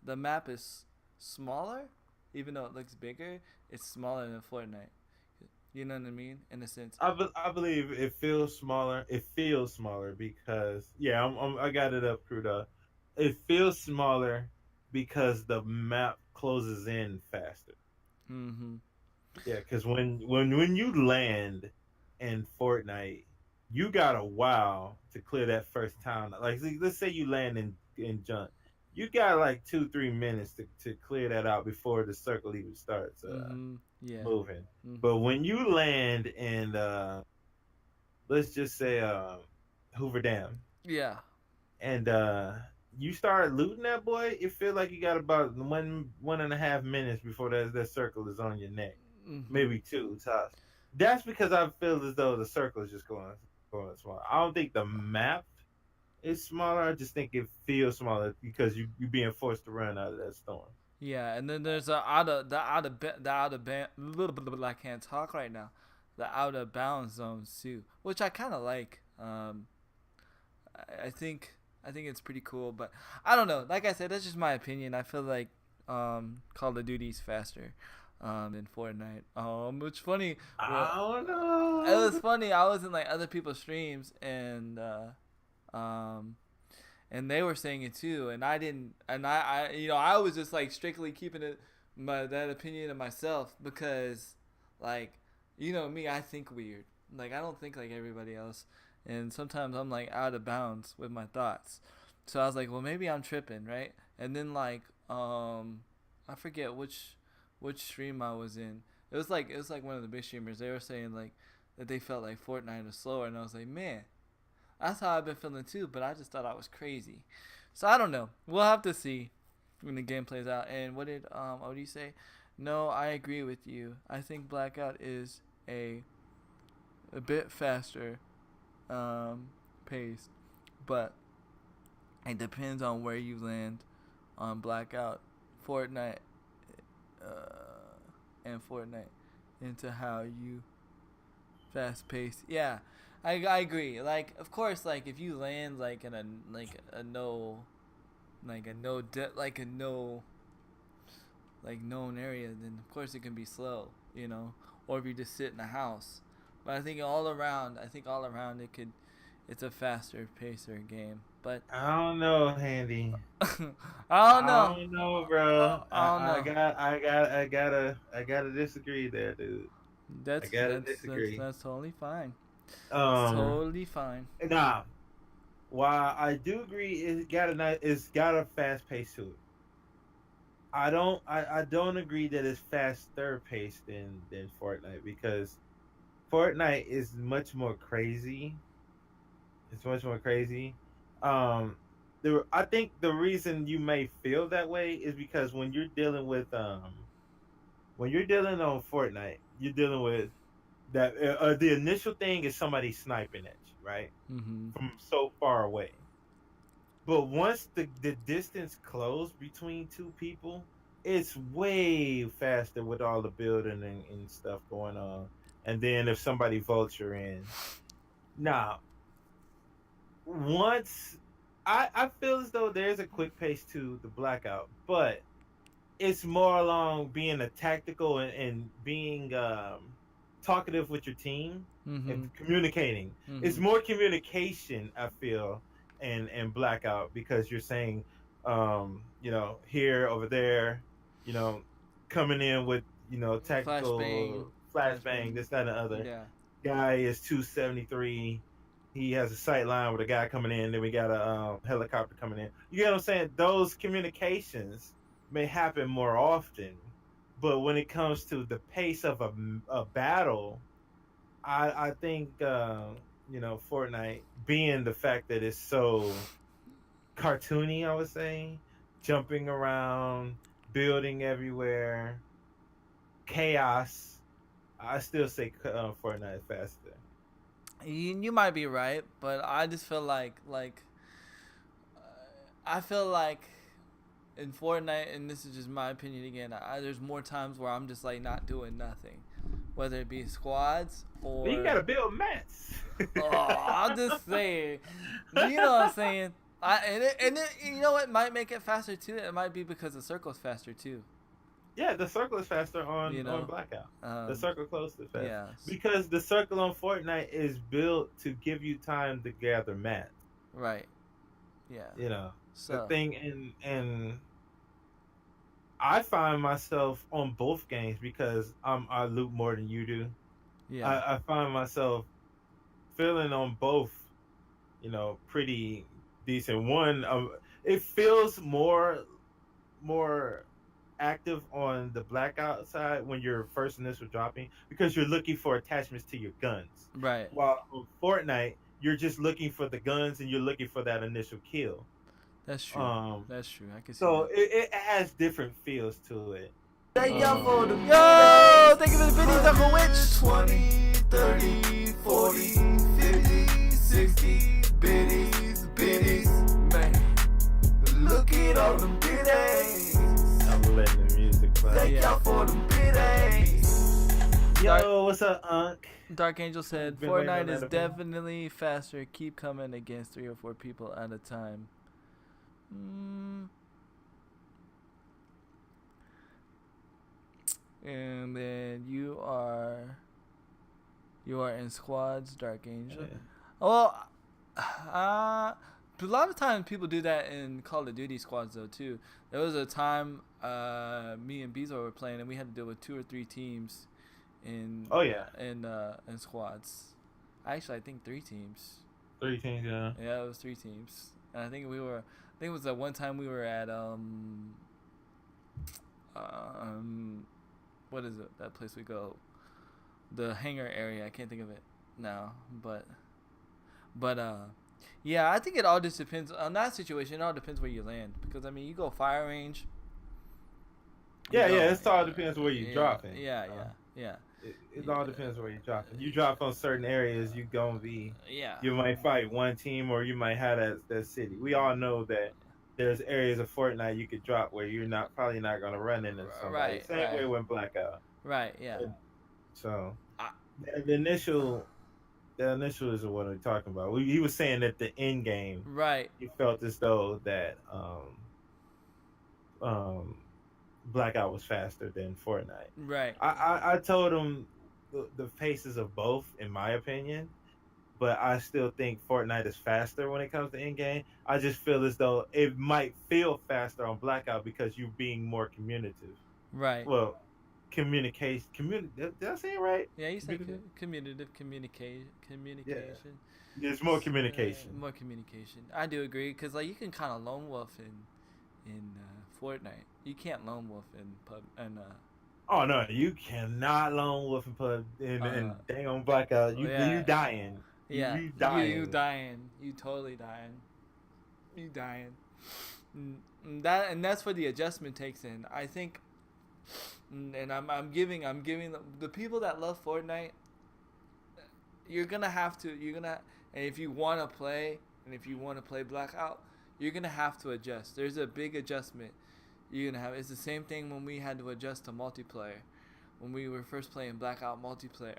map is smaller, even though it looks bigger. It's smaller than Fortnite. You know what I mean? In a sense. I believe it feels smaller. It feels smaller because I got it up, Cruda. It feels smaller because the map closes in faster. Mm-hmm. Yeah, because when you land in Fortnite, you got a while to clear that first town. Like, let's say you land in Junk. You got like 2-3 minutes to clear that out before the circle even starts moving. Mm-hmm. But when you land in, let's just say Hoover Dam. Yeah. And you start looting that boy, it feels like you got about 1.5 minutes before that circle is on your neck. Mm-hmm. Maybe 2 tops. That's because I feel as though the circle is just going small. I don't think the map is smaller. I just think it feels smaller because you're being forced to run out of that storm. Yeah, and then there's the out of I can't talk right now. The out of bounds zones too, which I kind of like. I think it's pretty cool, but I don't know. Like I said, that's just my opinion. I feel like Call of Duty's faster than Fortnite. It's funny. I don't know. It was funny. I was in like other people's streams and they were saying it too, and I didn't, and I I was just like strictly keeping that opinion to myself because, like, me, I think weird. Like, I don't think like everybody else, and sometimes I'm like out of bounds with my thoughts. So I was like, well, maybe I'm tripping, right? And then like, I forget which stream I was in. It was like one of the big streamers. They were saying like that they felt like Fortnite was slower, and I was like, man, that's how I've been feeling too. But I just thought I was crazy. So I don't know. We'll have to see when the game plays out. And what did OD say? No, I agree with you. I think Blackout is a bit faster paced, but it depends on where you land on Blackout, Fortnite, and Fortnite into how you fast paced. Yeah, I agree. Like, of course, like if you land like in a known area, then of course it can be slow, or if you just sit in a house. But I think all around it's a faster pacer game. But I don't know, Handy. I don't know. I don't know, bro. I don't know. I gotta disagree there, dude. That's disagree. That's totally fine. Totally fine. Nah. While I do agree, it's got a fast pace to it. I don't agree that it's faster paced than Fortnite, because Fortnite is much more crazy. It's much more crazy. I think the reason you may feel that way is because when you're dealing with on Fortnite, you're dealing with that the initial thing is somebody sniping at you, right? Mm-hmm. From so far away. But once the distance closed between two people, it's way faster with all the building and stuff going on. And then if somebody vulture in. Now, once I feel as though there's a quick pace to the Blackout, but it's more along being a tactical and being talkative with your team, mm-hmm. and communicating. Mm-hmm. It's more communication, I feel, and Blackout, because you're saying, here, over there, coming in with, tactical flashbang, this, that, and the other. Yeah. Guy is 273. He has a sight line with a guy coming in. Then we got a helicopter coming in. You get what I'm saying? Those communications may happen more often, but when it comes to the pace of a battle, I think Fortnite, being the fact that it's so cartoony, I would say, jumping around, building everywhere, chaos, I still say Fortnite is faster. You might be right, but I just feel like I feel like in Fortnite, and this is just my opinion again, there's more times where I'm just like not doing nothing, whether it be squads or. You gotta build mats. I'm just saying, you know what I'm saying. And you know what might make it faster too? It might be because the circle's faster too. Yeah, the circle is faster on Blackout. The circle close is faster. Yeah. Because the circle on Fortnite is built to give you time to gather mats. Right. Yeah. So the thing, and I find myself on both games, because I loot more than you do. Yeah. I find myself feeling on both, pretty decent. One, it feels more active on the Blackout side when you're first initial dropping, because you're looking for attachments to your guns. Right. While on Fortnite, you're just looking for the guns and you're looking for that initial kill. That's true. That's true. I can see so it has different feels to it. Thank y'all for the thank you for the videos, Uncle Witch. 20, 30, 40, 50, 60 biddies, man. Look at all them biddies. I'm letting the music play. Thank y'all for them biddies. Yo, what's up, Unc? Dark Angel said, Fortnite is definitely faster. Keep coming against 3 or 4 people at a time. And then you are in squads, Dark Angel. Yeah. Well, a lot of times people do that in Call of Duty squads though too. There was a time me and Bezo were playing and we had to deal with 2 or 3 teams in Oh yeah, in squads. Actually, I think 3 teams. 3 teams. Yeah. Yeah, it was 3 teams. And I think it was that one time we were at what is it? That place we go, the hangar area. I can't think of it now, but yeah, I think it all just depends on that situation. It all depends where you land, because I mean, you go fire range. Yeah, you yeah. go- It all depends where you dropping. Yeah, Uh, yeah. It all depends where you dropping. You drop on certain areas, you gonna be. Yeah. You might fight one team, or you might have that city. We all know that there's areas of Fortnite you could drop where you're probably not gonna run into somebody. Right, Same right. way with Blackout. Right. Yeah. So I- the initial is what we're talking about. He was saying that the end game, Right. he felt as though that Blackout was faster than Fortnite. Right. I told him the paces of both, in my opinion, but I still think Fortnite is faster when it comes to end game. I just feel as though it might feel faster on Blackout because you're being more communicative. Right. Well, communication. Did I say it right? Yeah, you said Communicative? communication. There's more communication. More communication. I do agree, because like you can kind of lone wolf in Fortnite. You can't lone wolf in pub and Oh no, you cannot lone wolf and pub and dang on Blackout. You dying. yeah, You dying. You dying. You totally dying. You dying. That's where the adjustment takes in. I think, and I'm giving the people that love Fortnite. You're gonna have to. And if you want to play, Blackout, you're gonna have to adjust. There's a big adjustment you're gonna have. It's the same thing when we had to adjust to multiplayer. When we were first playing Blackout multiplayer,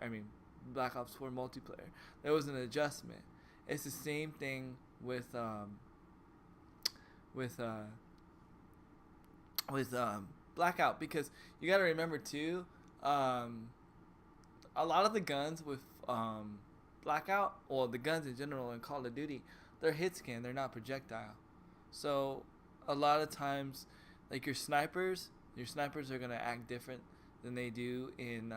Black Ops 4 multiplayer, there was an adjustment. It's the same thing with Blackout, because you got to remember too, a lot of the guns with Blackout, or the guns in general in Call of Duty, they're hit scan, they're not projectile. So a lot of times, like your snipers are gonna act different than they do in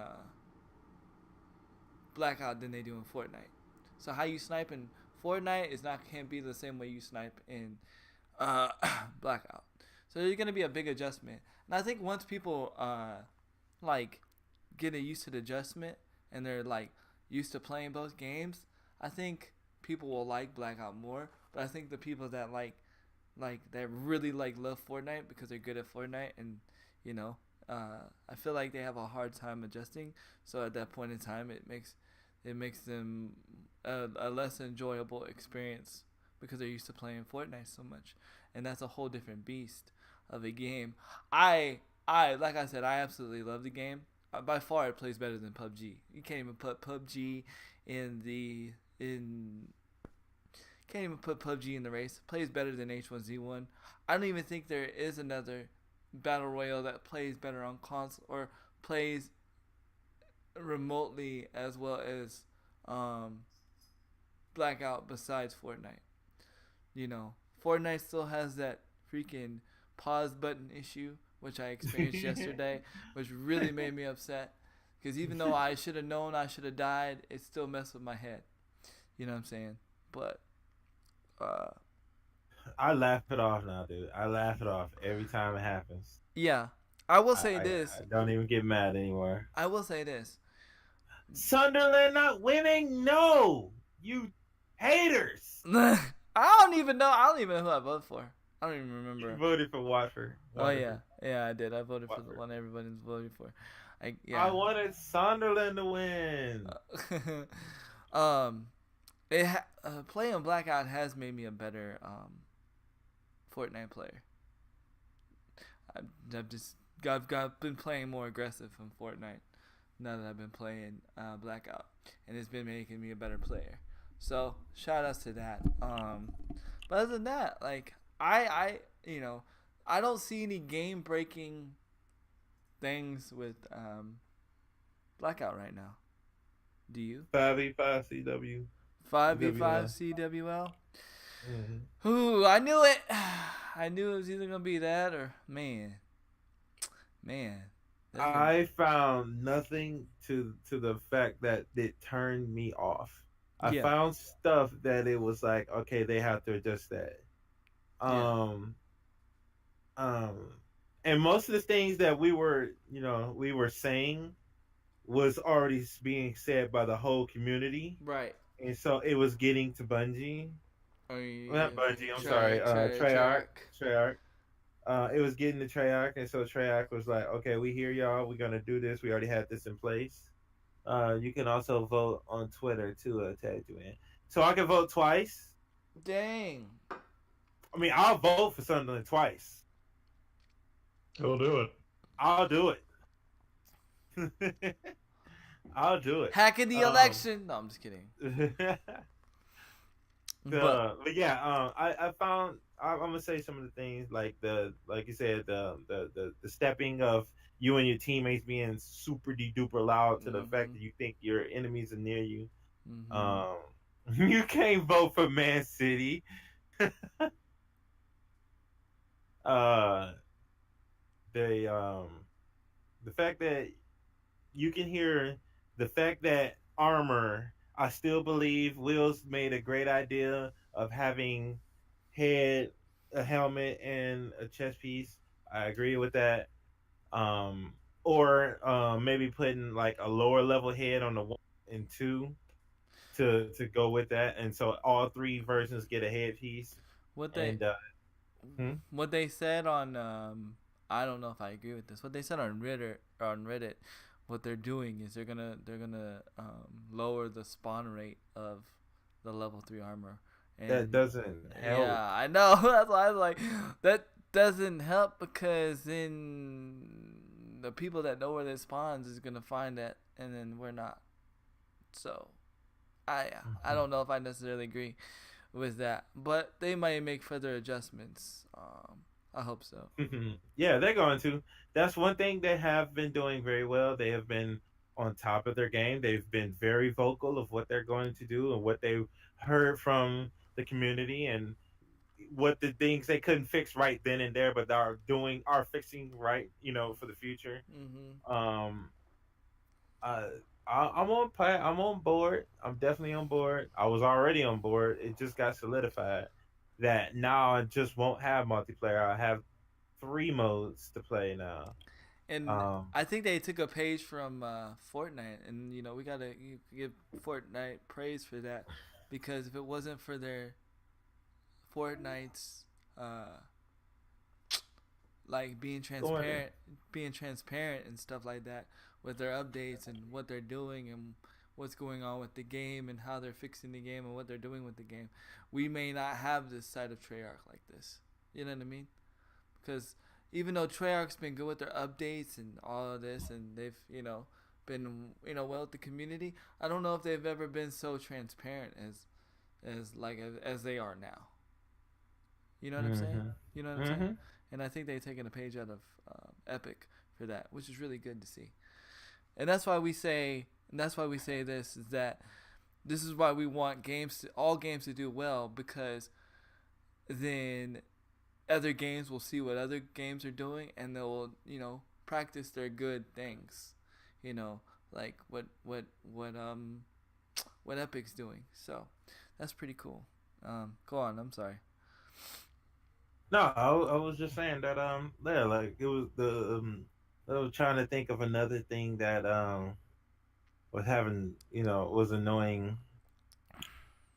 Blackout than they do in Fortnite. So how you snipe in Fortnite can't be the same way you snipe in Blackout. So there's gonna be a big adjustment, and I think once people like get used to the adjustment and they're like used to playing both games, I think people will like Blackout more. But I think the people that that really love Fortnite because they're good at Fortnite, and I feel like they have a hard time adjusting. So at that point in time, it makes them a less enjoyable experience because they're used to playing Fortnite so much, and that's a whole different beast of a game. I like I said, I absolutely love the game. By far, it plays better than PUBG. You can't even put PUBG can't even put PUBG in the race. It plays better than H1Z1. I don't even think there is another battle royale that plays better on console or plays remotely as well as Blackout besides Fortnite. Fortnite still has that freaking pause button issue, which I experienced yesterday, which really made me upset. Because even though I should have known I should have died, it still messed with my head. You know what I'm saying? But I laugh it off now, dude. I laugh it off every time it happens. yeah, I will say this. I don't even get mad anymore. I will say this. Sunderland not winning? No, you haters. I don't even know who I voted for. I don't even remember. You voted for Watford. Oh yeah, I did. I voted for the one everybody's voting for. I wanted Sunderland to win. Playing Blackout has made me a better Fortnite player. I've been playing more aggressive in Fortnite now that I've been playing Blackout, and it's been making me a better player. So shout outs to that. But other than that, I don't see any game breaking things with Blackout right now. Do you? 5v5 CW. 5v5 CWL. Mm-hmm. Ooh, I knew it. I knew it was either gonna be that or man. I found nothing to the fact that it turned me off. I Yeah. found stuff that it was like, okay, they have to adjust that. And most of the things that we were saying was already being said by the whole community, Right. and so it was getting to Bungie. Oh, yeah. Well, not Bungie. I'm sorry, Treyarch. It was getting to Treyarch, and so Treyarch was like, "Okay, we hear y'all. We're gonna do this. We already had this in place." You can also vote on Twitter to tag you in, so I can vote twice. Dang. I mean, I'll vote for something twice. He'll do it. I'll do it. I'll do it. Hacking the election. No, I'm just kidding. but yeah, I found. I'm gonna say some of the things like you said, the stepping of you and your teammates being super duper loud to the fact that you think your enemies are near you. You can't vote for Man City. The fact that you can hear the fact that Armor, I still believe Will's made a great idea of having a helmet and a chest piece. I agree with that. Or maybe putting like a lower level head on the 1 and 2 to go with that, and so all 3 versions get a headpiece. What they said on I don't know if I agree with this. What they said on Reddit, what they're doing is they're gonna lower the spawn rate of the level 3 armor. And that doesn't help. Yeah, I know. That's why I was like, that doesn't help, because then the people that know where it spawns is gonna find that, and then we're not. So, I don't know if I necessarily agree with that, but they might make further adjustments. I hope so. Yeah, they're going to. That's one thing they have been doing very well. They have been on top of their game. They've been very vocal of what they're going to do and what they heard from the community and what the things they couldn't fix right then and there, but are fixing right, for the future. I'm on board. I'm definitely on board. I was already on board. It just got solidified that now I just won't have multiplayer. I have 3 modes to play now. And I think they took a page from Fortnite, and we gotta give Fortnite praise for that, because if it wasn't for their Fortnite's like being transparent and stuff like that with their updates and what they're doing and what's going on with the game and how they're fixing the game and what they're doing with the game, we may not have this side of Treyarch like this. You know what I mean? Because even though Treyarch's been good with their updates and all of this, and they've been well with the community, I don't know if they've ever been so transparent as they are now. You know what I'm saying? You know what I'm saying? And I think they've taken a page out of Epic for that, which is really good to see. And that's why we say this, is that this is why we want all games to do well, because then other games will see what other games are doing, and they'll practice their good things, like what Epic's doing. So that's pretty cool. Go on. I'm sorry. No, I was just saying that like it was I was trying to think of another thing that was having was annoying.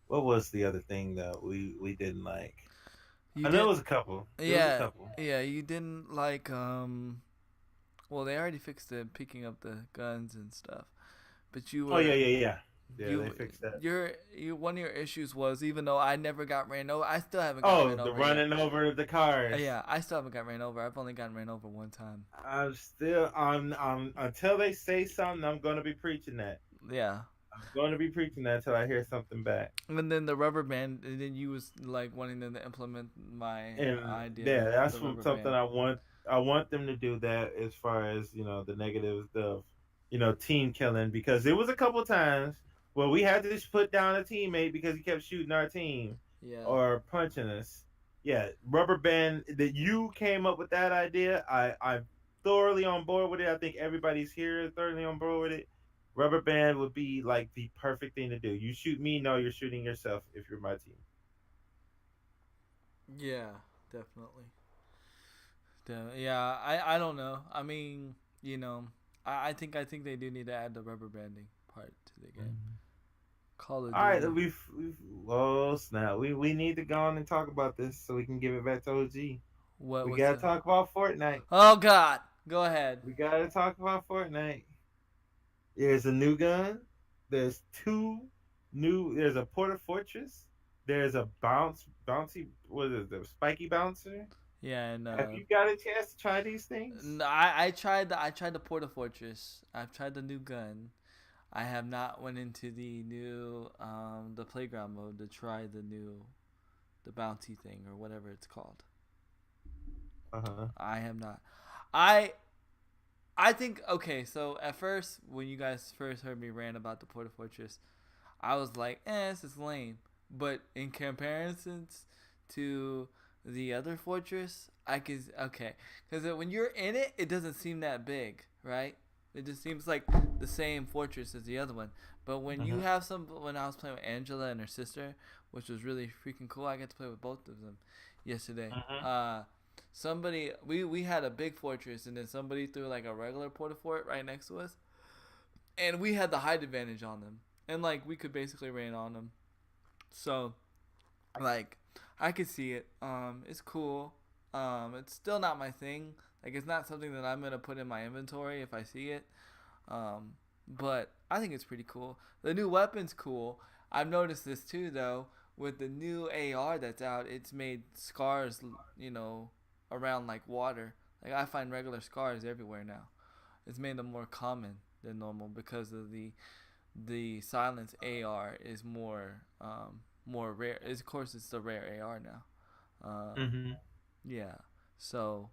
What was the other thing that we didn't like? I know it was a couple. Yeah, you didn't like well, they already fixed the picking up the guns and stuff, but you were, Yeah, they fixed that. One of your issues was, even though I never got ran over, I still haven't got ran over. Oh, the running over the cars. Yeah, I still haven't got ran over. I've only gotten ran over one time. I'm until they say something, I'm gonna be preaching that. Yeah. I'm going to be preaching that until I hear something back. And then the rubber band, and then you was like wanting them to implement my idea. Yeah, that's something I want I want them to do that as far as the negatives of team killing, because there was a couple times where we had to just put down a teammate because he kept shooting our team Yeah. or punching us. Yeah, rubber band. That you came up with that idea. I'm thoroughly on board with it. I think everybody's here is thoroughly on board with it. Rubber band would be like the perfect thing to do. You shoot me, no, you're shooting yourself if you're my team. Yeah, definitely. Yeah, I don't know. I mean, I think they do need to add the rubber banding part to the game. Call of All right, Duty. we've oh snap. We need to go on and talk about this so we can give it back to OG. What We was gotta the? talk about Fortnite. Oh God, go ahead. We gotta talk about Fortnite. There's a new gun. There's two new. There's a Porter Fortress. There's a bouncy. What is it? The spiky bouncer. Yeah, and Have you got a chance to try these things? I tried the Porta Fortress. I've tried the new gun. I have not went into the new the playground mode to try the bounty thing or whatever it's called. Uh-huh. I have not. I think okay. So at first, when you guys first heard me rant about the Porta Fortress, I was like, this is lame. But in comparisons to the other fortress, I could okay, because when you're in it, it doesn't seem that big, right? It just seems like the same fortress as the other one. But when you have when I was playing with Angela and her sister, which was really freaking cool, I got to play with both of them yesterday. Somebody we had a big fortress, and then somebody threw like a regular porta fort right next to us, and we had the height advantage on them, and like we could basically rain on them. So, like, I could see it. It's cool. It's still not my thing. Like, it's not something that I'm gonna put in my inventory if I see it. But I think it's pretty cool. The new weapon's cool. I've noticed this too, though. With the new AR that's out, it's made scars, around like water. Like I find regular scars everywhere now. It's made them more common than normal because of the silence AR is more rare. Of course, it's the rare AR now. Yeah. So,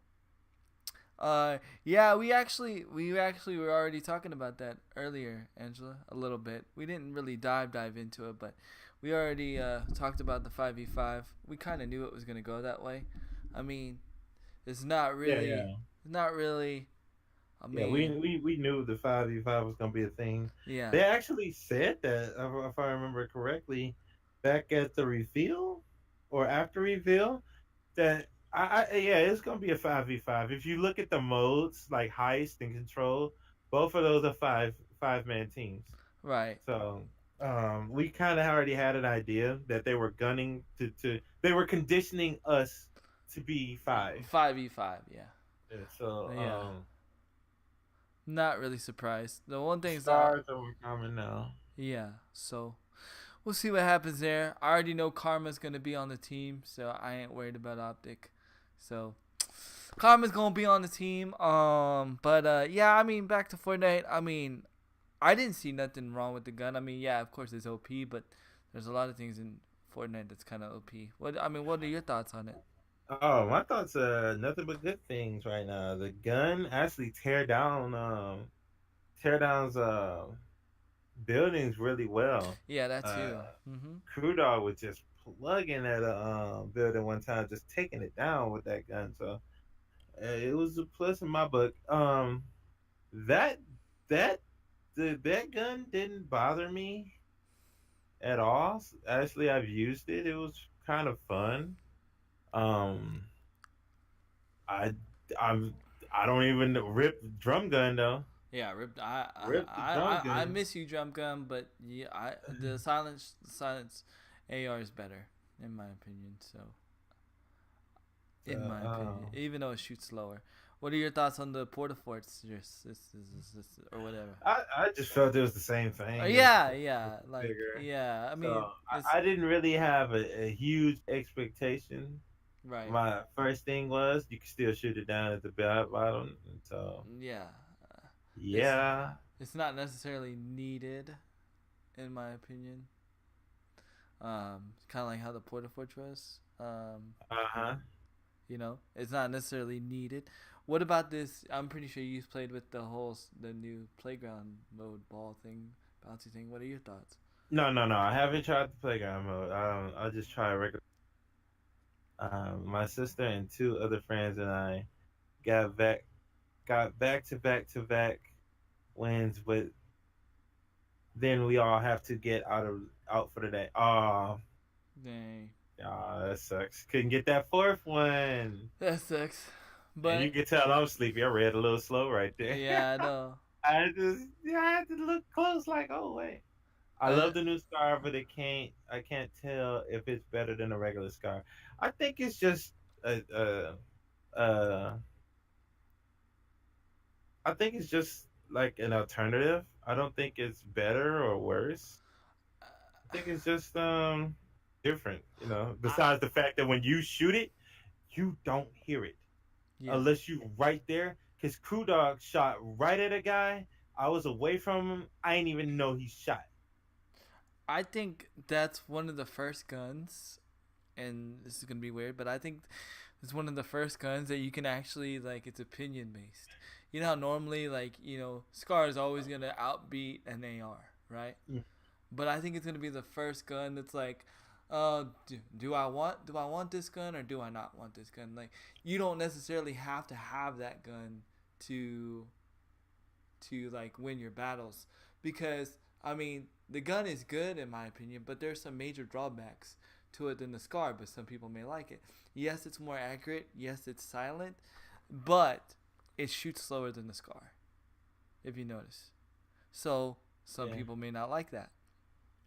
yeah, we were already talking about that earlier, Angela, a little bit. We didn't really dive into it, but we already talked about the 5v5. We kind of knew it was gonna go that way. I mean, it's not really. Yeah. It's not really. I mean, we knew the 5v5 was gonna be a thing. yeah. They actually said that, if I remember correctly, back at the reveal or after reveal, that yeah, it's gonna be a 5v5. If you look at the modes like heist and control, both of those are five-man teams. Right. So we kind of already had an idea that they were gunning to they were conditioning us to be 5v5. Yeah. So Yeah. Not really surprised. The one thing is stars are coming now. Yeah. So we'll see what happens there. I already know Karma's gonna be on the team, so I ain't worried about Optic. So Karma's gonna be on the team. But yeah, I mean, back to Fortnite. I mean, I didn't see nothing wrong with the gun. I mean, yeah, of course it's OP, but there's a lot of things in Fortnite that's kind of OP. What are your thoughts on it? Oh, my thoughts are nothing but good things right now. The gun actually tear downs buildings really well. Yeah, that too. Crew Dog was just plugging at a building one time, just taking it down with that gun. So it was a plus in my book. That gun didn't bother me at all. Actually, I've used it. It was kind of fun. I don't even rip drum gun though. Yeah, Rip the drum gun. I miss you, drum gun, but yeah, the silence AR is better in my opinion. So, in my opinion, even though it shoots slower. What are your thoughts on the Porta Forts or whatever? I just felt it was the same thing. Yeah, like bigger. yeah. I mean, so I didn't really have a huge expectation. Right. My first thing was you can still shoot it down at the bottom. So yeah. It's not necessarily needed, in my opinion. Kind of like how the Porta Fortress. It's not necessarily needed. What about this? I'm pretty sure you've played with the new playground mode ball thing, bouncy thing. What are your thoughts? No. I haven't tried the playground mode. I just try regular. My sister and two other friends and I got back to back wins, but then we all have to get out for the day. Oh, Dang, that sucks. Couldn't get that fourth one. that sucks. And you But can tell I'm sleepy. I read a little slow right there. yeah, I know. I had to look close, like, oh wait. I love the new Scar, but I can't tell if it's better than a regular Scar. I think it's just uh I think it's just like an alternative. I don't think it's better or worse. I think it's just different, Besides the fact that when you shoot it, you don't hear it Yeah. unless you right there. Cause Crew Dog shot right at a guy. I was away from him. I didn't even know he shot. I think that's one of the first guns, and this is gonna be weird, but I think it's one of the first guns that you can actually it's opinion based. You know how normally Scar is always gonna outbeat an AR, right? Yeah. But I think it's gonna be the first gun that's like, do I want this gun or do I not want this gun? Like, you don't necessarily have to have that gun to win your battles, because I mean the gun is good in my opinion, but there's some major drawbacks to it than the Scar, but some people may like it. Yes, it's more accurate. Yes, it's silent, but it shoots slower than the Scar, if you notice. So some people may not like that.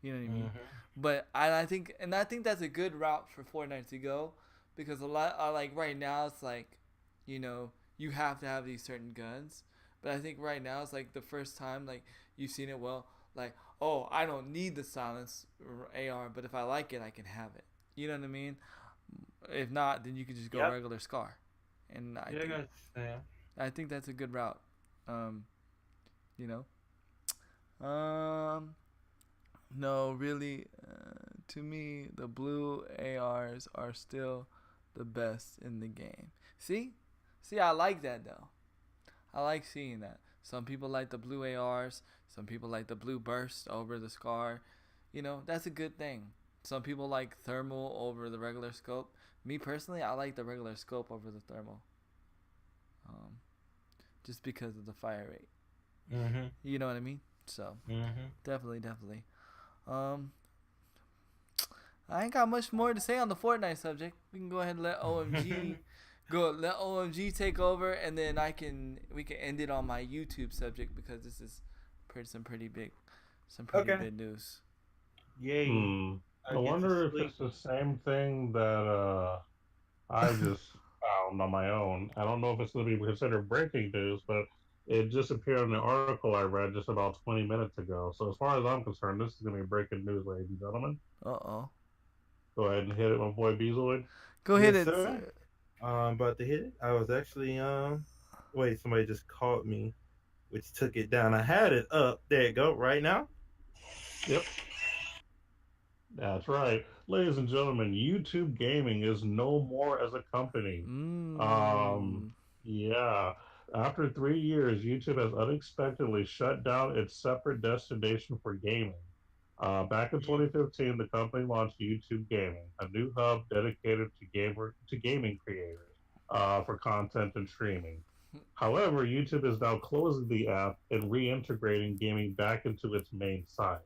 You know what I mean? But I think that's a good route for Fortnite to go, because a lot right now it's you have to have these certain guns. But I think right now it's the first time you've seen it well. Oh, I don't need the silence AR, but if I like it, I can have it. You know what I mean? If not, then you can just go regular Scar. And I think that's a good route. No, really, to me, the blue ARs are still the best in the game. See, I like that though. I like seeing that. Some people like the blue ARs. Some people like the blue burst over the Scar. That's a good thing. Some people like thermal over the regular scope. Me personally, I like the regular scope over the thermal. Just because of the fire rate. You know what I mean? So, definitely. I ain't got much more to say on the Fortnite subject. We can go ahead and let OMG let OMG take over, and then we can end it on my YouTube subject, because this is some pretty big news. Yay. I wonder if it's the same thing that I just found on my own. I don't know if it's going to be considered breaking news, but it just appeared in an article I read just about 20 minutes ago. So as far as I'm concerned, this is going to be breaking news, ladies and gentlemen. Uh-oh. Go ahead and hit it, my boy Beazoid. Go hit it. Sir. I'm about to hit it. I was actually wait, somebody just called me, which took it down. I had it up. There you go. Right now. Yep. That's right. Ladies and gentlemen, YouTube Gaming is no more as a company. Yeah. After 3 years, YouTube has unexpectedly shut down its separate destination for gaming. Back in 2015, the company launched YouTube Gaming, a new hub dedicated to gaming creators for content and streaming. However, YouTube is now closing the app and reintegrating gaming back into its main site.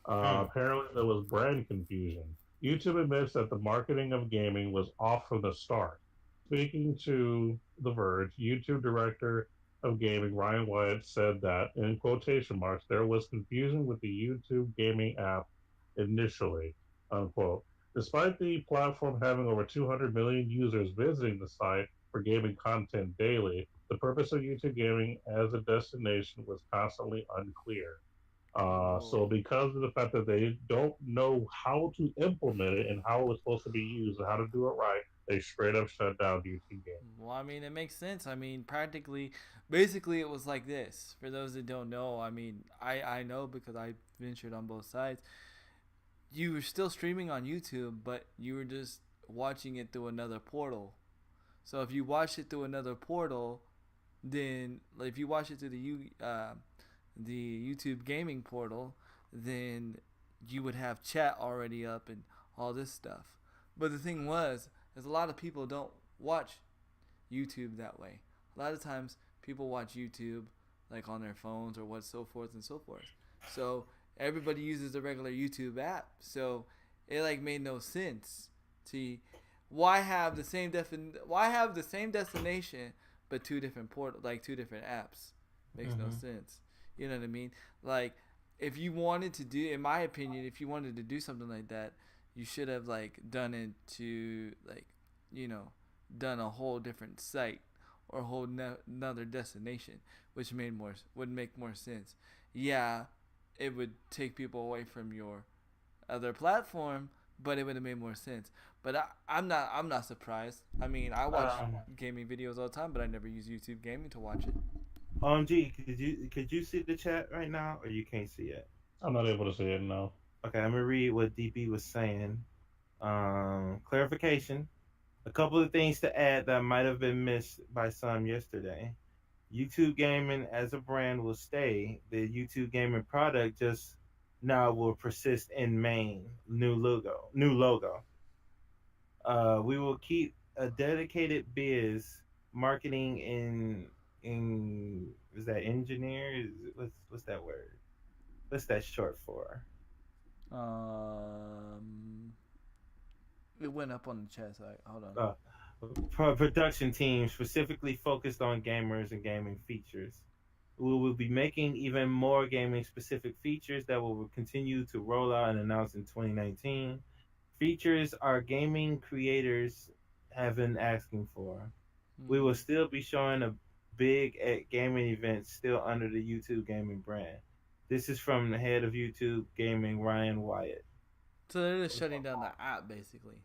Apparently, there was brand confusion. YouTube admits that the marketing of gaming was off from the start. Speaking to The Verge, YouTube director of gaming Ryan Wyatt said that, in quotation marks, there was confusion with the YouTube gaming app initially, unquote. Despite the platform having over 200 million users visiting the site for gaming content daily, the purpose of YouTube gaming as a destination was constantly unclear. So because of the fact that they don't know how to implement it and how it was supposed to be used and how to do it right, they straight up shut down YouTube gaming. Well, I mean, it makes sense. I mean, basically it was like this. For those that don't know, I mean, I know because I ventured on both sides. You were still streaming on YouTube, but you were just watching it through another portal. So if you watch it through another portal, then like, if you watch it through the YouTube gaming portal, then you would have chat already up and all this stuff. But the thing is a lot of people don't watch YouTube that way. A lot of times people watch YouTube like on their phones or what so forth and so forth. So everybody uses the regular YouTube app. So it like made no sense to why have the same destination but two different apps. Makes no sense. You know what I mean? Like if you wanted to do, in my opinion, if you wanted to do something like that, you should have like done it to like, done a whole different site or a whole another destination, which would make more sense. Yeah, it would take people away from your other platform, but it would have made more sense. But I'm not surprised. I mean, I watch gaming videos all the time, but I never use YouTube Gaming to watch it. OMG, could you see the chat right now, or you can't see it? I'm not able to see it, no. Okay, I'm gonna read what DP was saying. Clarification. A couple of things to add that might have been missed by some yesterday. YouTube Gaming as a brand will stay. The YouTube Gaming product just now will persist in main. New logo. We will keep a dedicated biz marketing in is that engineer? What's that word? What's that short for? It went up on the chat site. Hold on. Production team specifically focused on gamers and gaming features. We will be making even more gaming specific features that will continue to roll out and announce in 2019. Features our gaming creators have been asking for. We will still be showing a big at gaming events still under the YouTube Gaming brand. This is from the head of YouTube Gaming, Ryan Wyatt. So they're just shutting down the app, basically.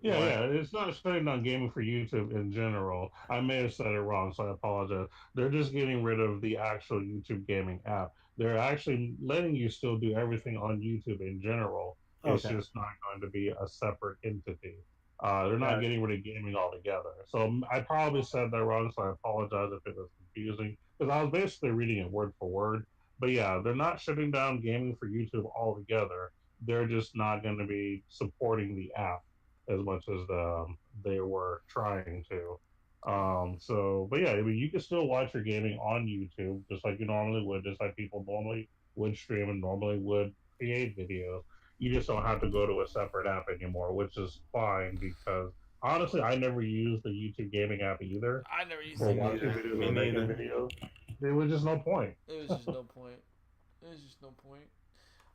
Yeah. It's not shutting down gaming for YouTube in general. I may have said it wrong, so I apologize. They're just getting rid of the actual YouTube Gaming app. They're actually letting you still do everything on YouTube in general. It's just not going to be a separate entity. They're not getting rid of gaming altogether. So I probably said that wrong, so I apologize if it was confusing. Because I was basically reading it word for word. But yeah, they're not shutting down gaming for YouTube altogether. They're just not going to be supporting the app as much as they were trying to. But yeah, I mean, you can still watch your gaming on YouTube just like you normally would, just like people normally would stream and normally would create videos. You just don't have to go to a separate app anymore, which is fine because honestly, I never used the YouTube Gaming app either. I never used for it watching either. videos or making videos. There was just no point. It was just no point.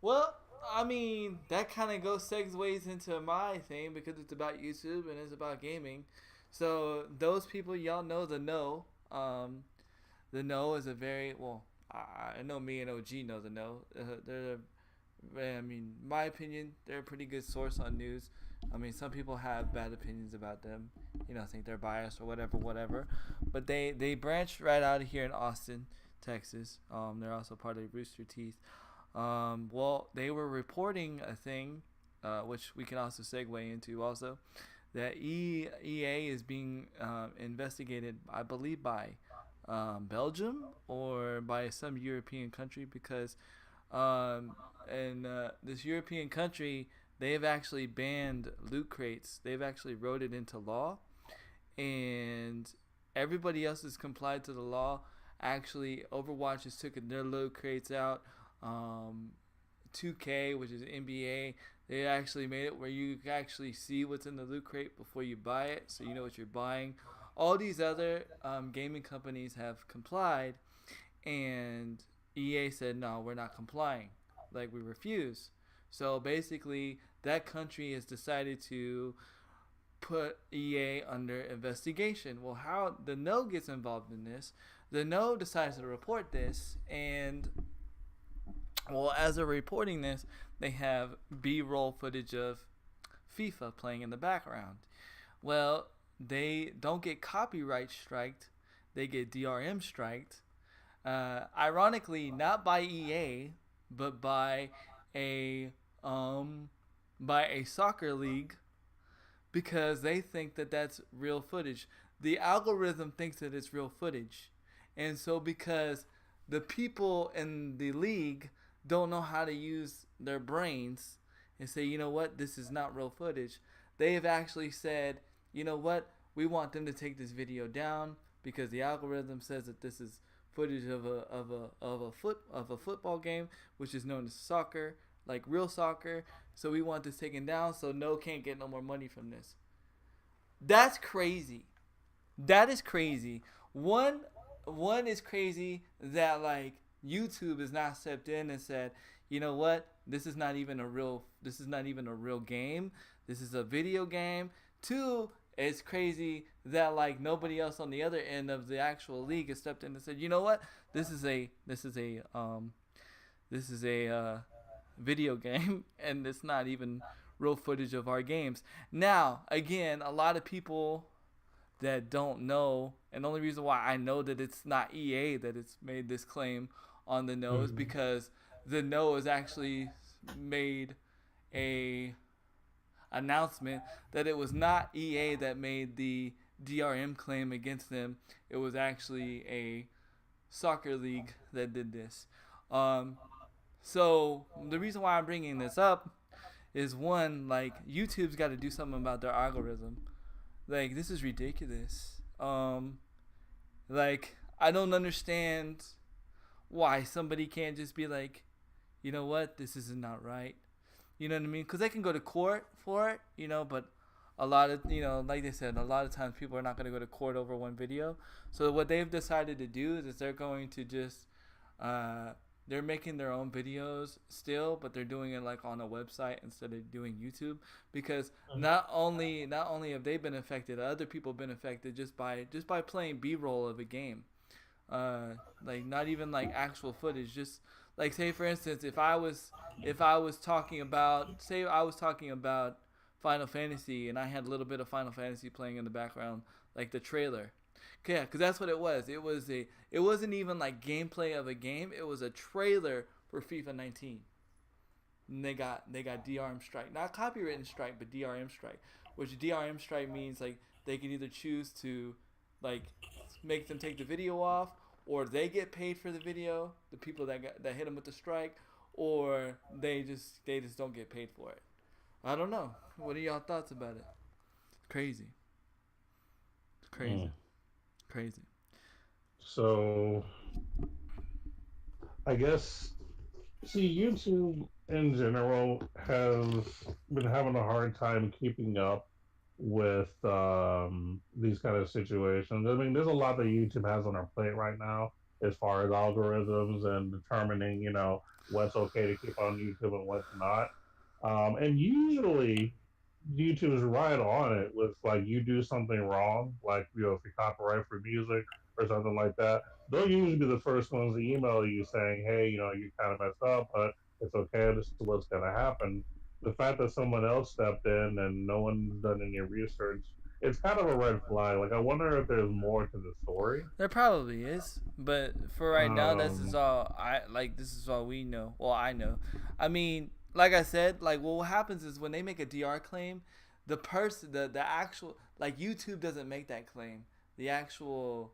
Well, I mean, that kind of segues into my thing because it's about YouTube and it's about gaming. So those people, y'all know the No. The No is a very, well, I know me and OG know the No. I mean, my opinion, they're a pretty good source on news. I mean, some people have bad opinions about them, think they're biased or whatever. But they branched right out of here in Austin, Texas. They're also part of Rooster Teeth. Well, they were reporting a thing, which we can also segue into also, that EA is being investigated, I believe, by Belgium or by some European country because in this European country, they've actually banned loot crates. They've actually wrote it into law, and everybody else has complied to the law. Actually, Overwatch has taken their loot crates out. 2K, which is NBA, they actually made it where you can actually see what's in the loot crate before you buy it, so you know what you're buying. All these other gaming companies have complied, and EA said, no, we're not complying. Like, we refuse. So basically, that country has decided to put EA under investigation. Well, how the No gets involved in this? The No decides to report this, and well, as they're reporting this, they have B-roll footage of FIFA playing in the background. Well, they don't get copyright striked, they get DRM striked. Ironically, not by EA, but by a soccer league, because they think that that's real footage. the algorithm thinks that it's real footage. And so because the people in the league don't know how to use their brains and say, you know what, this is not real footage, they have actually said, you know what, we want them to take this video down because the algorithm says that this is footage of a football game, which is known as soccer, like real soccer. So we want this taken down so no can't get no more money from this. That's crazy. That is crazy. One is crazy that like YouTube has not stepped in and said, you know what, this is not even a real game. This is a video game. Two, it's crazy that like nobody else on the other end of the actual league has stepped in and said, you know what, this is a video game and it's not even real footage of our games. Now, again, a lot of people that don't know, and the only reason why I know that it's not EA that it's made this claim on the No is because the No has actually made a announcement that it was not EA that made the DRM claim against them. It was actually a soccer league that did this. So the reason why I'm bringing this up is one, like YouTube's got to do something about their algorithm. Like this is ridiculous. Like I don't understand why somebody can't just be like, you know what, this is not right. You know what I mean? Because they can go to court for it, you know, but a lot of, you know, like they said, a lot of times people are not going to go to court over one video. So what they've decided to do is they're going to just, they're making their own videos still, but they're doing it like on a website instead of doing YouTube, because not only have they been affected, other people been affected just by playing B-roll of a game. Like not even like actual footage, just like say for instance, if I was talking about Final Fantasy and I had a little bit of Final Fantasy playing in the background, like the trailer. Yeah, because that's what it was. It wasn't even like gameplay of a game. It was a trailer for FIFA 19. And they got DRM strike, not copyright strike, but DRM strike. Which DRM strike means like they can either choose to like make them take the video off, or they get paid for the video, the people that hit them with the strike, or they just don't get paid for it. I don't know. What are y'all thoughts about it? Crazy. Crazy. So, I guess, YouTube in general has been having a hard time keeping up with these kind of situations. I mean, there's a lot that YouTube has on their plate right now as far as algorithms and determining, you know, what's okay to keep on YouTube and what's not. And usually, YouTube is right on it with like you do something wrong, like you know if you copyright for music or something like that. They'll usually be the first ones to email you saying, "Hey, you know you kind of messed up, but it's okay. This is what's going to happen." The fact that someone else stepped in and no one's done any research, it's kind of a red flag. Like I wonder if there's more to the story. There probably is, but for right now, this is all we know. Well, I know. I mean, like I said, like what happens is when they make a DR claim, the person, the actual, like YouTube doesn't make that claim. The actual,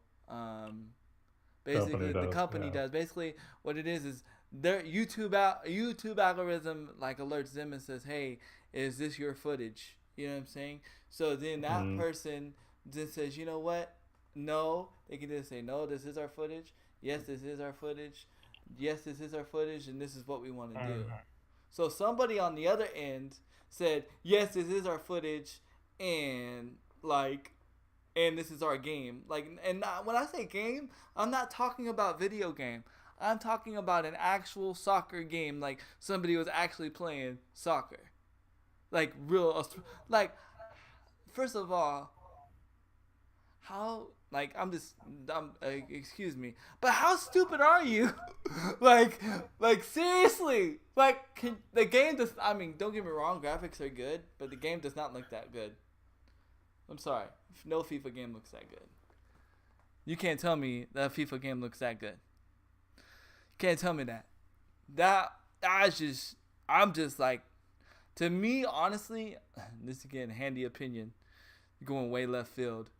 basically the company does. Basically, what it is their YouTube algorithm like alerts them and says, "Hey, is this your footage?" You know what I'm saying? So then that person then says, "You know what? No." They can just say, "No, this is our footage. Yes, this is our footage. Yes, this is our footage, and this is what we want to do." So somebody on the other end said, "Yes, this is our footage, and this is our game." Like, and when I say game, I'm not talking about video game. I'm talking about an actual soccer game. Like somebody was actually playing soccer, like real. Like, first of all, how? Like excuse me, but how stupid are you? like seriously, like the game does. I mean, don't get me wrong, graphics are good, but the game does not look that good. I'm sorry, no FIFA game looks that good. You can't tell me that FIFA game looks that good. You can't tell me that. I'm just like, to me, honestly, this again, handy opinion, going way left field.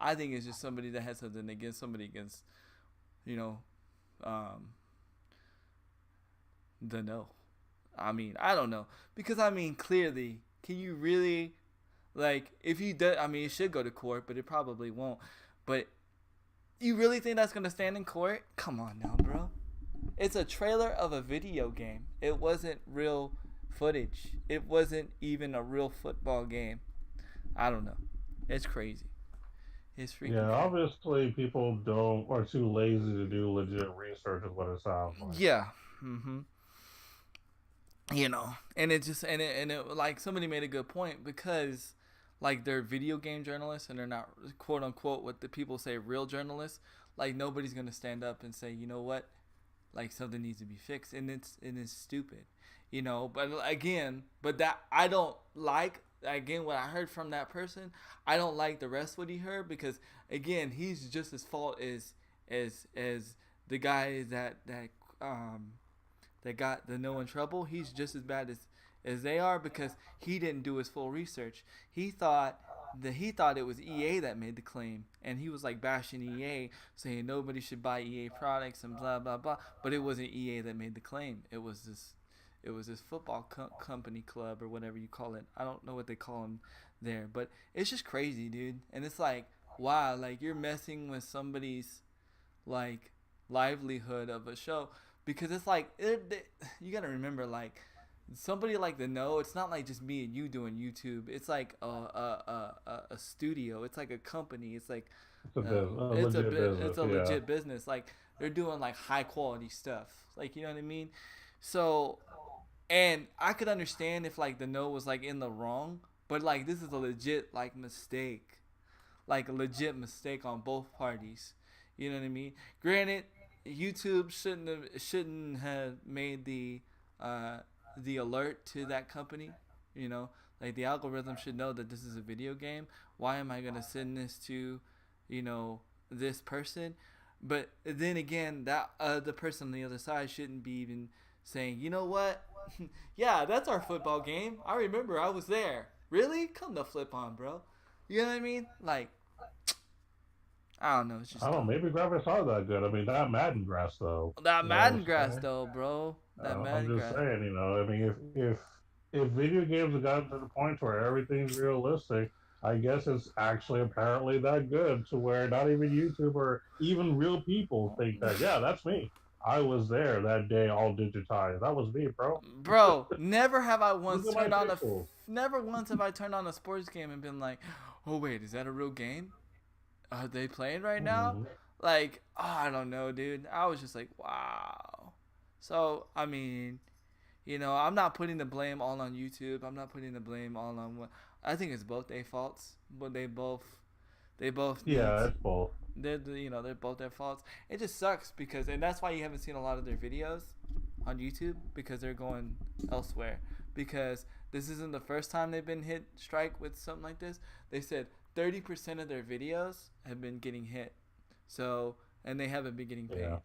I think it's just somebody that has something against somebody against, you know, the no. I mean, I don't know, because I mean, clearly, can you really, like, if you do, I mean, it should go to court, but it probably won't. But you really think that's gonna stand in court? Come on now, bro. It's a trailer of a video game. It wasn't real footage. It wasn't even a real football game. I don't know. It's crazy. It's freaking Yeah, crazy. obviously people are too lazy to do legit research is what it sounds like. Yeah. You know, and it just and it like somebody made a good point, because like they're video game journalists and they're not quote unquote what the people say real journalists. Like nobody's gonna stand up and say, you know what, like something needs to be fixed, and it's stupid, you know. But again, that I don't like. Again, what I heard from that person, I don't like the rest of what he heard, because again, he's just as fault as the guy that got the no in trouble. He's just as bad as they are, because he didn't do his full research. He thought it was EA that made the claim, and he was like bashing EA, saying nobody should buy EA products and blah blah blah. But it wasn't EA that made the claim. It was this football company club or whatever you call it. I don't know what they call them there, but it's just crazy, dude. And it's like, wow, like you're messing with somebody's like livelihood of a show. Because it's like, you gotta remember, like, somebody like the No, it's not like just me and you doing YouTube. It's like a studio. It's like a company. It's like it's a legit business. Like they're doing like high quality stuff. Like, you know what I mean? So, and I could understand if like the No was like in the wrong, but like this is a legit like mistake, like a legit mistake on both parties. You know what I mean? Granted, YouTube shouldn't have made the alert to that company. You know, like the algorithm should know that this is a video game. Why am I gonna send this to, you know, this person? But then again, that the person on the other side shouldn't be even saying, you know what? Yeah, that's our football game. I remember I was there. Really? Come the flip on, bro. You know what I mean? Like, I don't know. It's just I don't know. Maybe graphics are that good. I mean, that Madden grass though. that Madden grass though, bro. That Madden I'm grass. just saying, you know. I mean, if video games have gotten to the point where everything's realistic, I guess it's actually apparently that good to where not even YouTube or even real people think that, yeah, that's me. I was there that day, all digitized. That was me, bro. Bro, never have I once Look at turned my on pixels. never once have I turned on a sports game and been like, oh wait, is that a real game? Are they playing right now? Mhm. Like, oh, I don't know, dude. I was just like, wow. So, I mean, you know, I'm not putting the blame all on YouTube. I'm not putting the blame all on what. I think it's both their faults, but they both Yeah, it's both. they're both their faults. It just sucks because, and that's why you haven't seen a lot of their videos on YouTube, because they're going elsewhere, because this isn't the first time they've been hit strike with something like this. They said 30% of their videos have been getting hit, so, and they haven't been getting paid. Yeah.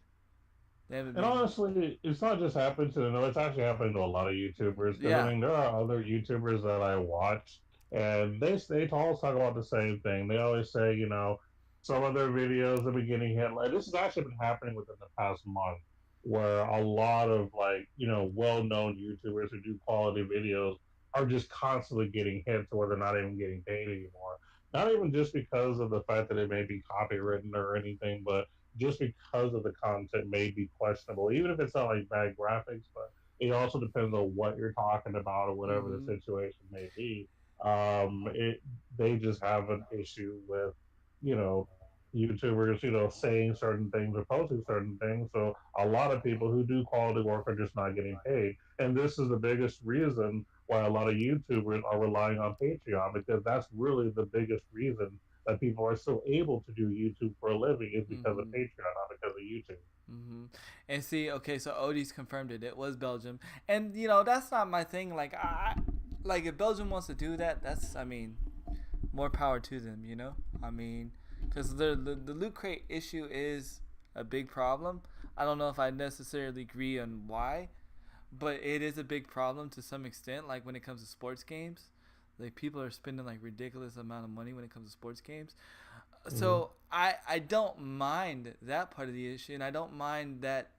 They haven't And honestly, it's not just happened to them. It's actually happening to a lot of YouTubers. 'Cause, Yeah. I mean, there are other YouTubers that I watch, and they always talk about the same thing. They always say, you know, some of their videos have been getting hit. Like, this has actually been happening within the past month, where a lot of, like, you know, well-known YouTubers who do quality videos are just constantly getting hit to where they're not even getting paid anymore. Not even just because of the fact that it may be copywritten or anything, but just because of the content may be questionable, even if it's not like bad graphics, but it also depends on what you're talking about or whatever the situation may be. They just have an issue with, you know, YouTubers, you know, saying certain things or posting certain things. So a lot of people who do quality work are just not getting paid. And this is the biggest reason why a lot of YouTubers are relying on Patreon, because that's really the biggest reason that people are still able to do YouTube for a living is because of Patreon, not because of YouTube. And see, okay, so Odie's confirmed it. It was Belgium, and you know that's not my thing. Like like if Belgium wants to do that, that's, I mean, more power to them. You know, I mean, because the loot crate issue is a big problem. I don't know if I necessarily agree on why, but it is a big problem to some extent. Like when it comes to sports games, like people are spending like ridiculous amount of money when it comes to sports games. So I don't mind that part of the issue, and I don't mind that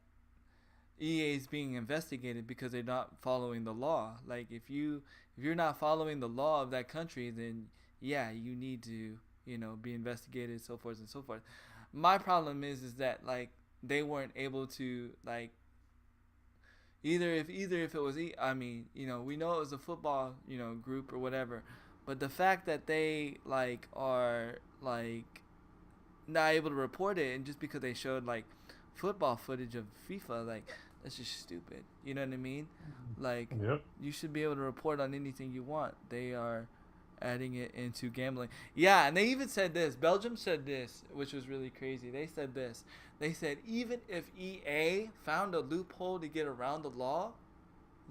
EA is being investigated because they're not following the law. Like if you're not following the law of that country, then yeah, you need to be investigated, so forth and so forth. My problem is that like they weren't able to like either if it was I mean we know it was a football group or whatever, but the fact that they like are like not able to report it, and just because they showed like football footage of FIFA, like that's just stupid. You know what I mean? Like Yep. you should be able to report on anything you want. They are adding it into gambling. Yeah, and they even said this. Belgium said this, which was really crazy. They said this. They said even if EA found a loophole to get around the law,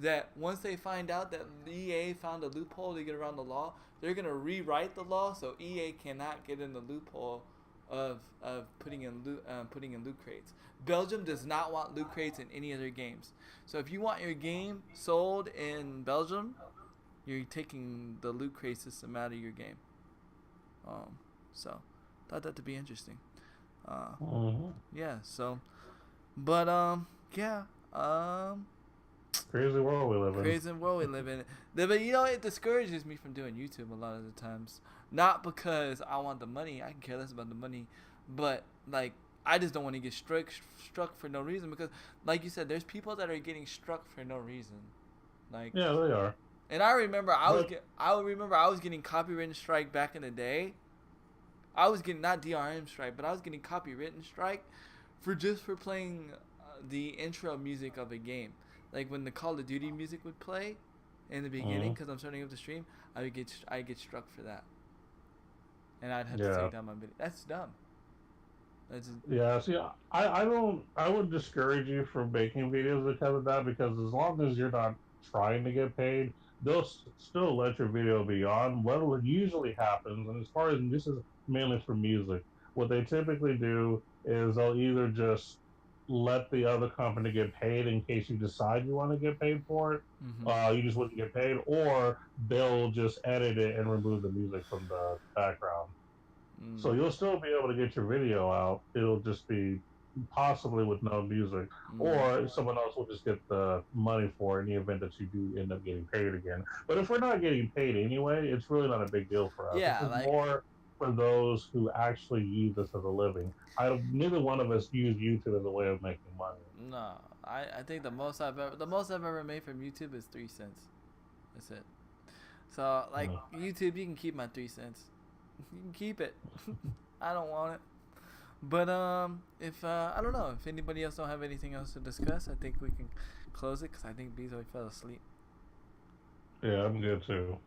that once they find out that EA found a loophole to get around the law, they're gonna rewrite the law so EA cannot get in the loophole of putting in loot crates. Belgium does not want loot crates in any of their games. So if you want your game sold in Belgium, you're taking the loot crate system out of your game. So thought that to be interesting. Yeah. So, but yeah. Crazy world we live in. Crazy world we live in. But it discourages me from doing YouTube a lot of the times. Not because I want the money. I can care less about the money. But like I just don't want to get struck for no reason, because like you said, there's people that are getting struck for no reason. Like yeah, they are. And I remember I was getting copywritten strike back in the day. I was getting not DRM strike, but I was getting copywritten strike for playing the intro music of a game. Like when the Call of Duty music would play in the beginning, because I'm starting up the stream, I get struck for that, and I'd have to take down my video. That's dumb. Yeah, see, I would discourage you from making videos because of that, because as long as you're not trying to get paid, they'll still let your video be on. What usually happens, and as far as this is mainly for music, what they typically do is they'll either just let the other company get paid in case you decide you want to get paid for it. You just wouldn't get paid, or they'll just edit it and remove the music from the background. So you'll still be able to get your video out. It'll just be possibly with no music, or someone else will just get the money for it in the event that you do end up getting paid again. But if we're not getting paid anyway, it's really not a big deal for us. Yeah, it's more for those who actually use this as a living. Neither one of us use YouTube as a way of making money. No, I think the most I've ever made from YouTube is 3 cents. That's it. So like YouTube, you can keep my 3 cents. You can keep it. I don't want it. But if I don't know if anybody else don't have anything else to discuss, I think we can close it, because I think Bezoy fell asleep. Yeah, I'm good too.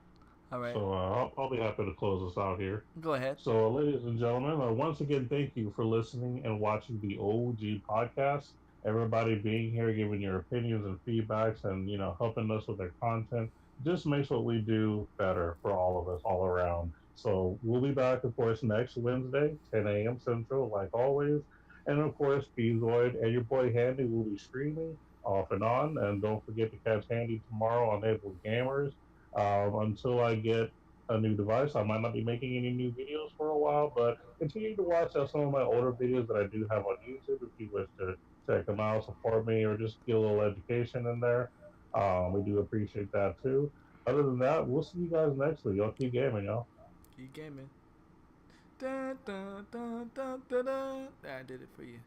All right. So I'll be happy to close this out here. Go ahead. So, ladies and gentlemen, once again, thank you for listening and watching the OG podcast. Everybody being here, giving your opinions and feedbacks, and helping us with their content, just makes what we do better for all of us, all around. So we'll be back, of course, next Wednesday, 10 a.m. Central, like always. And, of course, Bezoid and your boy Handy will be streaming off and on. And don't forget to catch Handy tomorrow on Able Gamers. Until I get a new device, I might not be making any new videos for a while, but continue to watch some of my older videos that I do have on YouTube if you wish to check them out, support me, or just get a little education in there. We do appreciate that, too. Other than that, we'll see you guys next week. Y'all keep gaming, y'all. Keep gaming. Dun, dun, dun, dun, dun, dun. I did it for you.